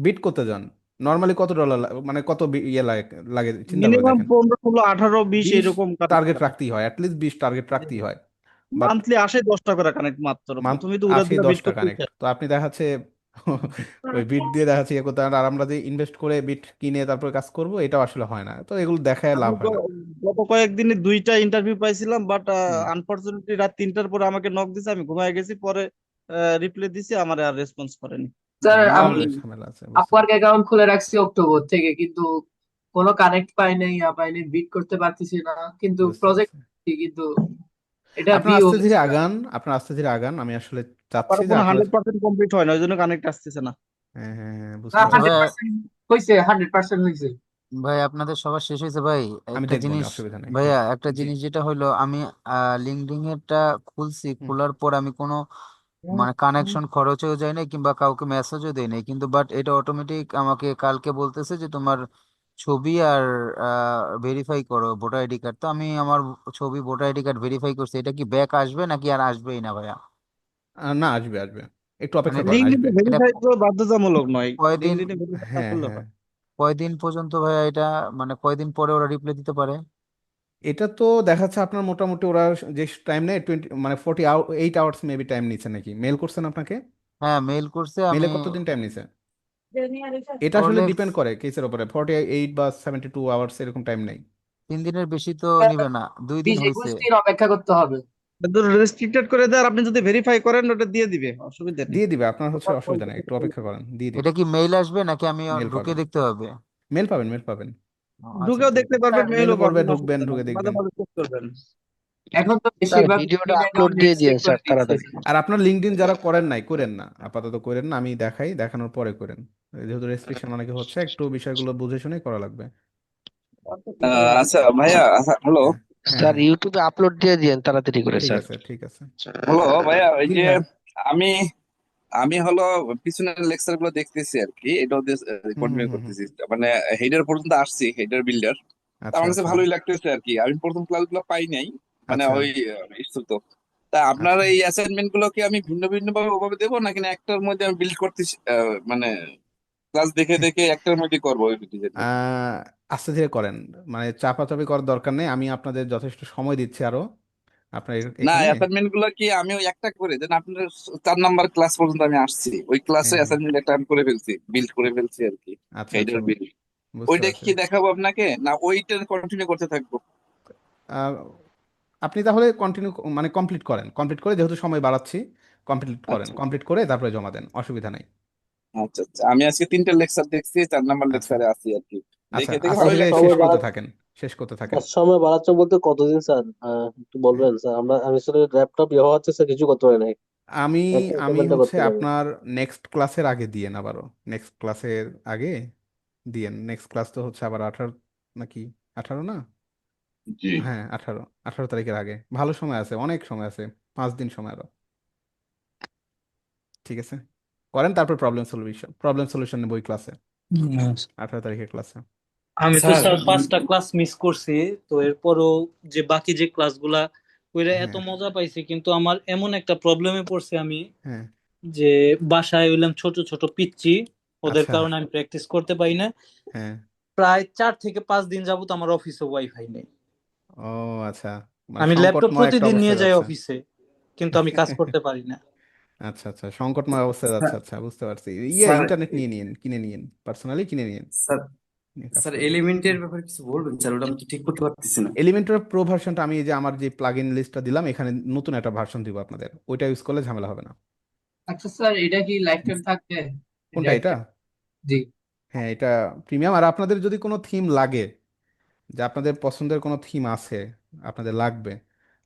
বিট করতে যান, নর্মালি কত ডলার, মানে কত ইয়ে লাগে লাগে চিন্তা করে মিনিমাম দেখেন। 15, 16, 18, 20 20 এরকম কানেক্ট টার্গেট করে। রাখতেই হয়, অ্যাটলিস্ট 20 টার্গেট রাখতেই হয়। বাট মান্থলি আসে 10টা করে কানেক্ট মাত্র, মান্থ প্রথমেই তো আসি উড়াধুরা বিট 10টা করতে কানেক্ট, তো আপনি দেখাচ্ছে ওই বিট দিয়ে দেখাচ্ছে ইয়ে করতে হয়, আর আমরা যে ইনভেস্ট করে বিট কিনে তারপরে কাজ করব, এটাও আসলে হয় না, তো এগুলো দেখায় আমি লাভ হয় না। গত কয়েকদিনে 2টা ইন্টারভিউ পাইছিলাম, বাট হুম, আনফরচুনেটলি রাত 3টার পরে আমাকে নক দিছে, আমি ঘুমায় গেছি, পরে রিপ্লাই দিছি, আমার আর রেসপন্স করেনি। স্যার, আমি তাহলে ঝামেলা আছে, বুঝতে আপওয়ার্ক পারছি। অ্যাকাউন্ট খুলে রাখছি অক্টোবর থেকে, কিন্তু কোনো কানেক্ট পাই নাই, পাই নাই, বিট করতে পারতেছি না, কিন্তু বুঝতে প্রজেক্ট, পারছি। কিন্তু এটা আপনার ভিউ আস্তে ধীরে হচ্ছে না। আগান, আপনার আস্তে ধীরে আগান, আমি আসলে চাচ্ছি তার যে কোনো আপনার, 100% কমপ্লিট হয় না, ওই জন্য কানেক্ট আসতেছে না। হ্যাঁ হ্যাঁ হ্যাঁ, বুঝতে আচ্ছা পারছি। ভাই, 100% হয়েছে, 100% হয়েছে। ভাই আপনাদের সবার শেষ হয়েছে ভাই। আমি একটা দেখবো না, জিনিস, অসুবিধা নেই, হ্যাঁ। ভাইয়া একটা জি। জিনিস যেটা হইলো, আমি লিঙ্কডইন এরটা খুলছি, হুম। খোলার পর আমি কোনো মানে কানেকশন খরচও যায় নাই কিংবা কাউকে মেসেজও দেয় নাই, কিন্তু বাট এটা অটোমেটিক আমাকে কালকে বলতেছে যে তোমার ছবি আর ভেরিফাই করো ভোটার আইডি কার্ড। তো আমি আমার ছবি ভোটার আইডি কার্ড ভেরিফাই করছি, এটা কি ব্যাক আসবে নাকি আর আসবেই না ভাইয়া? না, আসবে আসবে, একটু মানে অপেক্ষা করেন, আসবে। লিঙ্কডইনে এটা ভেরিফাই তো বাধ্যতামূলক নয়, কয়দিন, লিঙ্কডইনে ভেরিফাই না হ্যাঁ করলে হ্যাঁ, হয়। কয়দিন পর্যন্ত ভাইয়া এটা, মানে কয়দিন পরে ওরা রিপ্লাই দিতে পারে? এটা তো দেখাচ্ছে আপনার মোটামুটি ওরা যে টাইম নেয় 20, মানে 48 আওয়ার্স মেবি টাইম নিচ্ছে নাকি, মেল করছেন আপনাকে? হ্যাঁ, মেইল করছে মেলে আমি। কতদিন টাইম নিছে? এটা আসলে তাহলে ডিপেন্ড করে কেসের উপরে, 48 বা 72 আওয়ার্স এরকম টাইম নেই। 3 দিনের বেশি তো নিবে না, 2 দিন 20-21 হয়েছে। দিন অপেক্ষা করতে হবে। রেস্ট্রিক্টেড করে দেয়, আর আপনি যদি ভেরিফাই করেন ওটা দিয়ে দিবে, অসুবিধা নেই। দিয়ে দিবে, আপনার হচ্ছে অসুবিধা নেই, একটু অপেক্ষা করেন, দিয়ে দিবে। এটা কি মেইল আসবে নাকি আমি মেল ঢুকে পাবেন, দেখতে হবে? মেল পাবেন, মেল পাবেন। আচ্ছা ঢুকেও ঠিক দেখতে আছে। পারবেন, মেইলও মেলও পড়বে, পাবেন, ঢুকবেন, অসুবিধা নেই, ঢুকে মাঝে দেখবেন। মাঝে চেক করবেন। এখন তো স্যার বেশিরভাগ ভিডিওটা ইমেল আপলোড অ্যাকাউন্ট দিয়ে চেক দিয়েন করে স্যার দিচ্ছে। তাড়াতাড়ি। আর আপনার লিঙ্কডইন যারা করেন নাই, করেন না, আপাতত করেন না, আমি দেখাই, দেখানোর পরে করেন। যেহেতু রেস্ট্রিকশন অনেকে হচ্ছে, একটু বিষয়গুলো বুঝে শুনে করা লাগবে। আচ্ছা ভাইয়া, হ্যালো। হ্যাঁ, হ্যাঁ, স্যার হ্যাঁ, ইউটিউবে আপলোড দিয়ে দিয়েন তাড়াতাড়ি করে ঠিক স্যার। আছে, ঠিক আছে। হ্যালো ভাইয়া, ওই জি যে ভাইয়া। আমি আমি হলো পিছনের লেকচার গুলো দেখতেছি আর কি, এটাও হুম, হুম, কন্টিনিউ হুম, হুম। করতেছি। মানে হেডার পর্যন্ত আসছি, হেডার বিল্ডার। আচ্ছা, আমার কাছে আচ্ছা, ভালোই লাগতেছে আর কি। আমি প্রথম ক্লাস গুলো পাই নাই, মানে আচ্ছা, ওই ইস্যু তো। তা আপনার আচ্ছা। এই অ্যাসাইনমেন্ট গুলো কি আমি ভিন্ন ভিন্ন ভাবে ওভাবে দেবো, নাকি না একটার মধ্যে আমি বিল্ড করতেছি, মানে ক্লাস দেখে দেখে একটার মধ্যে করবো ওই ডিজাইনটা? আহ, আস্তে ধীরে করেন, মানে চাপাচাপি করার দরকার নেই, আমি আপনাদের যথেষ্ট সময় দিচ্ছি আরো। আপনার না, এখানে। অ্যাসাইনমেন্ট গুলো কি আমি ওই একটা করে দেন, আপনার 4 নাম্বার ক্লাস পর্যন্ত আমি আসছি, ওই ক্লাসে হ্যাঁ, হ্যাঁ, অ্যাসাইনমেন্ট একটা আমি করে ফেলছি, বিল্ড করে ফেলছি আর কি। আচ্ছা, আচ্ছা, হেডার বিল্ড বুঝতে ওইটা পারছি। কি দেখাবো আপনাকে, না ওইটা কন্টিনিউ করতে থাকবো? আহ, আপনি তাহলে কন্টিনিউ, মানে কমপ্লিট করেন, কমপ্লিট করে, যেহেতু সময় বাড়াচ্ছি, কমপ্লিট করেন, আচ্ছা কমপ্লিট করে তারপরে জমা দেন, অসুবিধা নেই। আচ্ছা আচ্ছা, আমি আজকে 3টে লেকচার দেখছি, 4 নাম্বার আচ্ছা, লেকচারে আছি আর কি। আচ্ছা, দেখে দেখে আস্তে ভালোই ধীরে লাগছে। শেষ সময় করতে বাড়া থাকেন, শেষ করতে থাকেন। সময় বাড়াচ্ছেন বলতে কতদিন স্যার, একটু হ্যাঁ। বলবেন স্যার? আমি আসলে ল্যাপটপ ইয়ে হওয়ার স্যার কিছু করতে পারি নাই, আমি একটা আমি অ্যাসাইনমেন্টটা হচ্ছে করতে পারি। আপনার নেক্সট ক্লাসের আগে দিয়েন, আবারও নেক্সট ক্লাসের আগে দিয়েন। নেক্সট ক্লাস তো হচ্ছে আবার 18 নাকি, 18 না? জি। হ্যাঁ, 18 তারিখের আগে ভালো সময় আছে, অনেক সময় আছে, 5 দিন সময় আরো। ঠিক আছে, করেন, তারপর প্রবলেম সলিউশন নেব ওই ক্লাসে, হুম। 18 তারিখের ক্লাসে। আমি তো স্যার স্যার 5টা ক্লাস মিস করছি। তো এরপরও যে বাকি যে ক্লাসগুলা কইরা এত হ্যাঁ, মজা পাইছি, কিন্তু আমার এমন একটা প্রবলেমে পড়ছি আমি, হ্যাঁ, যে বাসায় হইলাম ছোট ছোট পিচ্ছি, ওদের আচ্ছা, কারণে আমি প্র্যাকটিস করতে পারি না। হ্যাঁ, প্রায় 4 থেকে 5 দিন যাবত আমার অফিসে ওয়াইফাই নেই। ও আচ্ছা, মানে আমি ল্যাপটপ সংকটময় একটা প্রতিদিন নিয়ে অবস্থায় যাই যাচ্ছে। অফিসে, কিন্তু আমি কাজ করতে পারি না। আচ্ছা, আচ্ছা, সংকটময় অবস্থায় যাচ্ছে, স্যার আচ্ছা, বুঝতে পারছি। স্যার ইন্টারনেট নিয়ে নিন, কিনে নিন, পার্সোনালি কিনে নিন, স্যার নিয়ে কাজ স্যার করেন। এলিমেন্টের ব্যাপারে কিছু বলবেন স্যার? ওটা আমি তো ঠিক করতে পারতেছি না। এলিমেন্টর প্রো ভার্সনটা, আমি এই যে আমার যে প্লাগ ইন লিস্টটা দিলাম, এখানে নতুন একটা ভার্সন দিব আপনাদের, ওইটা ইউজ করলে ঝামেলা হবে না। আচ্ছা স্যার, এটা কি লাইফ টাইম থাকবে? কোনটা, এটা? জি। হ্যাঁ, এটা প্রিমিয়াম। আর আপনাদের যদি কোনো থিম লাগে, যে আপনাদের পছন্দের কোনো থিম আছে, আপনাদের লাগবে,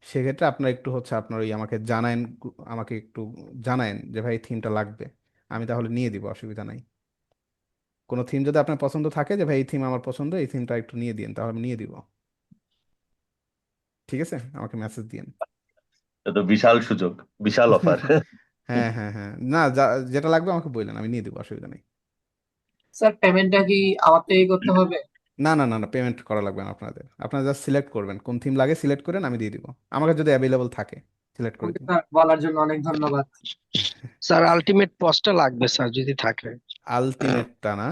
সেক্ষেত্রে আপনার একটু হচ্ছে আপনার ওই আমাকে জানায়েন, আমাকে একটু জানায়েন যে ভাই থিমটা লাগবে, আমি তাহলে নিয়ে দিব, অসুবিধা নাই। কোনো থিম যদি আপনার পছন্দ থাকে, যে ভাই এই থিম আমার পছন্দ, এই থিমটা একটু নিয়ে দিন, তাহলে আমি নিয়ে দিব। ঠিক আছে, আমাকে মেসেজ দিন। এটা তো বিশাল সুযোগ, বিশাল অফার। হ্যাঁ, হ্যাঁ, হ্যাঁ, না, যেটা লাগবে আমাকে বললেন, আমি নিয়ে দিব, অসুবিধা নেই। স্যার পেমেন্টটা কি আমার থেকেই করতে হবে? না, না, না, না, পেমেন্ট করা লাগবে না আপনাদের, আপনারা জাস্ট সিলেক্ট করবেন কোন থিম লাগে, সিলেক্ট করেন, আমি দিয়ে দিব, আমাকে যদি অ্যাভেলেবল থাকে সিলেক্ট করে ওকে দিব। স্যার, বলার জন্য অনেক ধন্যবাদ। স্যার আলটিমেট পোস্টটা লাগবে স্যার যদি থাকে। আলটিমেটটা না,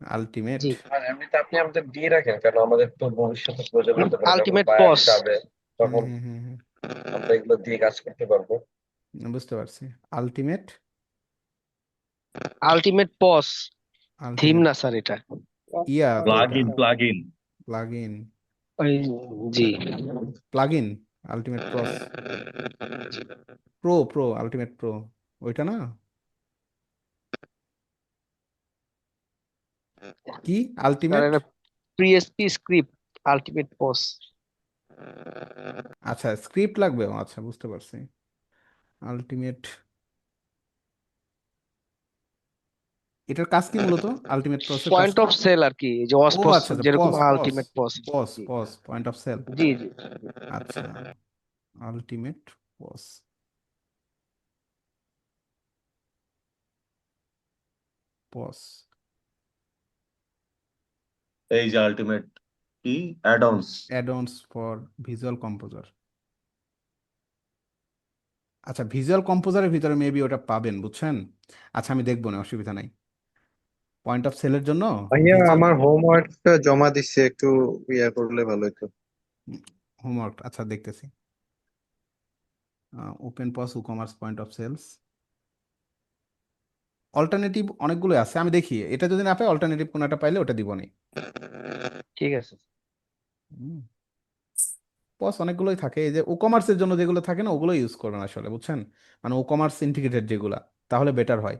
আলটিমেট। জি, আর এমনিতে আপনি আমাদের দিয়ে রাখেন, কারণ আমাদের তো ভবিষ্যতে প্রয়োজন হতে পারে, যখন আলটিমেট বায়ার পোস্ট। যাবে হুম, তখন হুম, হুম, হুম, আমরা এগুলো দিয়ে কাজ করতে পারবো। বুঝতে পারছি। Ultimate, ultimate post theme ultimate না স্যার এটা। ইয়া তো প্লাগ এটা in, plug in. Plug in, ওই জি। Plug in, ultimate pro ultimate pro, ওইটা না? কি স্যার আলটিমেট? এটা পিএসপি স্ক্রিপ্ট আলটিমেট পোস্ট। আচ্ছা, স্ক্রিপ্ট লাগবে, ও আচ্ছা, বুঝতে পারছি। আলটিমেট, এটার কাজ কি মূলত? আলটিমেট প্রসের কাজ পয়েন্ট কি? অফ সেল আর কি, যে ও অসপস আচ্ছা, আচ্ছা, যেরকম POS POS ultimate post. POS জি পজ পয়েন্ট অফ সেল। জি জি। আচ্ছা, আলটিমেট পজ, পজ, এই যে আলটিমেট কি add ons. Add ons for visual composer. আচ্ছা, ভিজুয়াল কম্পোজারের ভিতরে মেবি ওটা পাবেন, বুঝছেন? আচ্ছা, আমি দেখবো না, অসুবিধা নাই। পয়েন্ট অফ সেলের জন্য ভাইয়া ভিজুয়াল আমার হোমওয়ার্কটা জমা দিচ্ছে, একটু ইয়া করলে ভালো হতো। হোমওয়ার্ক, আচ্ছা, দেখতেছি। Open POS e-commerce point of sales, alternative অনেকগুলো আছে, আমি দেখি এটা যদি না পাই অল্টারনেটিভ কোনো একটা পাইলে ওটা দিব নি। ঠিক আছে। পস অনেকগুলোই থাকে, এই যে ই কমার্সের জন্য যেগুলো থাকে না ওগুলো ইউজ করবেন আসলে, বুঝছেন, মানে ই কমার্স ইন্টিগ্রেটেড যেগুলা, তাহলে বেটার হয়।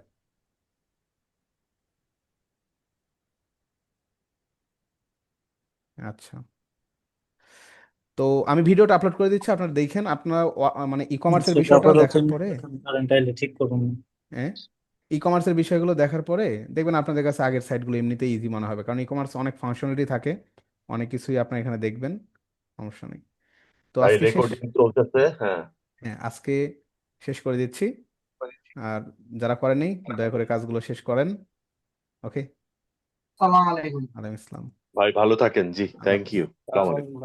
আচ্ছা, তো আমি ভিডিওটা আপলোড করে দিচ্ছি, আপনারা দেখেন, আপনার মানে ই কমার্সের আচ্ছা, বিষয়টা তারপর হচ্ছে দেখার পরে, তাইলে ঠিক করুন। হ্যাঁ, ই কমার্সের বিষয়গুলো দেখার পরে দেখবেন আপনাদের কাছে আগের সাইটগুলো এমনিতেই ইজি মনে হবে, কারণ ই কমার্স অনেক ফাংশনালিটি থাকে, অনেক কিছুই আপনার এখানে দেখবেন, সমস্যা নেই। তো ভাই আজকে শেষ, রেকর্ডিং চলতেছে, হ্যাঁ। হ্যাঁ আজকে শেষ করে দিচ্ছি, আর যারা করেনি দয়া করে কাজগুলো শেষ করেন। ওকে, সালাম আলাইকুম। আলাইকুম আসসালাম। ভাই ভালো থাকেন, জি, আল্লাহ থ্যাংক হাফেজ। ইউ, আসসালামু আলাইকুম।